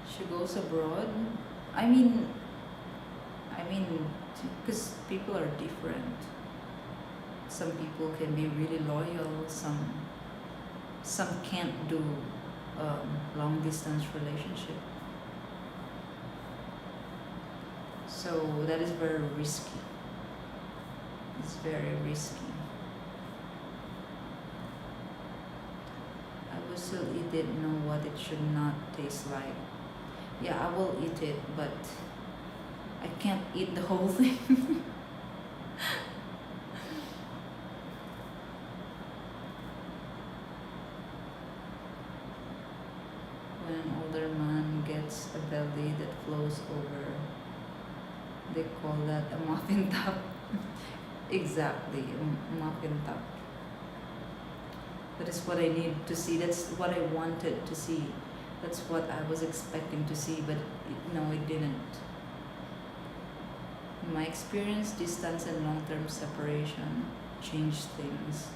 She goes abroad. I mean, because people are different. Some people can be really loyal. Some can't do long distance relationship. So that is very risky. It's very risky. I will still eat it, know what it should not taste like. Yeah, I will eat it, but I can't eat the whole thing. When an older man gets a belly that flows over, they call that a muffin top. Exactly, a muffin top. That is what I need to see. That's what I wanted to see. That's what I was expecting to see, but no, it didn't. In my experience, distance and long-term separation changed things.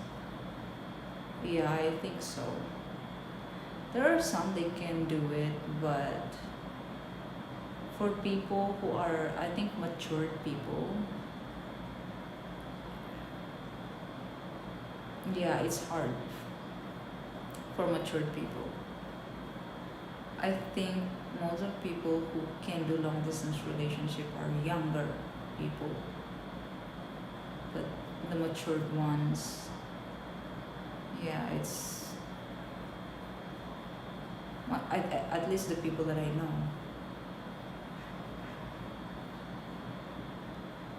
Yeah, I think so. There are some they can do it, but for people who are, I think, matured people, yeah, it's hard for matured people. I think most of people who can do long distance relationship are younger people, but the matured ones, yeah, it's at least the people that I know.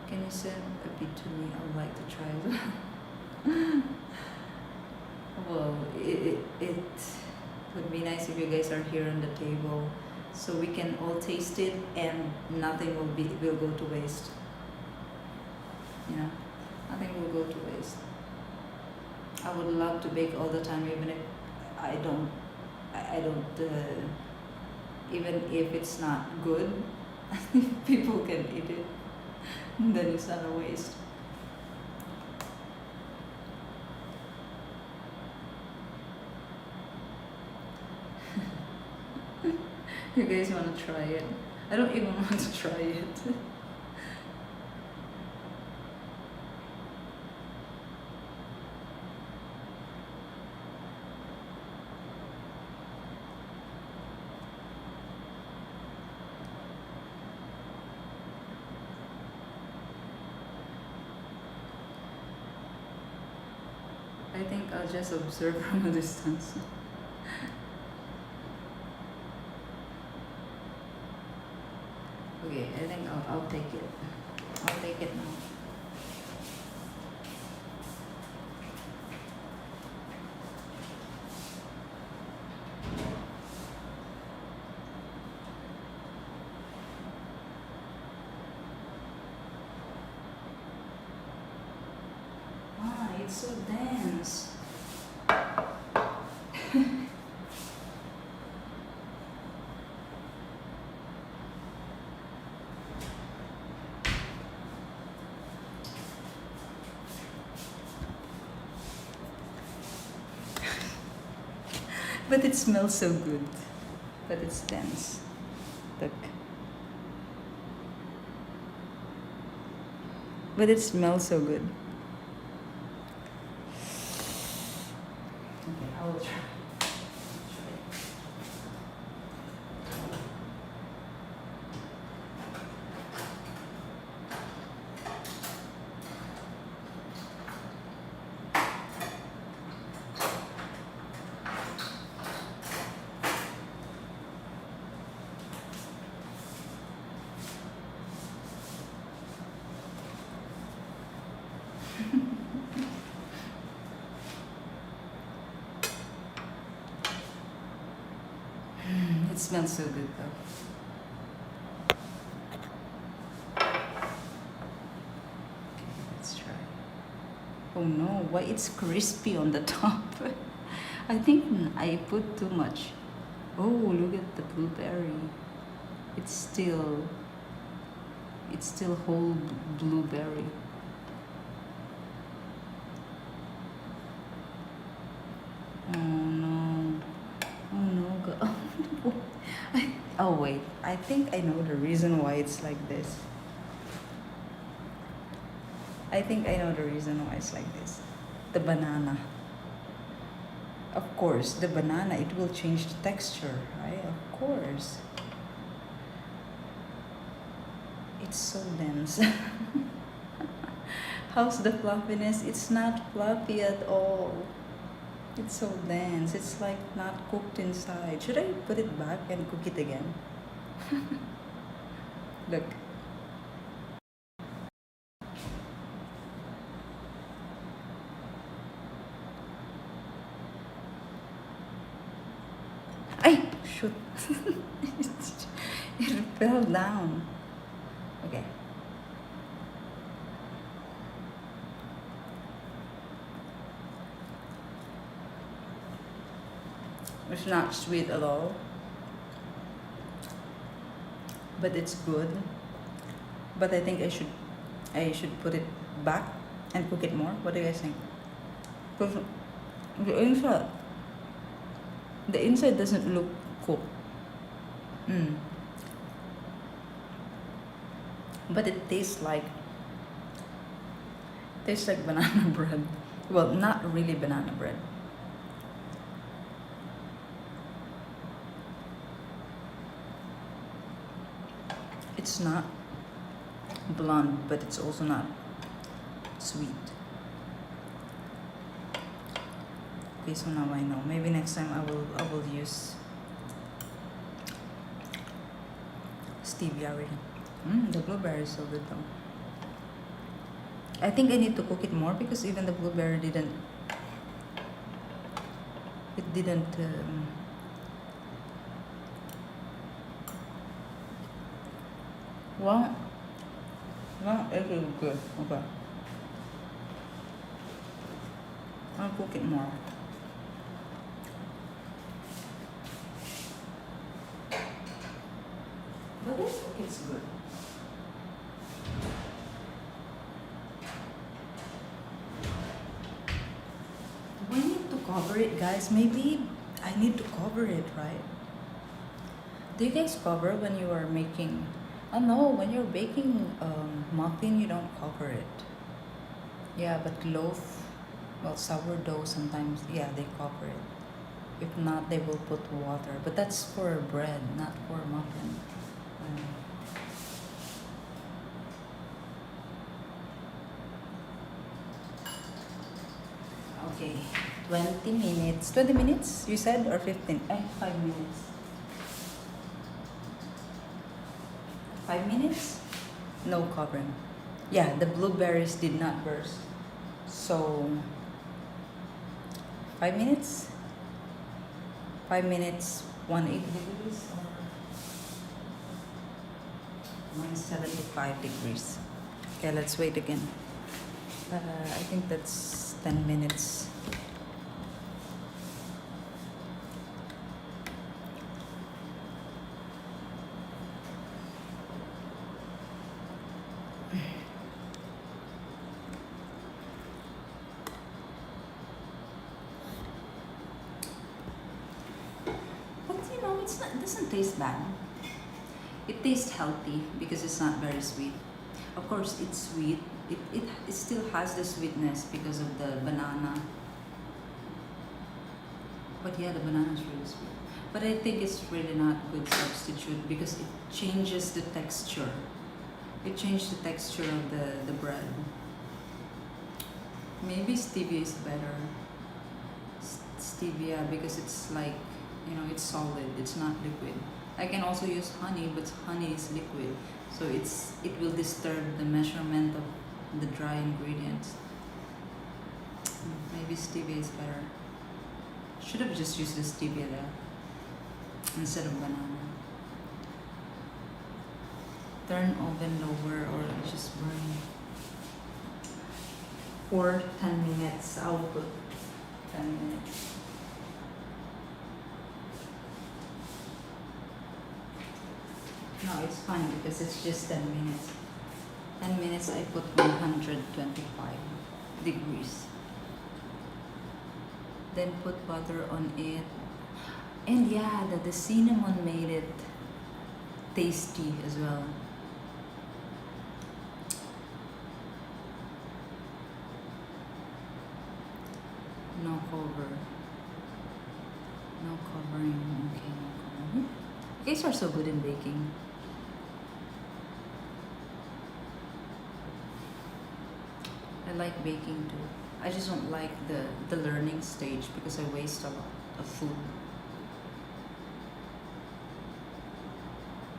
Can you send a bit to me? I would like to try it. Well, it Would be nice if you guys are here on the table, so we can all taste it and nothing will go to waste. You know, nothing will go to waste. I would love to bake all the time, even if I don't. I don't. Even if it's not good, if people can eat it, then it's not a waste. You guys want to try it? I don't even want to try it. I think I'll just observe from a distance. Okay, I think I'll take it. I'll take it now. Ah, it's so dense. But it smells so good. But it's dense. Look. But it smells so good. Okay, I will try. It smells so good though. Okay, let's try. Oh no, why it's crispy on the top? I think I put too much. Oh, look at the blueberry. It's still whole blueberry. Oh no. Oh no, girl. Oh wait, I think I know the reason why it's like this. I think I know the reason why it's like this. The banana. Of course, the banana, it will change the texture, right? Of course. It's so dense. How's the fluffiness? It's not fluffy at all. It's so dense. It's like not cooked inside. Should I put it back and cook it again? Look. Ay! Shoot. It fell down. Okay. It's not sweet at all, but it's good. But I think I should put it back and cook it more. What do you guys think? Because the inside doesn't look cooked. But it tastes like banana bread. Well, not really banana bread. It's not blunt, but it's also not sweet. Okay, so now I know. Maybe next time I will use stevia really. The blueberry is so good though. I think I need to cook it more because even the blueberry didn't Well, well, it is good. Okay. I'll cook it more. But this is good. We need to cover it, guys. Maybe I need to cover it, right? Do you guys cover when you are making? Oh no, when you're baking muffin, you don't cover it. Yeah, but loaf, well, sourdough sometimes, yeah, they cover it. If not, they will put water. But that's for bread, not for muffin. Um, okay, 20 minutes. 20 minutes, you said, or 15? 5 minutes. 5 minutes? No covering. Yeah, the blueberries did not burst. So, 5 minutes? 5 minutes, 180 degrees or 175 degrees. Okay, let's wait again. I think that's 10 minutes. But you know, it doesn't taste bad. It tastes healthy because it's not very sweet. Of course, it's sweet. It still has the sweetness because of the banana. But yeah, the banana is really sweet. But I think it's really not a good substitute because it changes the texture. It changed the texture of the bread. Maybe stevia is better. Stevia because it's like, you know, it's solid, it's not liquid. I can also use honey, but honey is liquid. So it will disturb the measurement of the dry ingredients. Maybe stevia is better. Should have just used the stevia there instead of banana. Turn oven lower or just burn for 10 minutes. I'll put 10 minutes. No, it's fine because it's just 10 minutes. 10 minutes I put 125 degrees. Then put butter on it. And yeah, the cinnamon made it tasty as well. No cover. No covering. Okay, no covering. You guys are so good in baking. I like baking too. I just don't like the learning stage because I waste a lot of food.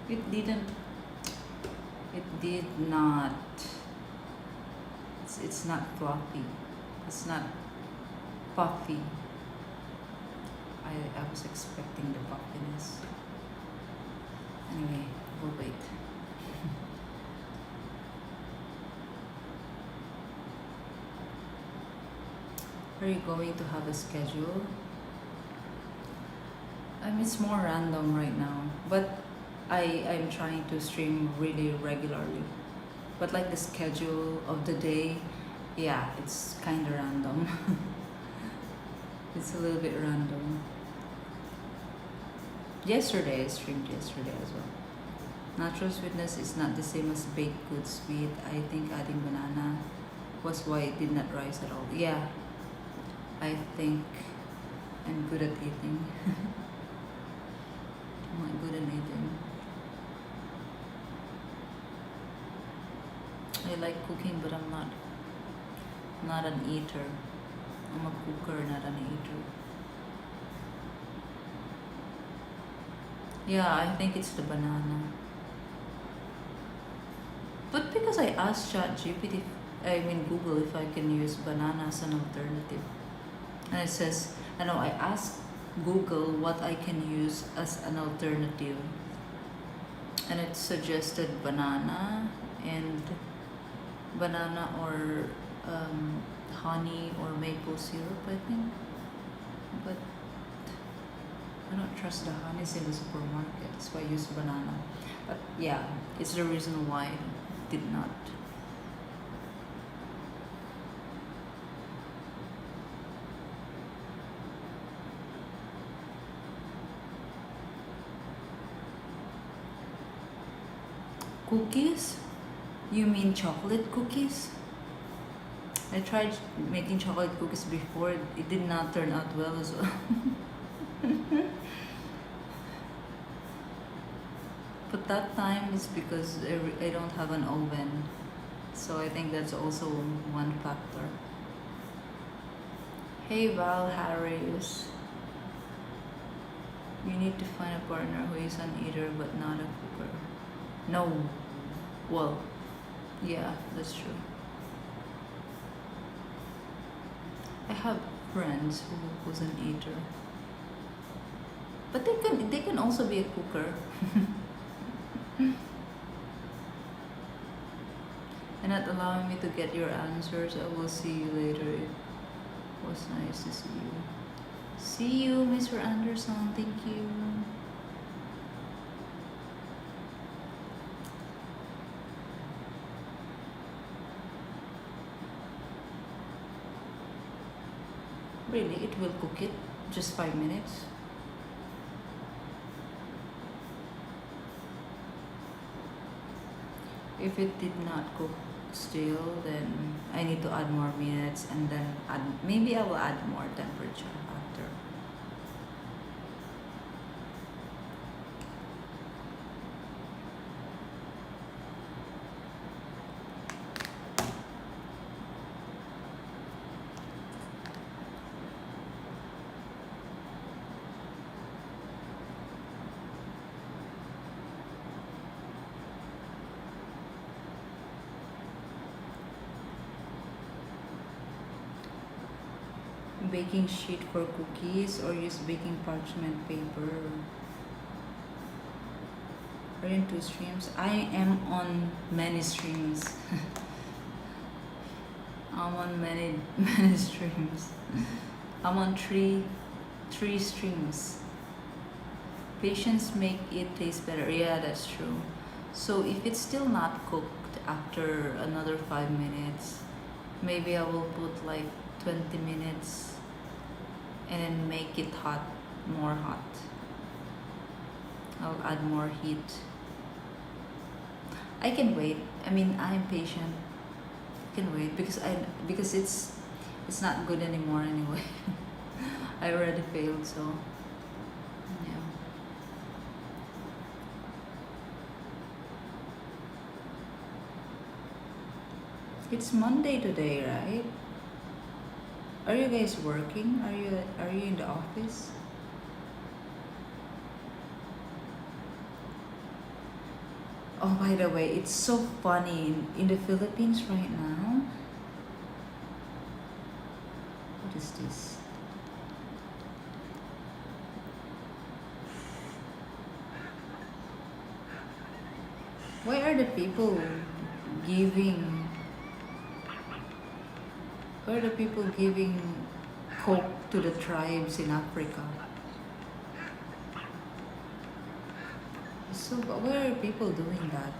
It didn't. It did not. It's not fluffy. It's not puffy. I was expecting the puffiness. Anyway, we'll wait. Are you going to have a schedule? It's more random right now, but I'm trying to stream really regularly. But like the schedule of the day, yeah, it's kind of random. It's a little bit random. Yesterday, I streamed yesterday as well. Natural sweetness is not the same as baked good sweet. I think adding banana was why it did not rise at all. Yeah, I think I'm good at eating. I'm not good at eating. I like cooking, but I'm not an eater. I'm a cooker, not an eater. Yeah, I think it's the banana. But because I asked ChatGPT, Google, if I can use banana as an alternative. And it says, I asked Google what I can use as an alternative. and it suggested banana and banana or honey or maple syrup, I think. But I don't trust the honeys in the supermarket, so I use banana. But yeah, it's the reason why I did not. Cookies? You mean chocolate cookies? I tried making chocolate cookies before. It did not turn out well as well. But that time is because I don't have an oven. So I think that's also one factor. Hey Val Harris. You need to find a partner who is an eater but not a cooker. No. Well, yeah, that's true. I have friends who's an eater. But they can also be a cooker. And not allowing me to get your answers. I will see you later. It was nice to see you. See you, Mr. Anderson. Thank you. Really, it will cook it just 5 minutes. If it did not cook still, then I need to add more minutes and then maybe I will add more temperature after. Baking sheet for cookies or use baking parchment paper. Are you in 2 streams? I am on many streams. I'm on many streams. I'm on three streams. Patience make it taste better. Yeah, that's true. So if it's still not cooked after another 5 minutes, maybe I will put like 20 minutes and then make it hot, more hot. I'll add more heat. I can wait. I mean, I'm patient. I can wait because it's not good anymore anyway. I already failed, so yeah. It's Monday today, right? Are you guys working? Are you in the office? Oh, by the way, it's so funny in the Philippines right now. What is this? Why are the people giving? Why are the people giving coke to the tribes in Africa? So why are people doing that?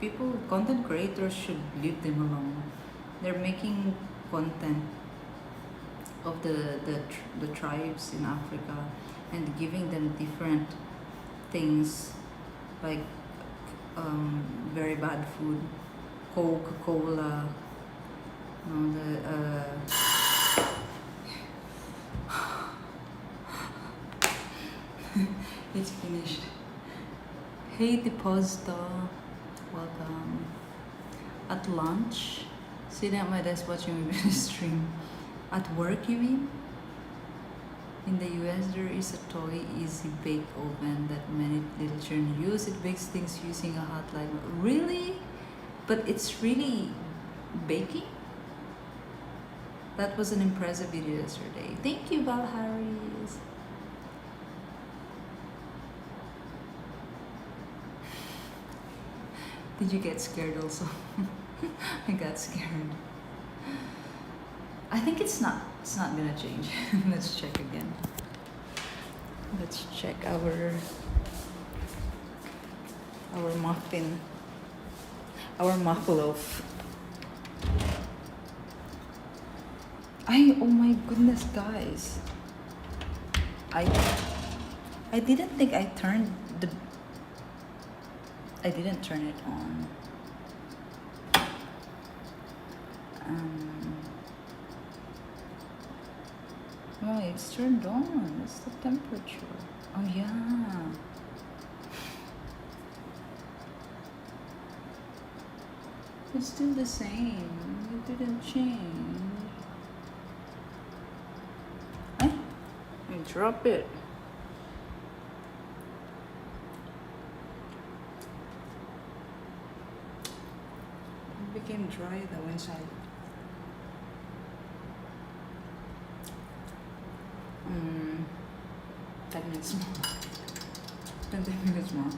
people, content creators should leave them alone. They're making content of the tribes in Africa and giving them different things like very bad food, Coca-Cola, you know, it's finished. Hey Deposito, welcome. At lunch, sitting at my desk watching my stream. At work, you mean? In the US, there is a toy easy bake oven that many little children use. It bakes things using a hot light. Really? But it's really baking? That was an impressive video yesterday. Thank you, Val Harris. Did you get scared also? I got scared. I think it's not gonna change. Let's check again. Let's check our muffin, our muffin loaf. Oh my goodness, guys. I didn't think I didn't turn it on. Oh, it's turned on. It's the temperature. Oh yeah. It's still the same. It didn't change. I drop it. It became dry though inside. 10 minutes more. 20 minutes more.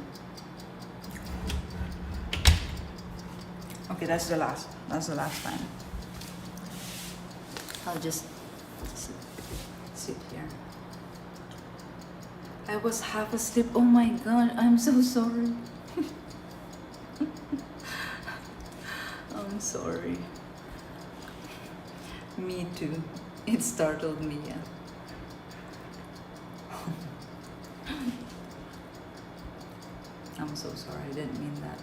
Okay, that's the last time. I'll just sit here. I was half asleep. Oh my god, I'm so sorry. I'm sorry. Me too. It startled me, yeah. I'm so sorry, I didn't mean that.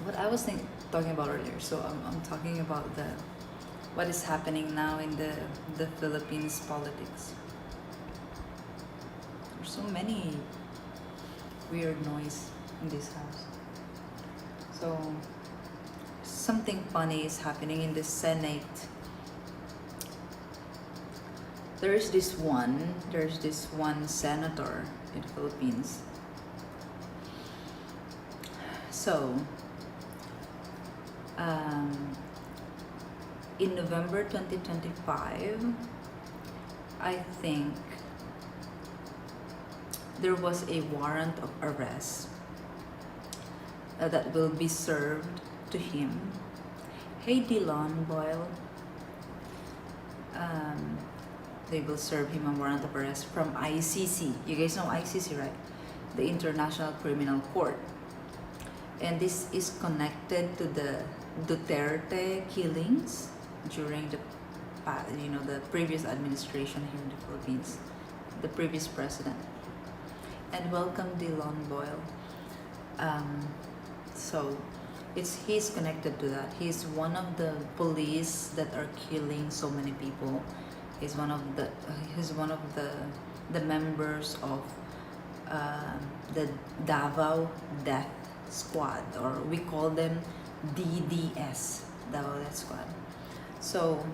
What I was talking about earlier, so I'm talking about what is happening now in the Philippines politics. There's so many weird noise in this house. So something funny is happening in the Senate. There's this one senator in the Philippines. So in November 2025, I think there was a warrant of arrest that will be served to him. Hey Dylan Boyle. They will serve him a warrant of arrest from ICC. You guys know ICC, right? The International Criminal Court. And this is connected to the Duterte killings during the previous administration here in the Philippines, the previous president. And welcome Dylan Boyle. So he's connected to that. He's one of the police that are killing so many people. He's one of the members of the Davao Death Squad, or we call them DDS, Davao Death Squad. So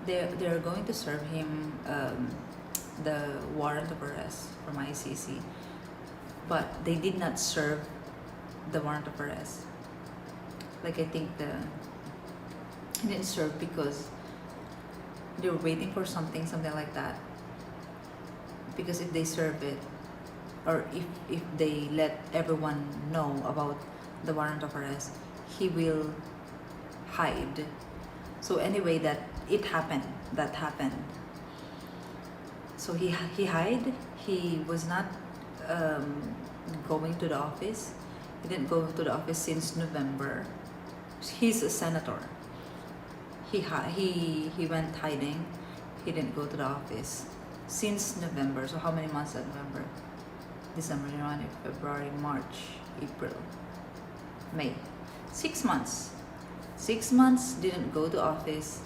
they're going to serve him the warrant of arrest from ICC, but they did not serve the warrant of arrest. Like I think he didn't serve because they were waiting for something like that. Because if they serve it, or if they let everyone know about the warrant of arrest, he will hide. So anyway, that happened. So he hid. He was not going to the office. He didn't go to the office since November. He's a senator. He went hiding. He didn't go to the office since November. So how many months at November? December, January, February, March, April, May. 6 months. 6 months didn't go to office,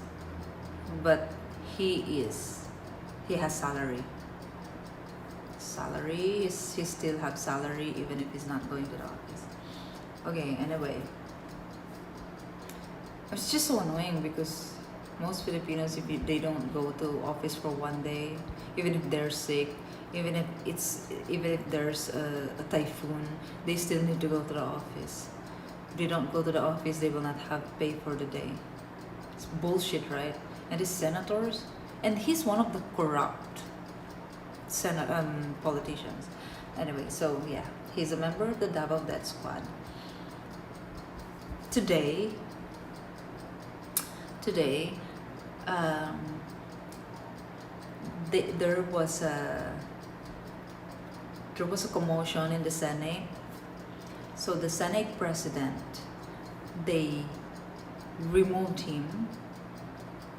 but he has salary. He still have salary even if he's not going to the office. Okay, anyway. It's just so annoying because most Filipinos, if they don't go to office for one day, even if they're sick, even if there's a typhoon, they still need to go to the office. If they don't go to the office, they will not have pay for the day. It's bullshit, right? And these senators, and he's one of the corrupt politicians. Anyway, so yeah, he's a member of the Davao Death Squad. Today, there was a commotion in the Senate. So the Senate president, they removed him.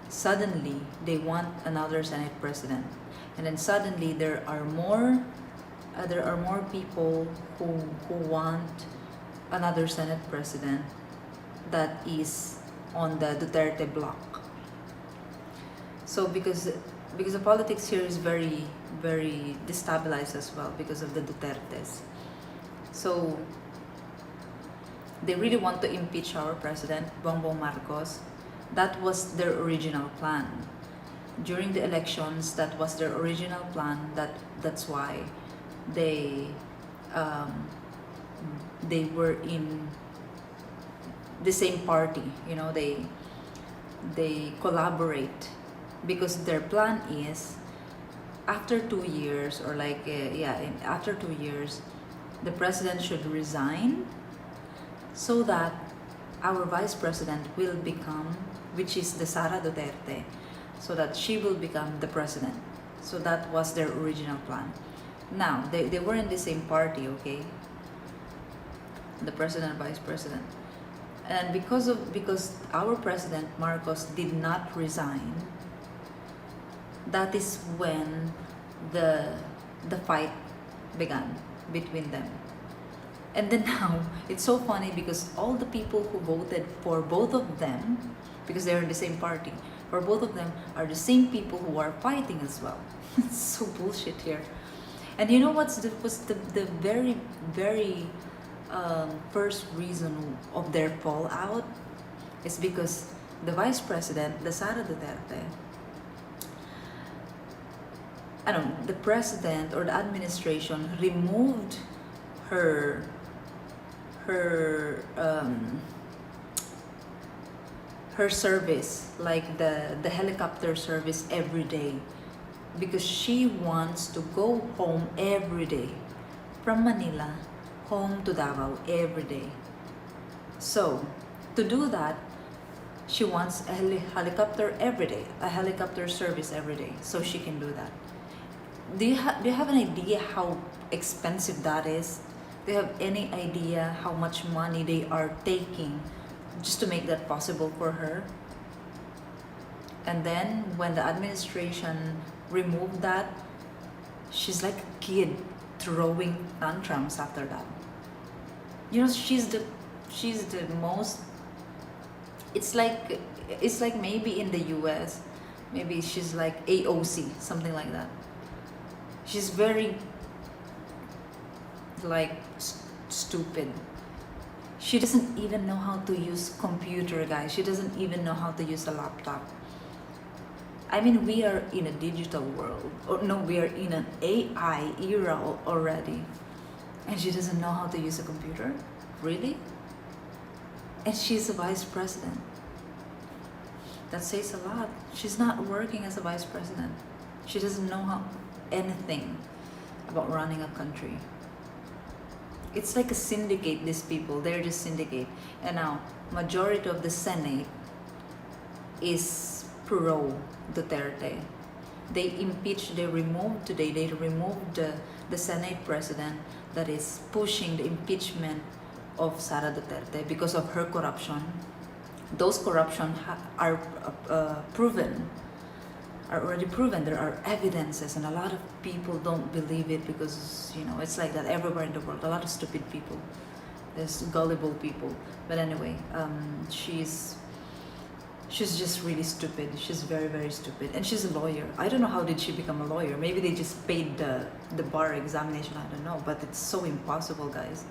Suddenly, they want another Senate president, and then suddenly there are more people who want another Senate president that is on the Duterte bloc. So because the politics here is very, very destabilized as well because of the Dutertes. So they really want to impeach our president, Bongbong Marcos. That was their original plan. During the elections, that was their original plan. That's why they were in the same party. You know, they collaborate because their plan is after 2 years or after 2 years, the president should resign so that our vice president will become, which is the Sara Duterte, so that she will become the president. So that was their original plan. Now, they were in the same party, okay? The president and vice president. And because our president Marcos did not resign, that is when the fight began between them. And then now, it's so funny because all the people who voted for both of them, because they're in the same party, for both of them are the same people who are fighting as well. It's so bullshit here. And you know was the very, very first reason of their fallout is because the vice president, the Sara Duterte, the president or the administration removed her service, like the helicopter service every day, because she wants to go home every day from Manila home to Davao every day. So to do that, she wants a helicopter every day, a helicopter service every day, so she can do that. Do you have an idea how expensive that is? Do you have any idea how much money they are taking just to make that possible for her? And then when the administration removed that, she's like a kid throwing tantrums after that. You know, she's the most, it's like maybe in the US, maybe she's like AOC, something like that. She's very stupid. She doesn't even know how to use computer, guys. She doesn't even know how to use a laptop. I mean, we are in a digital world. Or no, we are in an AI era already. And she doesn't know how to use a computer? Really? And she's a vice president. That says a lot. She's not working as a vice president. She doesn't know anything about running a country. It's like a syndicate, these people. They're just syndicate. And now, majority of the Senate is pro Duterte. They removed the Senate president that is pushing the impeachment of Sara Duterte because of her corruption. Those corruption are proven, are already proven. There are evidences, and a lot of people don't believe it because, you know, it's like that everywhere in the world. A lot of stupid people, there's gullible people. But anyway, she's just really stupid. She's very, very stupid, and she's a lawyer. I don't know how did she become a lawyer. Maybe they just paid the bar examination. I don't know, but it's so impossible, guys.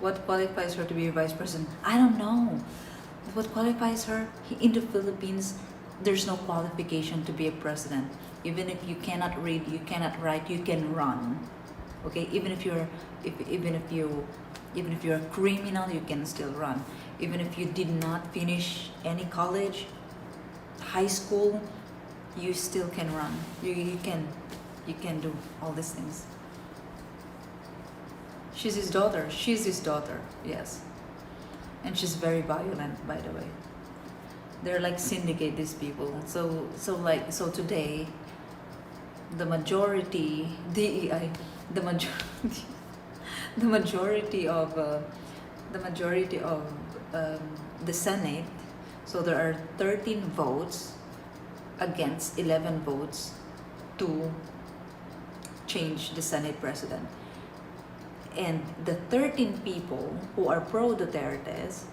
What qualifies her to be a vice president? I don't know. What qualifies her? In the Philippines, there's no qualification to be a president. Even if you cannot read, you cannot write, you can run. Okay, even if you're a criminal, you can still run. Even if you did not finish any college, high school, you still can run. You can do all these things. She's his daughter. Yes. And she's very violent, by the way. They're like syndicate, these people. So today, the majority DEI, the majority of the Senate. So there are 13 votes against 11 votes to change the Senate president. And the 13 people who are pro-Dutertes,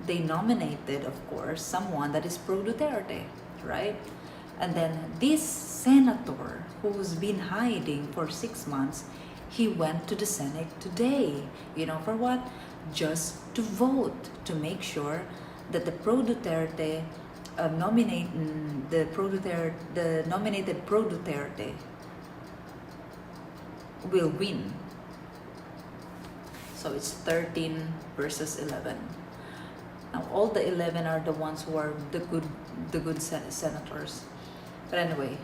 they nominated, of course, someone that is pro-Duterte, right? And then this senator who's been hiding for 6 months, he went to the Senate today. You know, for what? Just to vote, to make sure that the pro-Duterte the nominated pro-Duterte will win. So it's 13 versus 11. Now all the 11 are the ones who are the good senators. But anyway,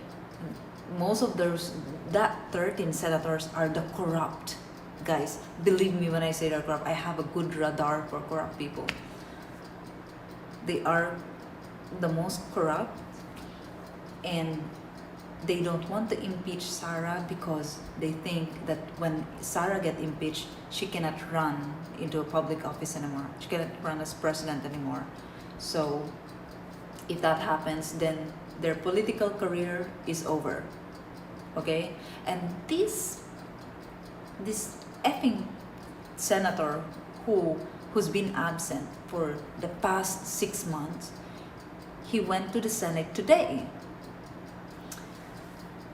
most of that 13 senators are the corrupt. Guys, believe me when I say they're corrupt. I have a good radar for corrupt people. They are the most corrupt, and they don't want to impeach Sara because they think that when Sara gets impeached, she cannot run into a public office anymore. She cannot run as president anymore. So if that happens, then their political career is over. Okay? And this effing senator who's been absent for the past 6 months, he went to the Senate today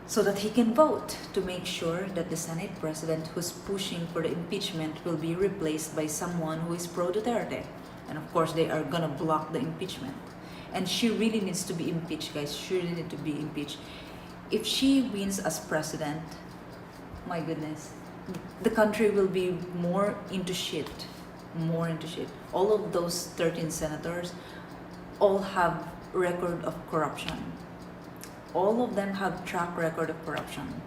so that he can vote to make sure that the Senate president who's pushing for the impeachment will be replaced by someone who is pro-Duterte. And of course, they are gonna block the impeachment. And she really needs to be impeached, guys. She really needs to be impeached. If she wins as president, my goodness, the country will be more into shit. More into shit. All of those 13 senators all have record of corruption. All of them have track record of corruption.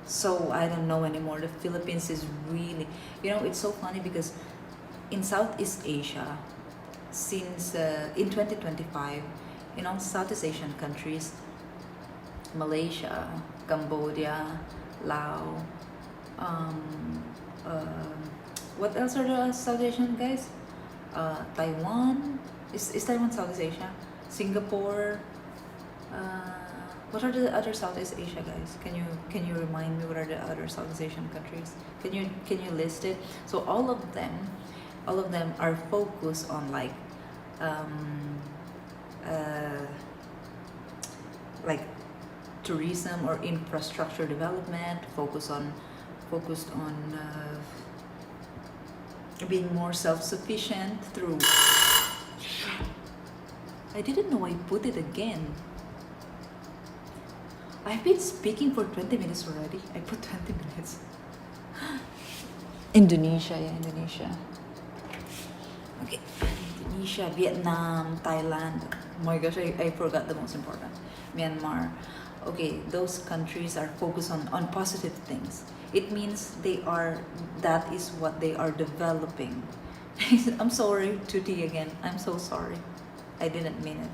So I don't know anymore. The Philippines is really, it's so funny because in Southeast Asia, since in 2025, Southeast Asian countries, Malaysia, Cambodia, Laos, what else are the South Asian guys? Taiwan, is Taiwan Southeast Asia? Singapore. What are the other Southeast Asia guys? Can you remind me what are the other Southeast Asian countries? Can you list it? So all of them are focused on like tourism or infrastructure development, focused on being more self-sufficient through. I didn't know I put it again. I've been speaking for 20 minutes already. I put 20 minutes. Indonesia. Okay. Indonesia, Vietnam, Thailand. Oh my gosh, I forgot the most important. Myanmar. Okay, those countries are focused on positive things. It means that is what they are developing. I'm sorry, Tuti again. I'm so sorry. I didn't mean it.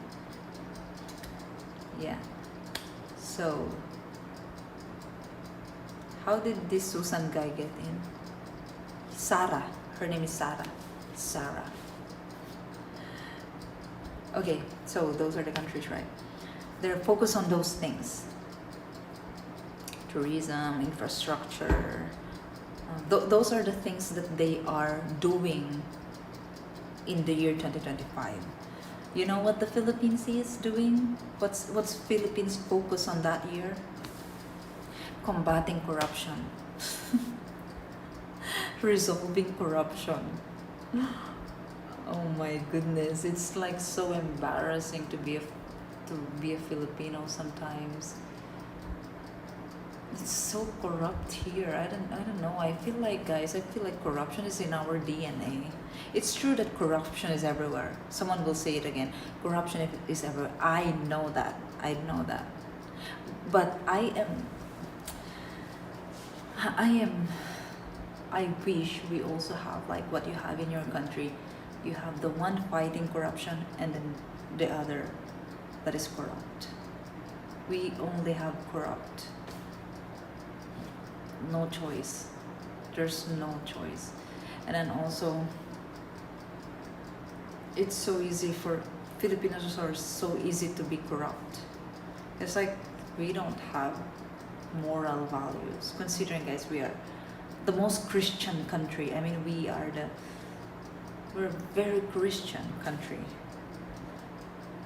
Yeah. So How did this Susan guy get in? Sarah. Her name is Sarah. Sarah. Okay, so those are the countries, right? They're focused on those things. Tourism, infrastructure. Those are the things that they are doing in the year 2025. You know what the Philippines is doing? What's Philippines focus on that year? Combating corruption. Resolving corruption. Oh my goodness, it's like so embarrassing to be a Filipino sometimes. It's so corrupt here. I don't know. I feel like, guys, corruption is in our DNA. It's true that corruption is everywhere. Someone will say it again. Corruption is everywhere. I know that. But I wish we also have like what you have in your country. You have the one fighting corruption and then the other that is corrupt. We only have corrupt. No choice. There's no choice. And then also, it's so easy for Filipinos are so easy to be corrupt. It's like we don't have moral values. Considering, guys, we are the most Christian country. I mean, we're a very Christian country.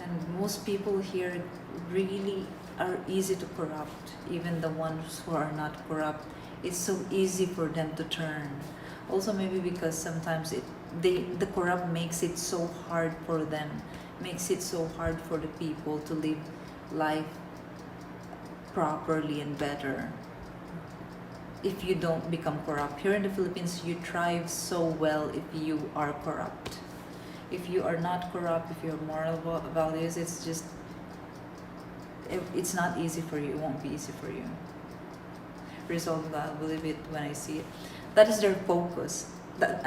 And most people here really are easy to corrupt. Even the ones who are not corrupt, it's so easy for them to turn. Also maybe because sometimes the corrupt makes it so hard for them, makes it so hard for the people to live life properly and better. If you don't become corrupt. Here in the Philippines, you thrive so well if you are corrupt. If you are not corrupt, if you have moral values, it's not easy for you. It won't be easy for you. Resolve that. I believe it when I see it. That is their focus. That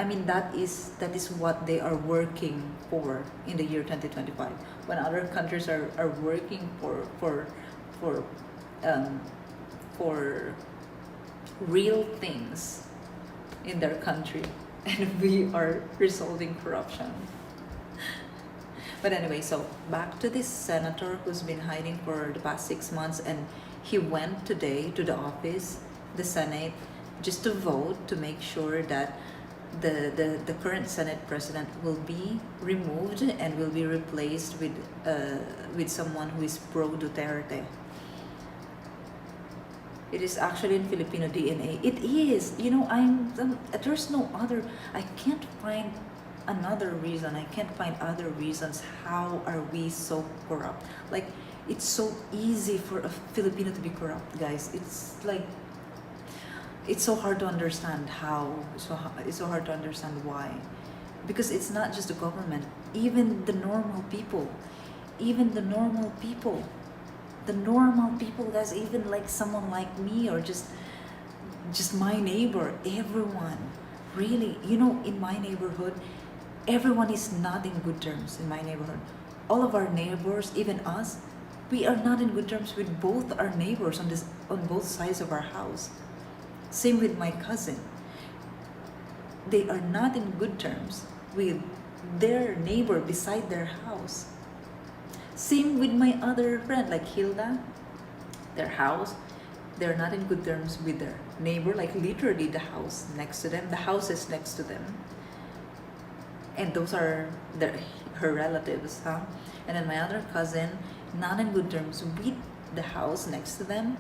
is what they are working for in the year 2025. When other countries are working for real things in their country, and we are resolving corruption. But anyway, so back to this senator who's been hiding for the past 6 months, and he went today to the office, the Senate, just to vote to make sure that the current Senate president will be removed and will be replaced with someone who is pro Duterte. It is actually in Filipino DNA. It is. There's no other. I can't find another reason. I can't find other reasons. How are we so corrupt? Like, it's so easy for a Filipino to be corrupt, guys. It's like, it's so hard to understand how. It's so hard to understand why. Because it's not just the government. Even the normal people. The normal people, guys, even like someone like me or just my neighbor, everyone, really, in my neighborhood, everyone is not in good terms in my neighborhood. All of our neighbors, even us, we are not in good terms with both our neighbors on both sides of our house. Same with my cousin. They are not in good terms with their neighbor beside their house. Same with my other friend, like Hilda, their house, they're not in good terms with their neighbor, like literally the house next to them, the houses next to them. And those are her relatives, huh? And then my other cousin, not in good terms with the house next to them.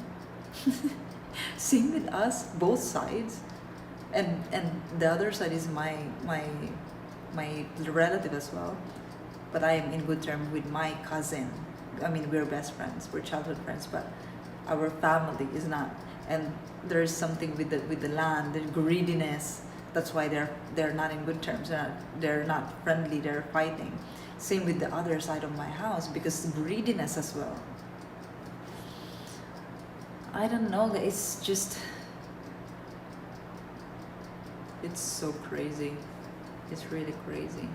Same with us, both sides. And the other side is my relative as well. But I am in good terms with my cousin. I mean, we're best friends, we're childhood friends, but our family is not. And there's something with the land, the greediness. That's why they're not in good terms. They're not friendly. They're fighting. Same with the other side of my house, because greediness as well. I don't know. It's just, it's so crazy. It's really crazy.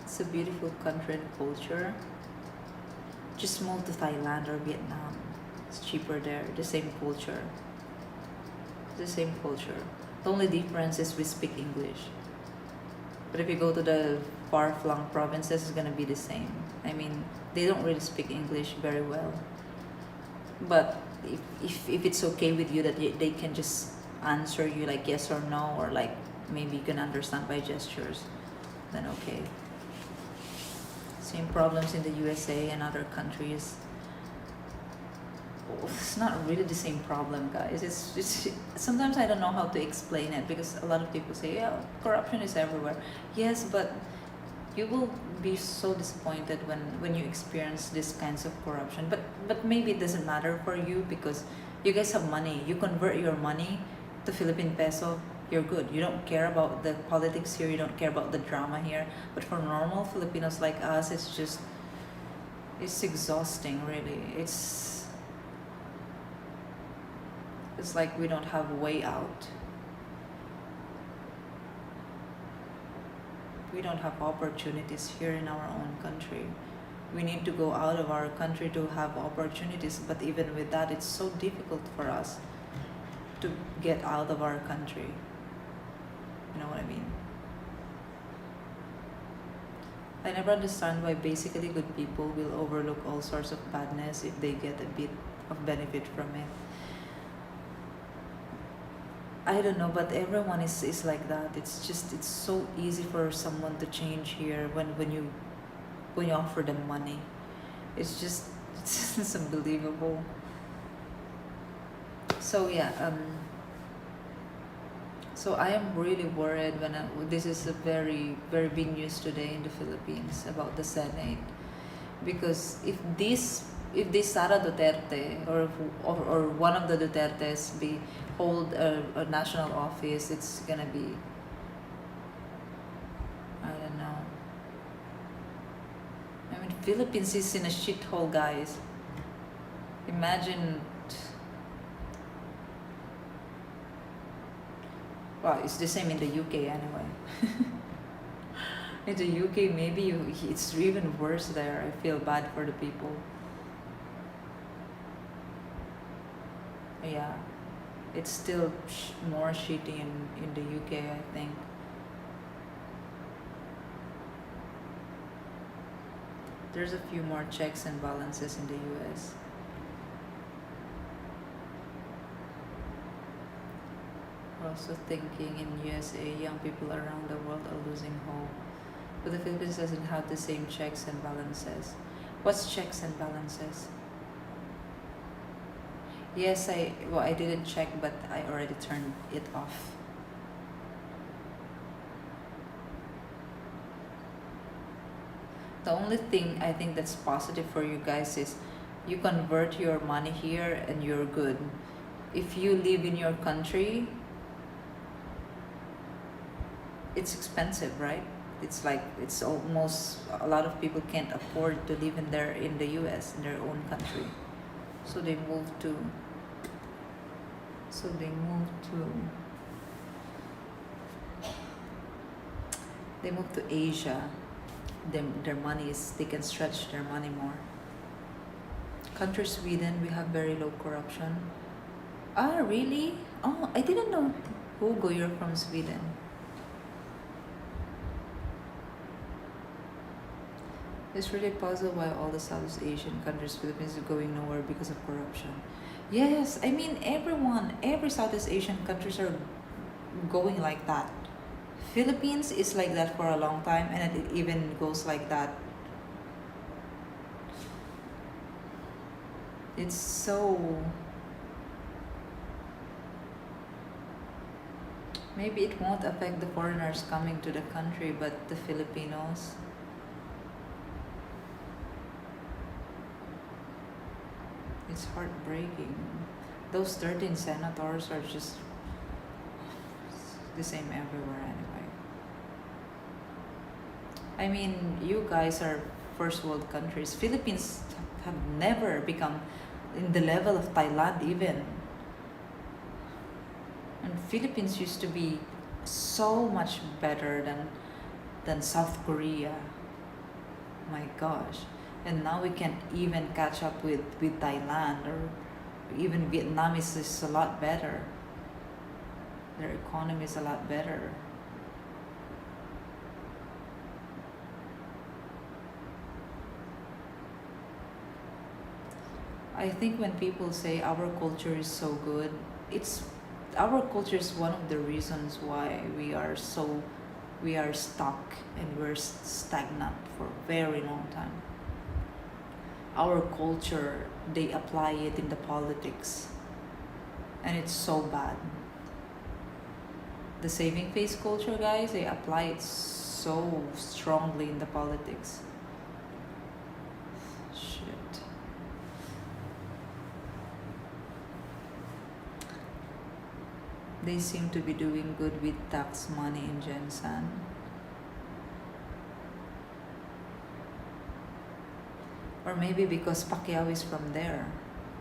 It's a beautiful country and culture. just move to Thailand or Vietnam. It's cheaper there. The same culture. The same culture. The only difference is we speak English. But if you go to the far-flung provinces, it's gonna be the same. I mean, they don't really speak English very well. But if it's okay with you that they can just answer you like yes or no, or like maybe you can understand by gestures, then okay. Same problems in the USA and other countries. It's not really the same problem, guys. It's sometimes I don't know how to explain it, because a lot of people say, yeah, corruption is everywhere. Yes, but you will be so disappointed when you experience these kinds of corruption. But maybe it doesn't matter for you, because you guys have money. You convert your money to Philippine peso, you're good. You don't care about the politics here. You don't care about the drama here. But for normal Filipinos like us, it's exhausting, really. It's like we don't have a way out. We don't have opportunities here in our own country. We need to go out of our country to have opportunities, but even with that, it's so difficult for us to get out of our country. You know what I mean? I never understand why basically good people will overlook all sorts of badness if they get a bit of benefit from it. I don't know, but everyone is like that. It's so easy for someone to change here when you offer them money. It's it's unbelievable. So yeah, so I am really worried this is a very very big news today in the Philippines about the Senate, because if this Sara Duterte or one of the Dutertes hold a national office, it's gonna be, I don't know. I mean, Philippines is in a shithole, guys. Imagine. Well, it's the same in the UK anyway. In the UK, maybe it's even worse there. I feel bad for the people. Yeah, it's still more shitty in the UK, I think. There's a few more checks and balances in the US. Also thinking in USA, young people around the world are losing hope. But the Philippines doesn't have the same checks and balances. What's checks and balances? Yes, I didn't check, but I already turned it off. The only thing I think that's positive for you guys is you convert your money here and you're good. If you live in your country, it's expensive, right? It's like it's almost, a lot of people can't afford to live in the US, in their own country. So they move to Asia. Their money is, they can stretch their money more. Country Sweden, we have very low corruption. Ah, really? Oh, I didn't know. Hugo, you're from Sweden. It's really puzzled why all the Southeast Asian countries, Philippines, is going nowhere because of corruption. Yes, I mean every Southeast Asian countries are going like that. Philippines is like that for a long time, and it even goes like that. It's so, maybe it won't affect the foreigners coming to the country, but the Filipinos. It's heartbreaking. Those 13 senators are just the same everywhere anyway. I mean, you guys are first world countries. Philippines have never become in the level of Thailand even. And Philippines used to be so much better than South Korea. My gosh. And now we can't even catch up with Thailand, or even Vietnam is a lot better. Their economy is a lot better. I think when people say our culture is so good, it's our culture is one of the reasons why we are stuck and we're stagnant for a very long time. Our culture, they apply it in the politics, and it's so bad. The saving face culture, guys, they apply it so strongly in the politics. Shit. They seem to be doing good with tax money in Jensen. Or maybe because Pacquiao is from there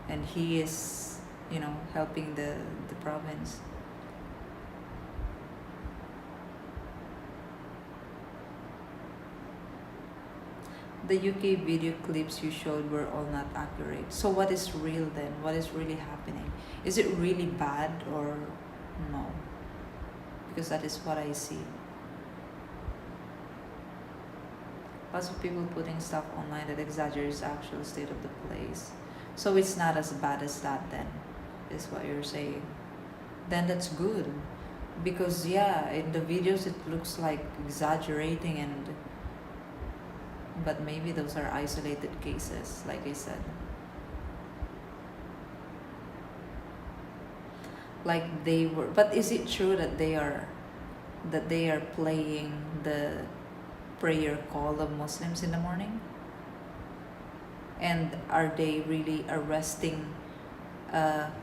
and he is, helping the province. The UK video clips you showed were all not accurate. So what is real then? What is really happening? Is it really bad or no? Because that is what I see. Lots of people putting stuff online that exaggerates the actual state of the place. So it's not as bad as that then, is what you're saying. Then that's good. Because yeah, in the videos it looks like exaggerating, but maybe those are isolated cases, like I said. Like they were, but is it true that they are playing the prayer call of Muslims in the morning? And are they really arresting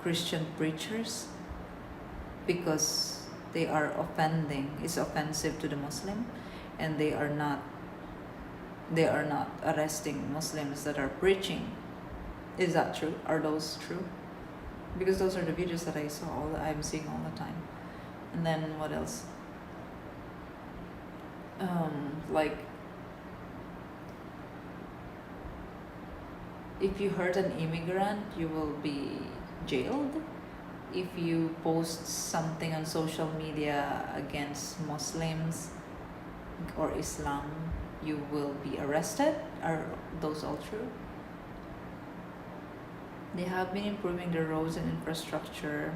Christian preachers because they are offending, it's offensive to the Muslim, and they are not arresting Muslims that are preaching? Is that true? Are those true? Because those are the videos that I'm seeing all the time. And then what else? Like, if you hurt an immigrant, you will be jailed. If you post something on social media against Muslims or Islam, you will be arrested. Are those all true? They have been improving the roads and infrastructure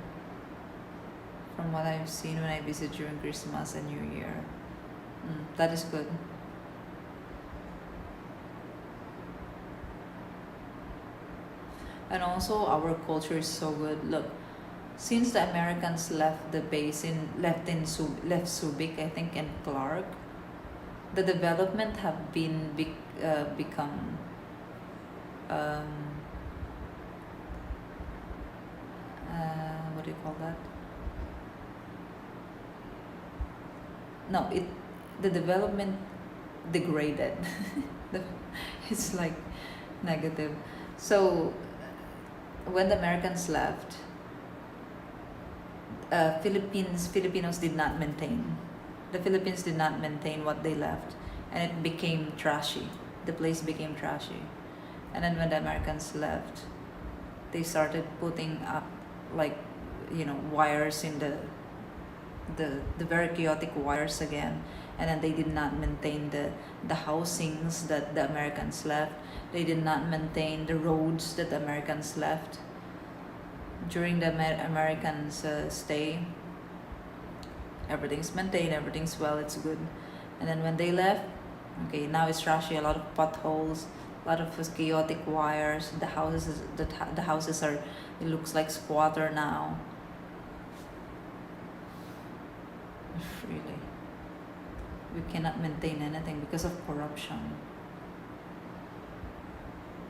from what I've seen when I visit during Christmas and New Year. That is good. And also our culture is so good. Look, since the Americans left the base left Subic, I think, and Clark, the development have been become what do you call that? No, the development degraded. It's like negative. So when the Americans left, Filipinos did not maintain. The Philippines did not maintain what they left, and it became trashy. The place became trashy. And then when the Americans left, they started putting up, like, wires in the very chaotic wires again. And then they did not maintain the housings that the Americans left. They did not maintain the roads that the Americans left during the Americans' stay. Everything's maintained, everything's well, it's good. And then when they left, okay, now it's trashy, a lot of potholes, a lot of chaotic wires. The houses are, it looks like squatter now. Really, we cannot maintain anything because of corruption.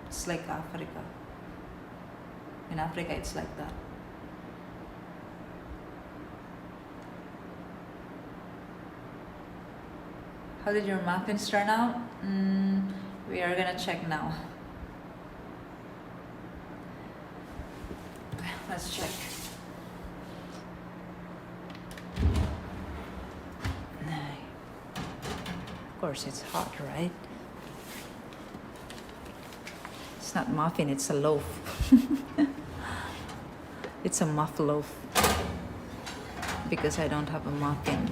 It's like Africa. In Africa, it's like that. How did your muffins turn out? We are gonna check now. Let's check. Of course, it's hot, right? It's not muffin, it's a loaf. It's a muff loaf. Because I don't have a muffin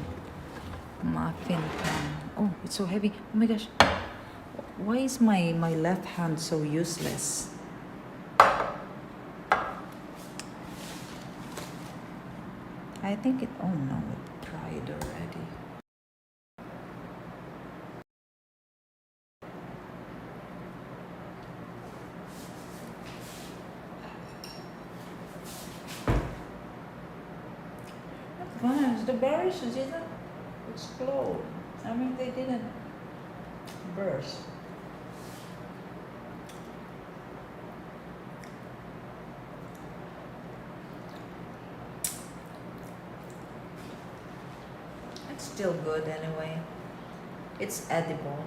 pan. Oh, it's so heavy. Oh my gosh. Why is my left hand so useless? I think it, oh no, it dried already. Gosh, the berries didn't explode. I mean, they didn't burst. It's still good anyway. It's edible.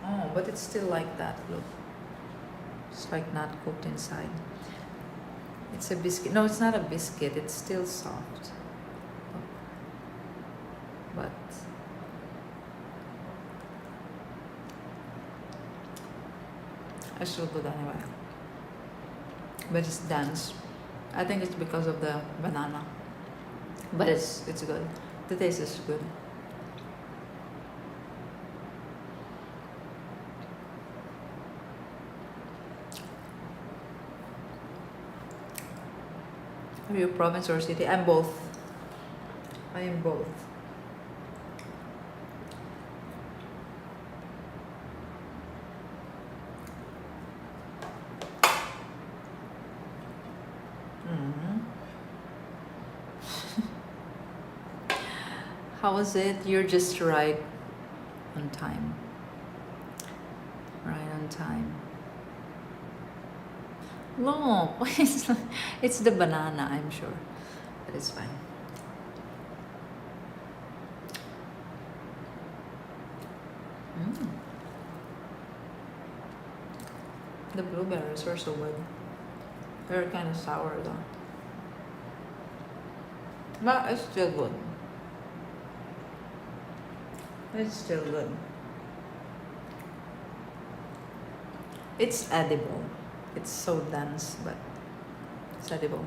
Oh, but it's still like that, look. It's like not cooked inside. It's a biscuit. No, it's not a biscuit. It's still soft. But it's still good anyway. But it's dense. I think it's because of the banana. But it's good. The taste is good. Are you province or city? I'm both. I am both. How was it? You're just right on time. Right on time. No, it's the banana, I'm sure. But it's fine. The blueberries are so good. They're kind of sour though. But it's still good. It's still good. It's edible. It's so dense, but it's edible.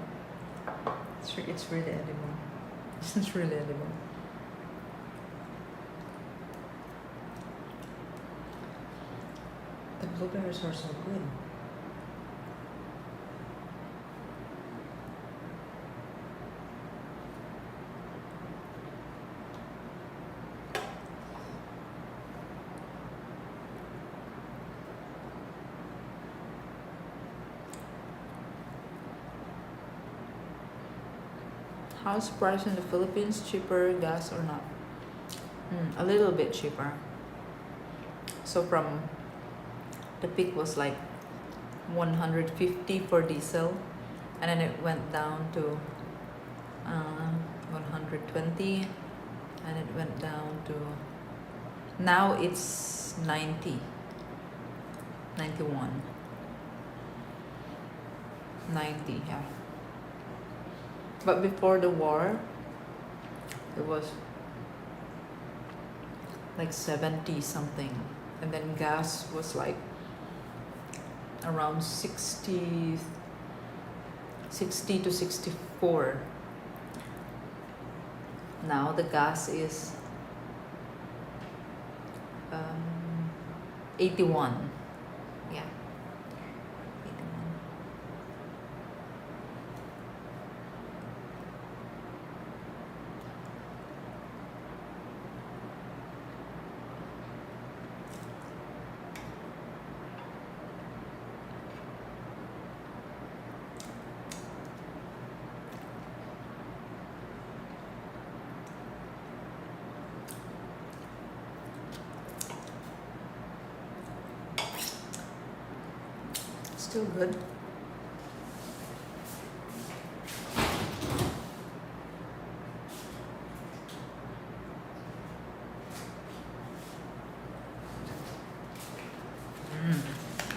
It's really edible. It's really edible. The blueberries are so good. House price in the Philippines, cheaper gas or not? A little bit cheaper. So from the peak was like 150 for diesel, and then it went down to 120, and it went down to, now it's 90, 91, 90, yeah. But before the war, it was like 70 something. And then gas was like around 60 to 64. Now the gas is 81. Yeah. 81. Still good.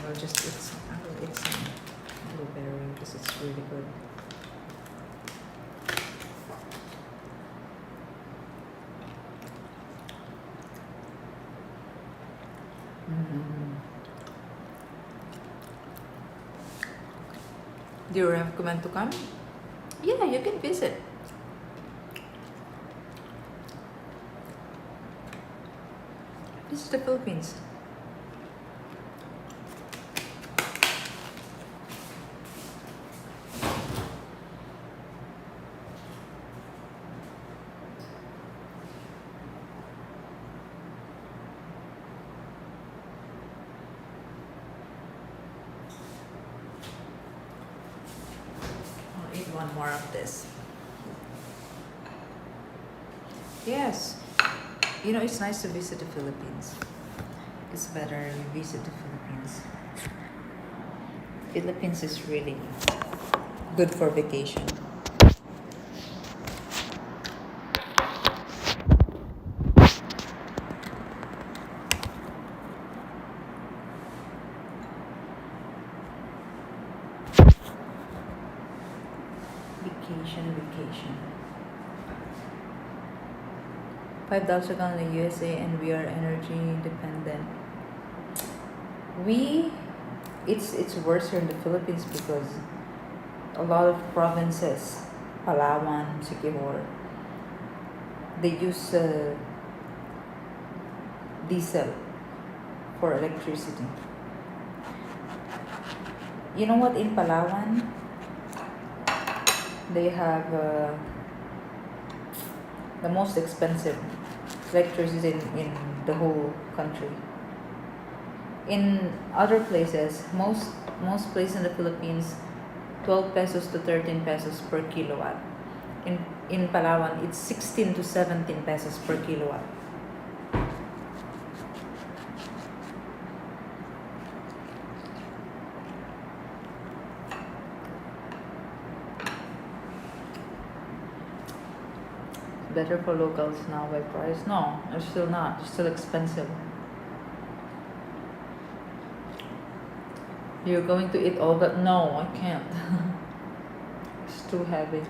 I'll just eat some. I will eat some blueberry because it's really good. Do you recommend to come? Yeah, you can visit. This is the Philippines. I'll eat one more of this. Yes. You know, it's nice to visit the Philippines. It's better we visit the Philippines. Philippines is really good for vacation. Vacation. $5 a gallon in the USA, and we are energy dependent. It's worse here in the Philippines because a lot of provinces, Palawan, Siquijor, they use diesel for electricity. You know what? In Palawan, they have the most expensive electricity in the whole country. In other places, most places in the Philippines, 12 pesos to 13 pesos per kilowatt. In Palawan, it's 16 to 17 pesos per kilowatt. Better for locals now by price? No, they're still not. They're still expensive. You're going to eat all that? No, I can't. It's too heavy.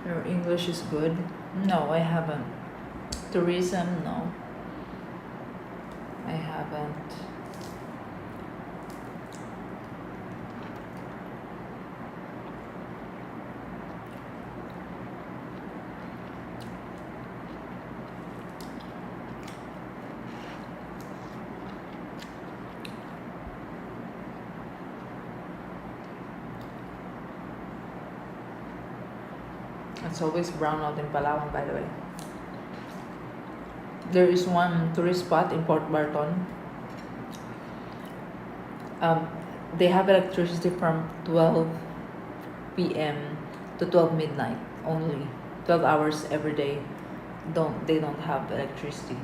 Your English is good? No, I haven't. Tourism? No. I haven't. It's always brown out in Palawan, by the way. There is one tourist spot in Port Barton. They have electricity from 12 p.m. to 12 midnight only. 12 hours every day. They don't have electricity.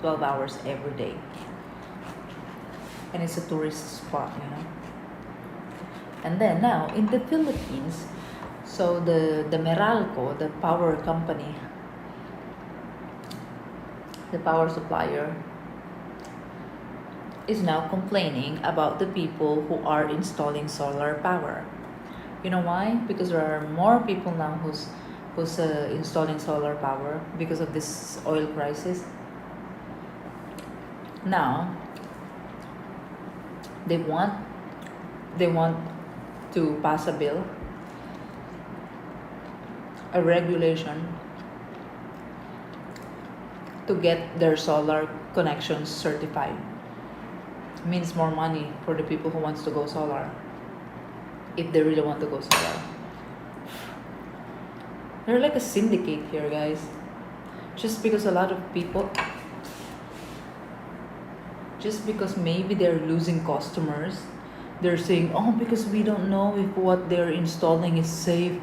12 hours every day. And it's a tourist spot, you know. And then now in the Philippines, so the Meralco, the power company, the power supplier, is now complaining about the people who are installing solar power. You know why? Because there are more people now who's installing solar power because of this oil crisis. Now they want to pass a bill, a regulation, to get their solar connections certified. Means more money for the people who wants to go solar, if they really want to go solar. They're like a syndicate here, guys. Just because maybe they're losing customers, they're saying, oh, because we don't know if what they're installing is safe.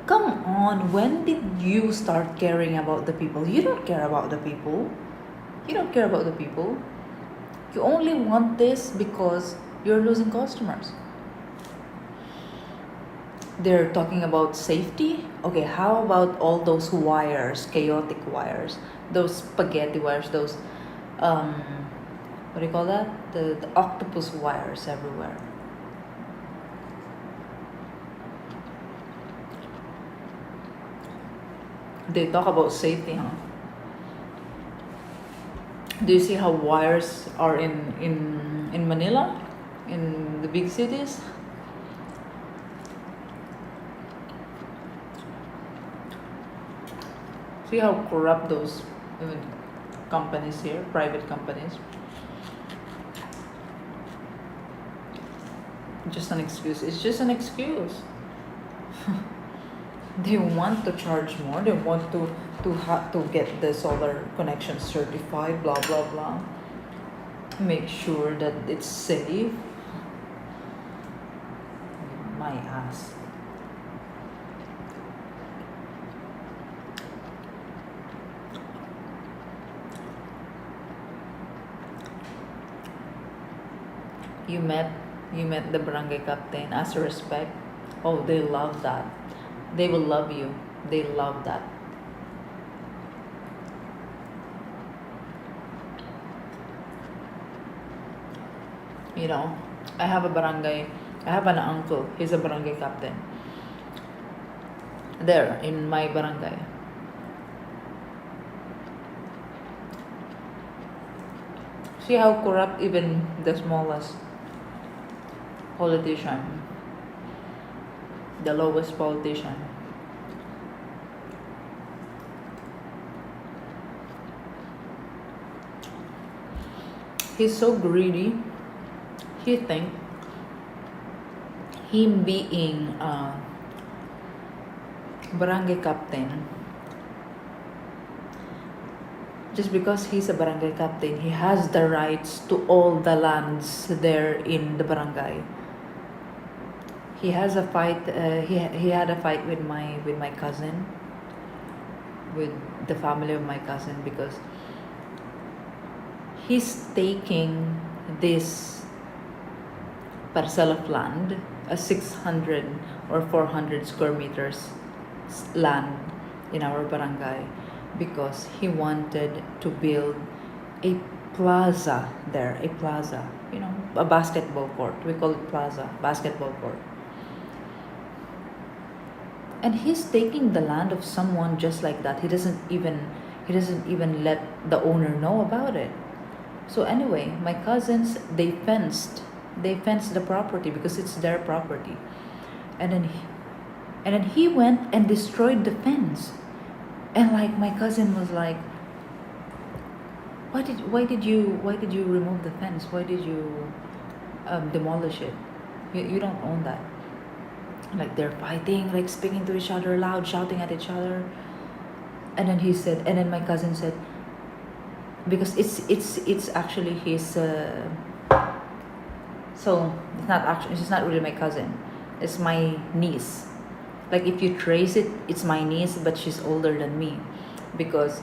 Come on, when did you start caring about the people? You don't care about the people. You don't care about the people. You only want this because you're losing customers. They're talking about safety. Okay, how about all those wires, chaotic wires, those spaghetti wires, those what do you call that? The octopus wires everywhere. They talk about safety, huh? Do you see how wires are in Manila, in the big cities? See how corrupt those even companies here, private companies. Just an excuse. It's just an excuse. They want to charge more. They want to get the solar connection certified. Blah blah blah. Make sure that it's safe. My ass. You met the barangay captain as a respect. Oh, they love that. They will love you. They love that. You know, I have an uncle. He's a barangay captain. There in my barangay. See how corrupt even the smallest politician, the lowest politician. He's so greedy. He think him being a barangay captain, just because he's a barangay captain, he has the rights to all the lands there in the barangay. He has a fight. He had a fight with my cousin, with the family of my cousin, because he's taking this parcel of land, a 600 or 400 square meters land in our barangay, because he wanted to build a plaza there, a basketball court. We call it plaza, basketball court. And he's taking the land of someone just like that. He doesn't even let the owner know about it. So anyway, my cousins, they fenced the property because it's their property. And then he went and destroyed the fence. And like my cousin was like, why did you remove the fence? Why did you demolish it? You don't own that. Like they're fighting, like speaking to each other loud, shouting at each other. And then my cousin said, because it's actually his so she's not really my cousin, it's my niece. Like if you trace it, it's my niece, but she's older than me, because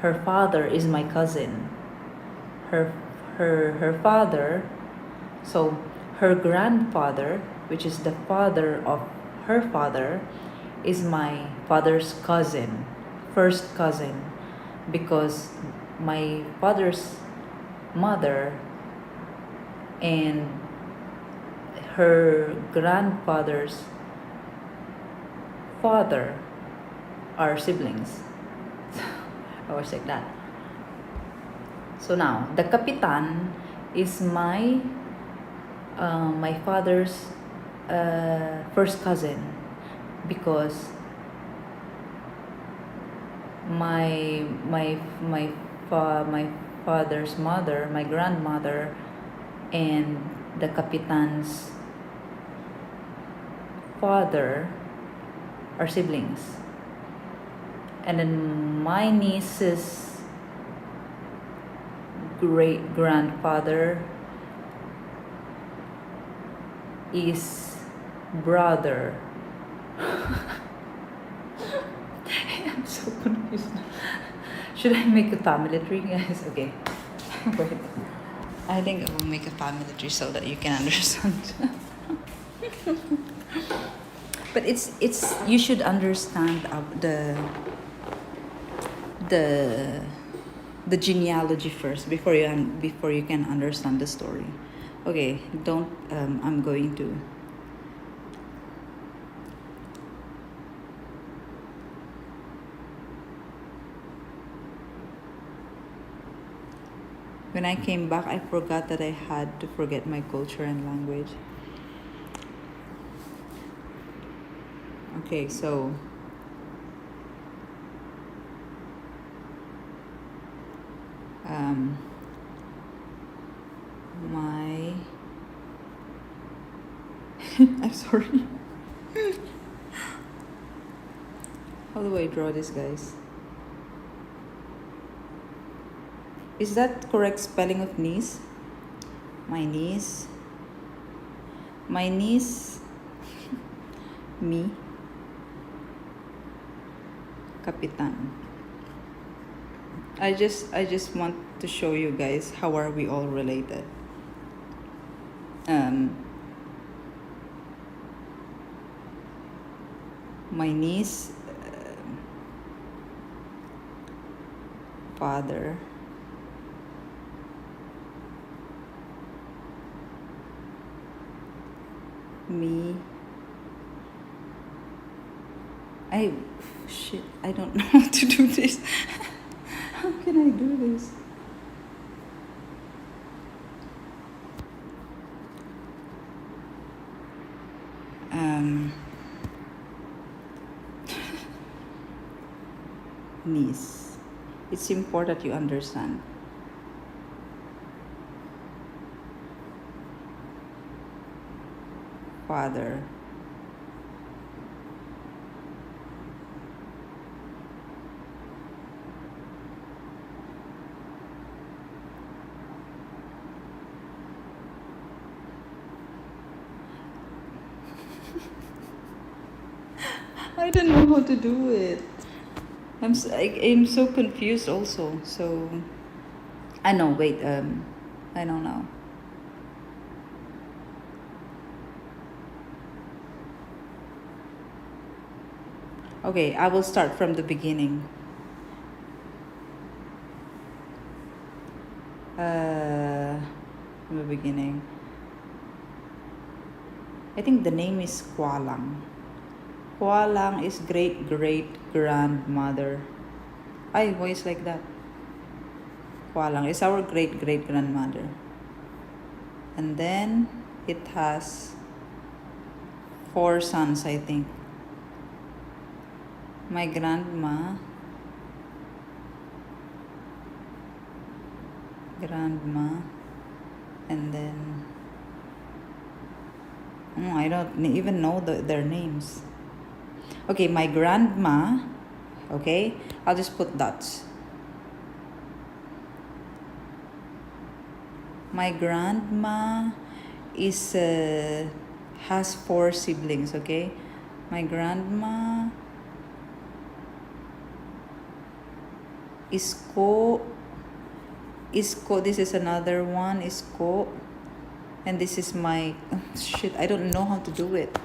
her father is my cousin. Her father, so her grandfather, which is the father of her father, is my father's cousin, first cousin, because my father's mother and her grandfather's father are siblings. I was like that. So now the Kapitan is my father's first cousin, because my father's mother, my grandmother, and the Kapitan's father are siblings. And then my niece's great grandfather is brother. I'm so confused. Should I make a family tree, guys? Okay. Wait. I think I will make a family tree so that you can understand. But it's you should understand the genealogy first before you can understand the story. Okay, don't I'm going to When I came back, I forgot that I had to forget my culture and language. Okay, so my I'm sorry. How do I draw this, guys? Is that correct spelling of niece? My niece. My niece. Me. Kapitan. I just want to show you guys how are we all related. My niece, father, me. I don't know how to do this. How can I do this? Niece. It's important that you understand. Father. I don't know how to do it. I'm so confused also. So I know. Wait. I don't know. Okay, I will start from the beginning. From the beginning. I think the name is Kwalang. Kwalang is great grandmother. Ay, voice like that. Kwalang is our great grandmother. And then it has 4 sons, I think. My grandma, and then I don't even know their names. Okay, my grandma. Okay, I'll just put dots. My grandma is has 4 siblings. Okay, my grandma Isko. This is another one. Isko. And this is my shit. I don't know how to do it.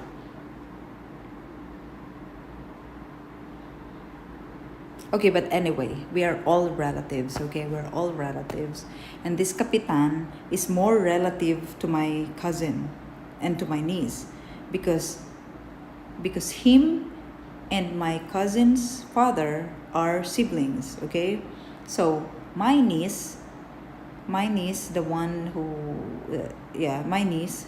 Okay, but anyway, we are all relatives. Okay, we're all relatives, and this Kapitan is more relative to my cousin and to my niece, because him and my cousin's father are siblings. Okay, so my niece, the one who my niece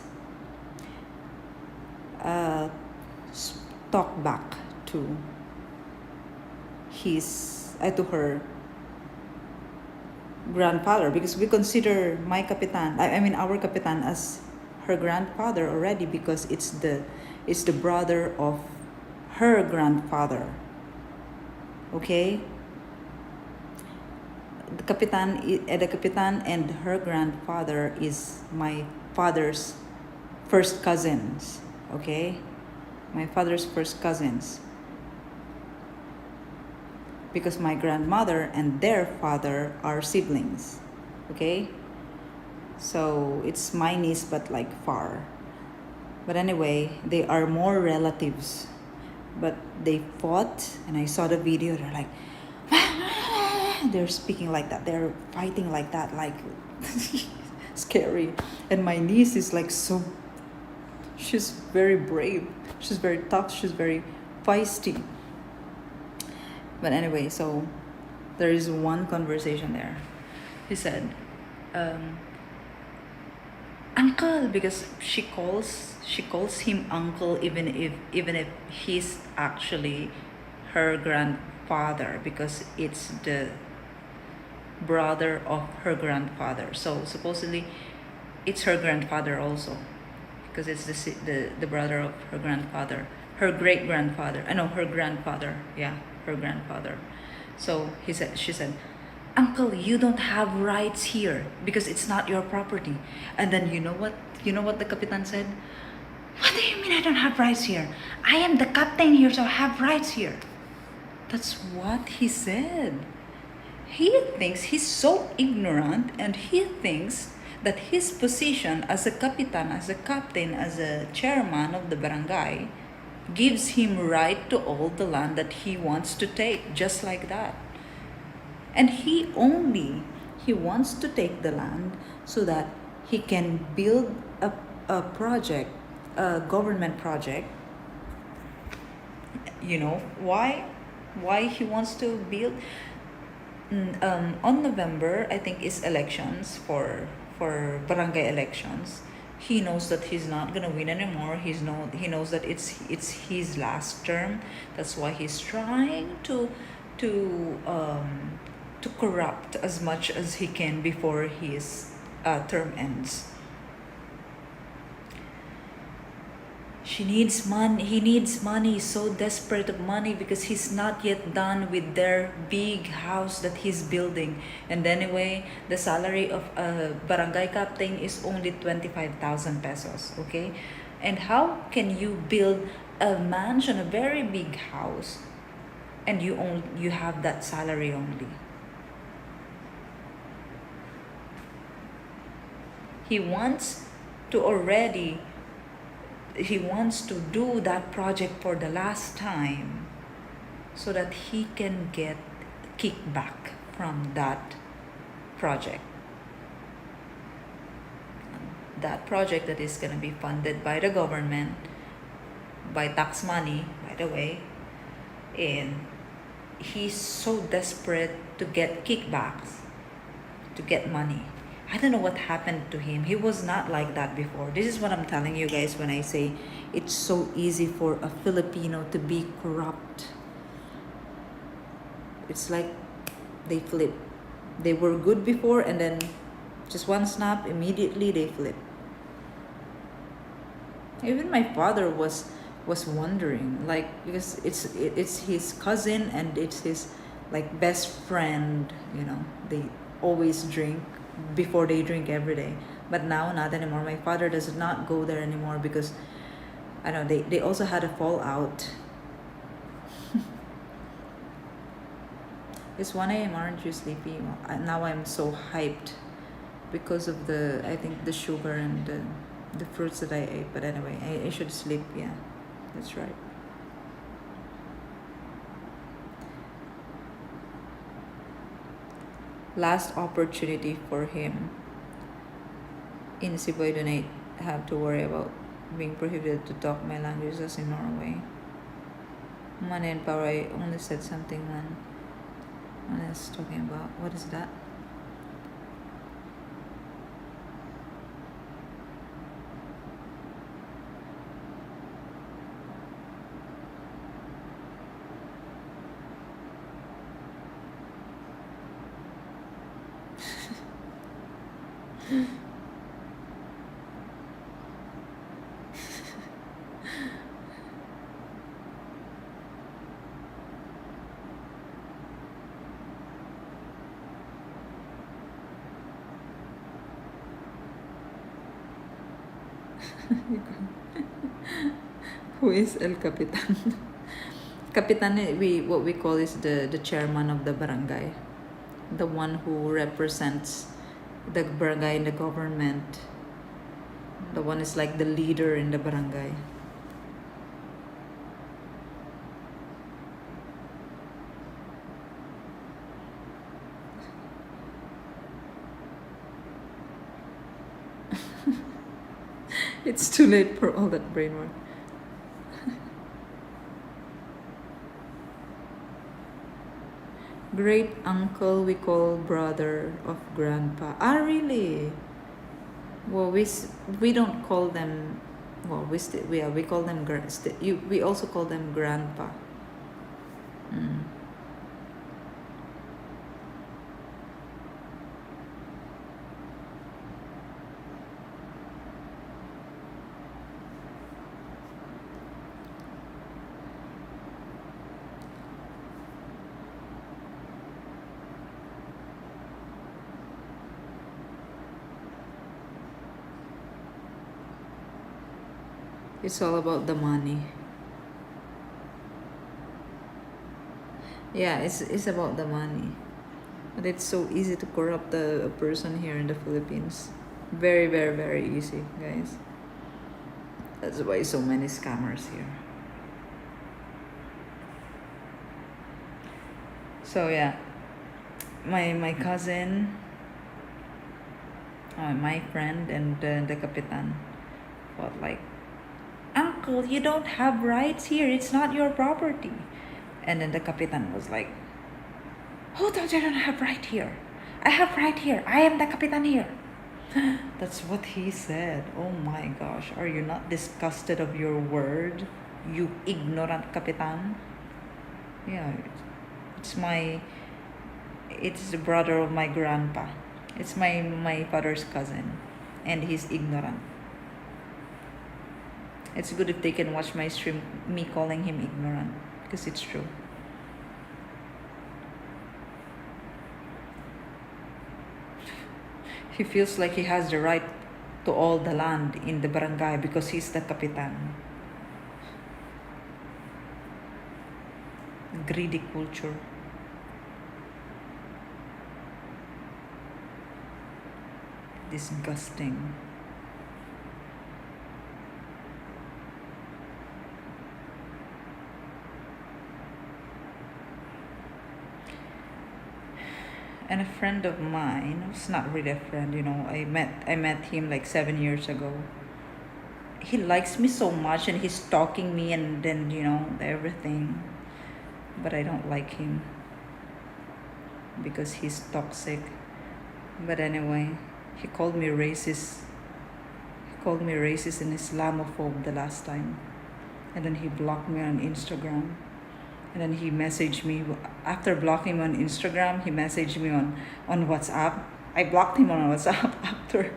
talk back to to her grandfather, because we consider my Kapitan, I mean our Kapitan, as her grandfather already, because it's the brother of her grandfather. Okay, the Kapitan and her grandfather is my father's first cousins. Okay, my father's first cousins, because my grandmother and their father are siblings. Okay, so it's my niece, but like far. But anyway, they are more relatives, but they fought, and I saw the video. They're like they're speaking like that, they're fighting like that, like scary. And my niece is like, so she's very brave, she's very tough, she's very feisty. But anyway, so there is one conversation there. He said, um, uncle, because she calls him uncle, even if he's actually her grandfather, because it's the brother of her grandfather. So supposedly it's her grandfather also, because it's the brother of her grandfather, her great grandfather. I know her grandfather. Yeah, her grandfather. So she said, "Uncle, you don't have rights here because it's not your property." And then you know what the Kapitan said? "What do you mean I don't have rights here? I am the captain here, so I have rights here." That's what he said. He thinks he's so ignorant, and he thinks that his position as a kapitan, as a captain, as a chairman of the barangay gives him right to all the land that he wants to take, just like that. And he wants to take the land so that he can build a project, a government project. You know why he wants to build? On November, I think, is elections for barangay elections. He knows that he's not gonna win anymore. He knows that it's his last term. That's why he's trying to to corrupt as much as he can before his term ends. She needs money. He needs money. So desperate of money because he's not yet done with their big house that he's building. And anyway, the salary of a barangay captain is only 25,000 pesos. Okay, and how can you build a mansion, a very big house, and you have that salary only? He wants to already he wants to do that project for the last time so that he can get kickback from that project. That project that is going to be funded by the government, by tax money, by the way. And he's so desperate to get kickbacks, to get money. I don't know what happened to him. He was not like that before. This is what I'm telling you guys when I say it's so easy for a Filipino to be corrupt. It's like they flip. They were good before, and then just one snap, immediately they flip. Even my father was wondering, like, because it's his cousin and it's his like best friend. They always drink before they drink every day, but now not anymore. My father does not go there anymore because I know they also had a fallout. It's 1 a.m. Aren't you sleepy? Now I'm so hyped because of I think the sugar and the fruits that I ate. But anyway, I should sleep. Yeah, that's right. Last opportunity for him in Cebu. I don't have to worry about being prohibited to talk my languages in Norway. Money and power. I only said something when I was talking about. What is that? Who is El Capitan? Capitan, what we call is the chairman of the barangay, the one who represents the barangay in the government. The one is like the leader in the barangay. It's too late for all that brain work. Great uncle we call brother of grandpa. Ah, really? Well, we don't call them. Well, we call them we also call them grandpa. Mm. It's all about the money. Yeah, it's about the money. But it's so easy to corrupt a person here in the Philippines. Very, very, very easy, guys. That's why so many scammers here. So yeah, my cousin, my friend, and the Kapitan fought like, Uncle, you don't have rights here. It's not your property. And then the Kapitan was like, who told you I don't have right here? I have right here. I am the Kapitan here. That's what he said. Oh my gosh. Are you not disgusted of your word? You ignorant Kapitan? Yeah, it's the brother of my grandpa. It's my father's cousin. And he's ignorant. It's good if they can watch my stream, me calling him ignorant. Because it's true. He feels like he has the right to all the land in the barangay because he's the Kapitan. Greedy culture. Disgusting. And a friend of mine, it's not really a friend, I met him like 7 years ago. He likes me so much and he's stalking me and then everything, but I don't like him because he's toxic. But anyway, he called me racist and Islamophobe the last time, and then he blocked me on Instagram. And then he messaged me after blocking me on Instagram. He messaged me on WhatsApp. I blocked him on WhatsApp after.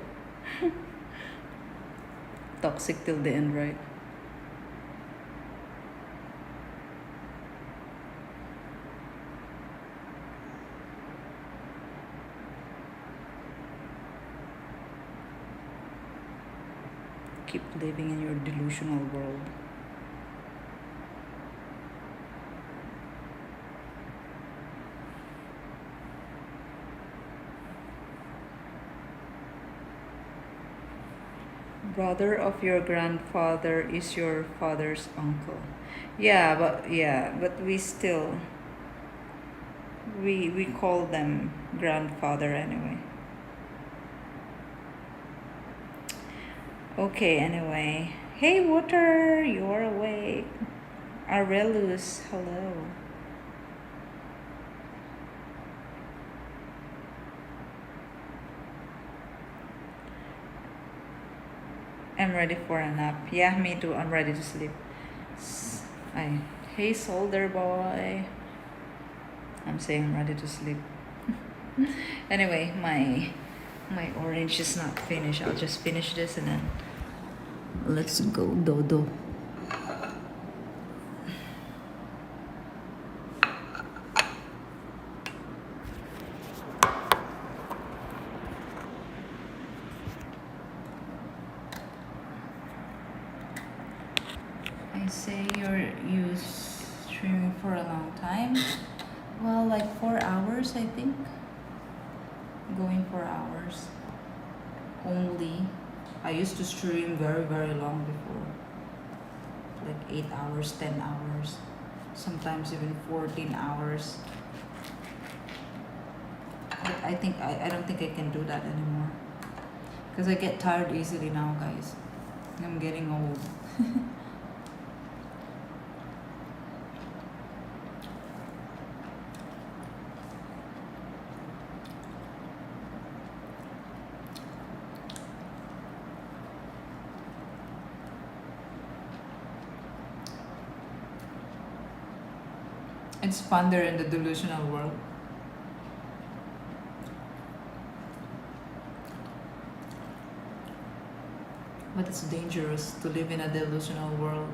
Toxic till the end, right? Keep living in your delusional world. Brother of your grandfather is your father's uncle. Yeah, but we call them grandfather anyway. Okay, anyway. Hey Water, you're awake. Aurelus, hello. I'm ready for a nap. Yeah, me too. I'm ready to sleep. Hey, soldier boy. I'm saying I'm ready to sleep. Anyway, my orange is not finished. I'll just finish this and then let's go, Dodo. I say you streaming for a long time. Well, like 4 hours, I think. Going 4 hours only. I used to stream very, very long before, like 8 hours, 10 hours, sometimes even 14 hours. But I don't think I can do that anymore because I get tired easily now, guys. I'm getting old. It's fun there in the delusional world. But it's dangerous to live in a delusional world.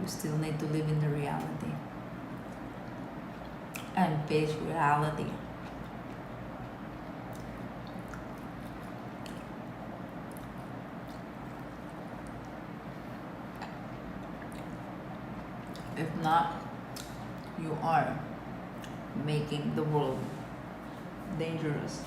You still need to live in the reality and face reality. If not, you are making the world dangerous.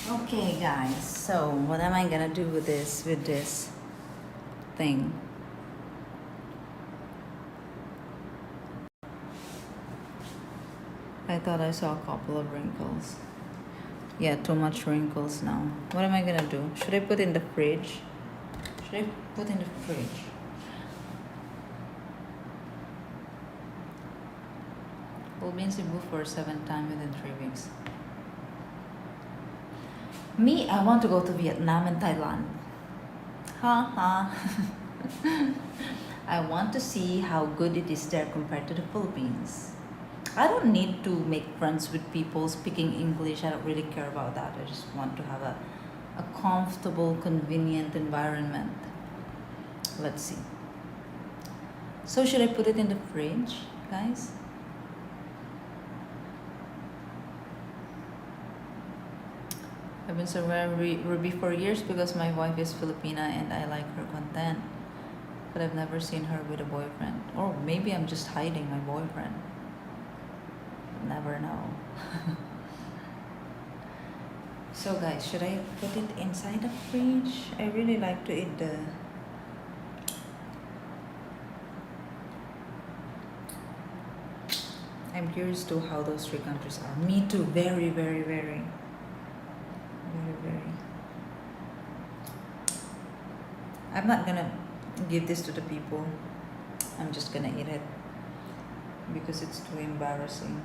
Okay guys, so what am I gonna do with this thing? I thought I saw a couple of wrinkles. Yeah, too much wrinkles now. What am I gonna do? Should I put in the fridge? Should I put in the fridge? Well, means you move for a 7th time within 3 weeks. Me, I want to go to Vietnam and Thailand. I want to see how good it is there compared to the Philippines. I don't need to make friends with people speaking English. I don't really care about that. I just want to have a comfortable, convenient environment. Let's see. So should I put it in the fridge, guys? I've been surviving Ruby for years because my wife is Filipina and I like her content. But I've never seen her with a boyfriend. Or maybe I'm just hiding my boyfriend. Never know. So guys, should I put it inside the fridge? I really like to eat the... I'm curious to how those 3 countries are. Me too. Very, very, very. I'm not gonna give this to the people. I'm just gonna eat it because it's too embarrassing.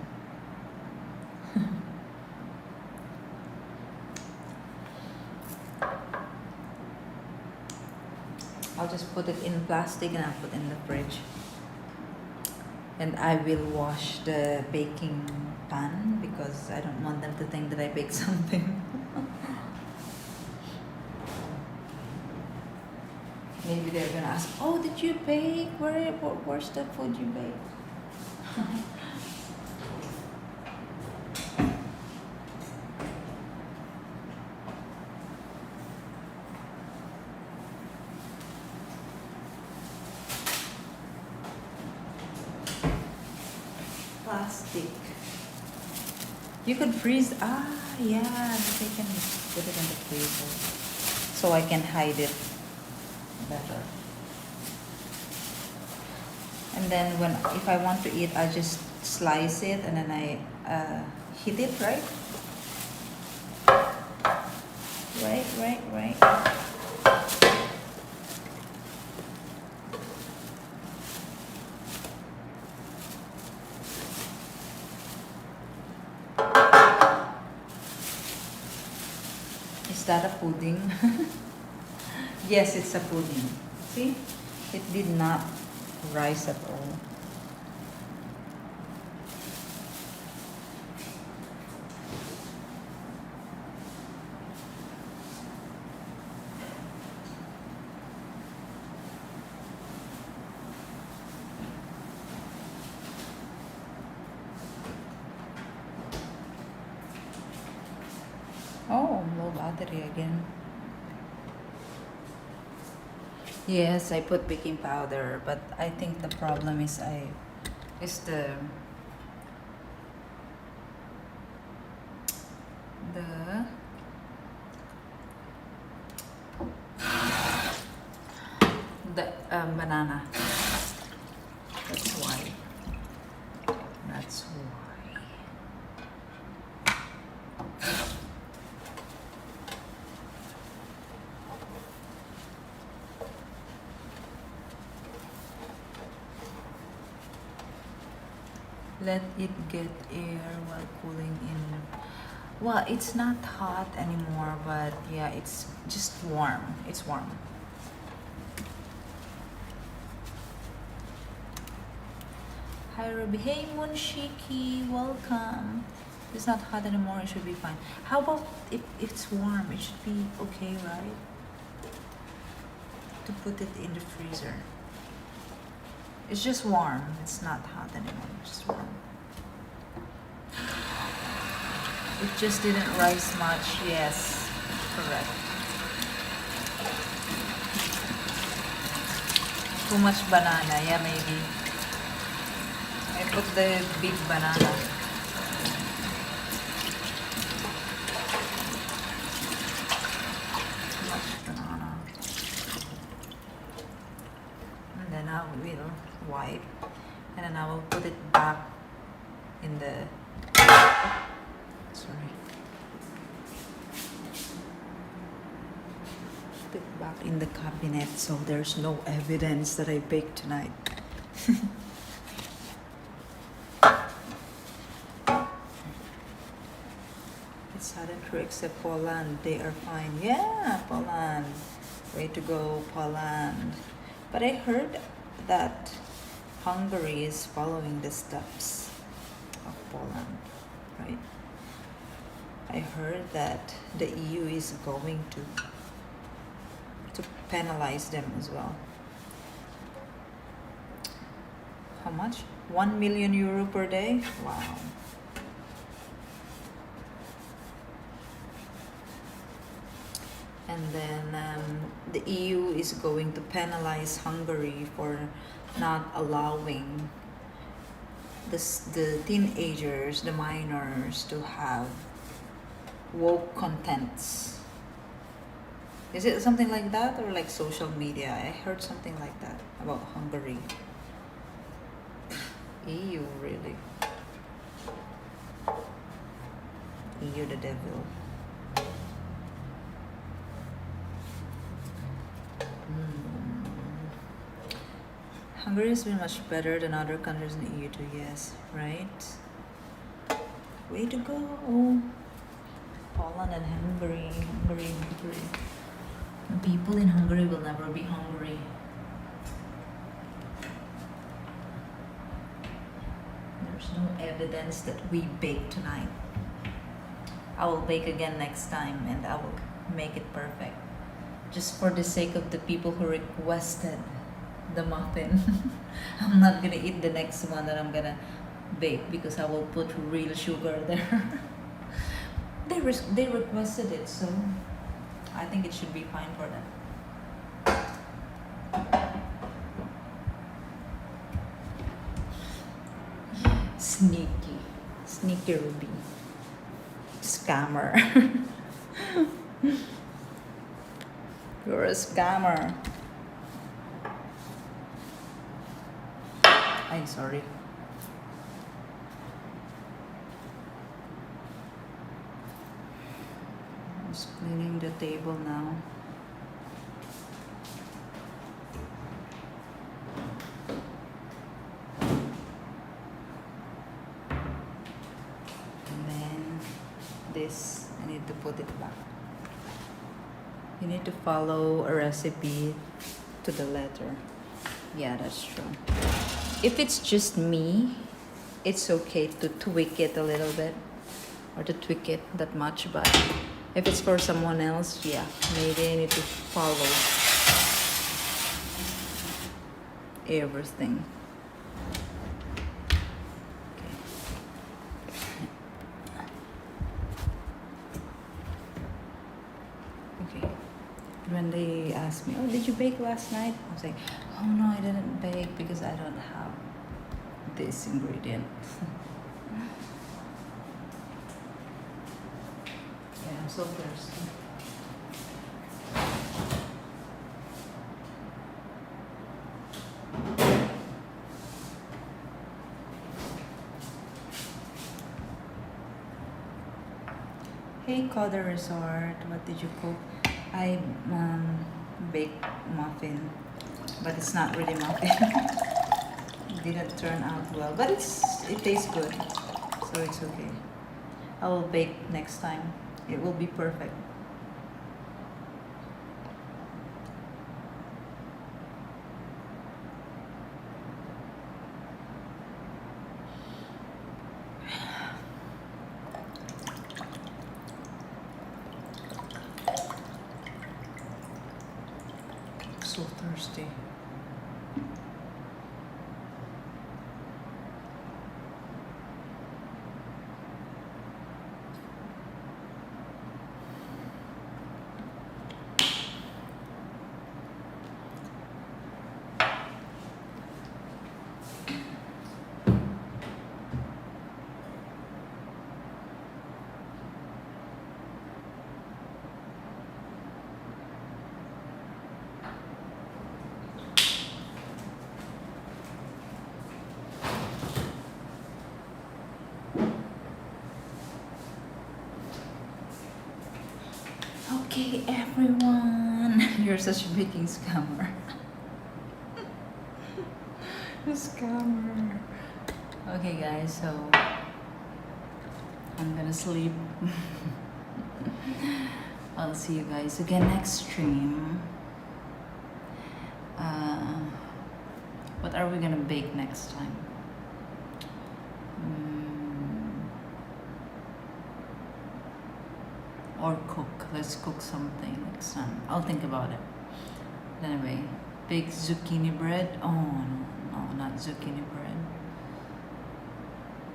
I'll just put it in plastic and I'll put it in the fridge. And I will wash the baking pan because I don't want them to think that I baked something. Maybe they're gonna ask, oh, did you bake? Where's the food you baked? Plastic. You could freeze. Yeah, they can put it in the freezer so I can hide it better. And then if I want to eat, I just slice it and then I hit it, right? Right. Is that a pudding? Yes, it's a pudding. See? It did not rise at all. Oh, low battery again. Yes, I put baking powder, but I think the problem is the banana. Let it get air while cooling in. Well, it's not hot anymore, but yeah, it's just warm. It's warm. Hi Ruby. Hey Munshiki, welcome. It's not hot anymore, it should be fine. How about if it's warm? It should be okay, right? To put it in the freezer. It's just warm. It's not hot anymore. It's just warm. It just didn't rise much. Yes, correct. Too much banana. Yeah, maybe. I put the big banana. Too much banana. And then I will wipe. And then I will put it back in the... Sorry. Put it back in the cabinet so there's no evidence that I baked tonight. It's sad and true except Poland. They are fine. Yeah, Poland. Way to go, Poland. But I heard that Hungary is following the steps of Poland, right? I heard that the EU is going to penalize them as well. How much? 1 million euro per day? Wow. And then the EU is going to penalize Hungary for not allowing the teenagers, the minors, to have woke contents. Is it something like that or like social media? I heard something like that about Hungary. EU, really? EU the devil. Hungary has been much better than other countries in the EU too, yes, right? Way to go! Poland and Hungary. People in Hungary will never be hungry. There's no evidence that we baked tonight. I will bake again next time and I will make it perfect. Just for the sake of the people who requested the muffin. I'm not gonna eat the next one that I'm gonna bake because I will put real sugar there. They requested it, so I think it should be fine for them. Sneaky Ruby, scammer. You're a scammer. I'm sorry. I'm just cleaning the table now. And then this, I need to put it back. You need to follow a recipe to the letter. Yeah, that's true. If it's just me, it's okay to tweak it a little bit or to tweak it that much, but if it's for someone else, yeah, maybe I need to follow everything. Okay. When they ask me, oh, did you bake last night? I was like, oh no, I didn't bake because I don't have this ingredient. Yeah, I'm so thirsty. Hey, Coda Resort, what did you cook? I baked muffin, but it's not really muffin. didn't turn out well, but it tastes good, so it's okay. I will bake next time. It will be perfect. So thirsty. Okay, everyone. You're such a baking scammer. A scammer. Okay, guys, so I'm gonna sleep. I'll see you guys again next stream. What are we gonna bake next time? Or cook. Let's cook something next time. I'll think about it. Anyway, bake zucchini bread. Oh no, not zucchini bread.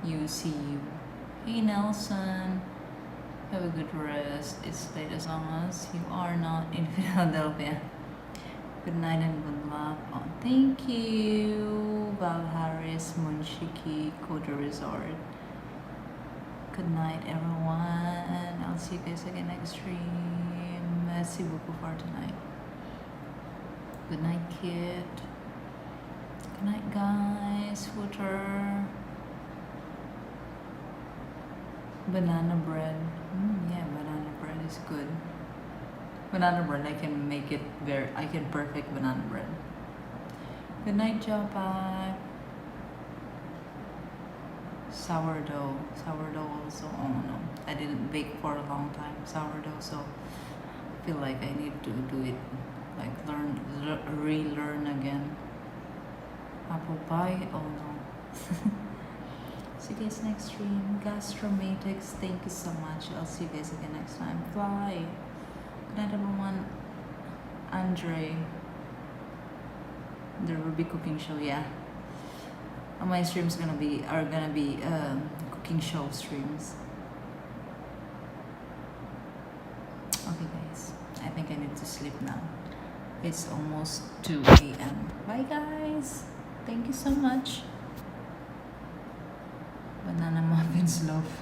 You see you. Hey Nelson, have a good rest. It's late as long as you are not in Philadelphia. Good night and good luck. Oh, thank you, Val Harris, Munshiki, Coda Resort. Good night, everyone. I'll see you guys again next stream. Merci beaucoup for tonight. Good night, kid. Good night, guys. Footer. Banana bread. Yeah, banana bread is good. Banana bread, I can perfect banana bread. Good night, Japa. Sourdough also. Oh no, I didn't bake for a long time. Sourdough, so I feel like I need to do it, like relearn again. Apple pie. Oh no. See you guys next stream. Gastromatics, thank you so much. I'll see you guys again next time. Bye. Good night, everyone. Andre, the Ruby cooking show. Yeah, my streams are gonna be cooking show streams. Okay, guys. I think I need to sleep now. It's almost 2 a.m. Bye, guys. Thank you so much. Banana muffins loaf.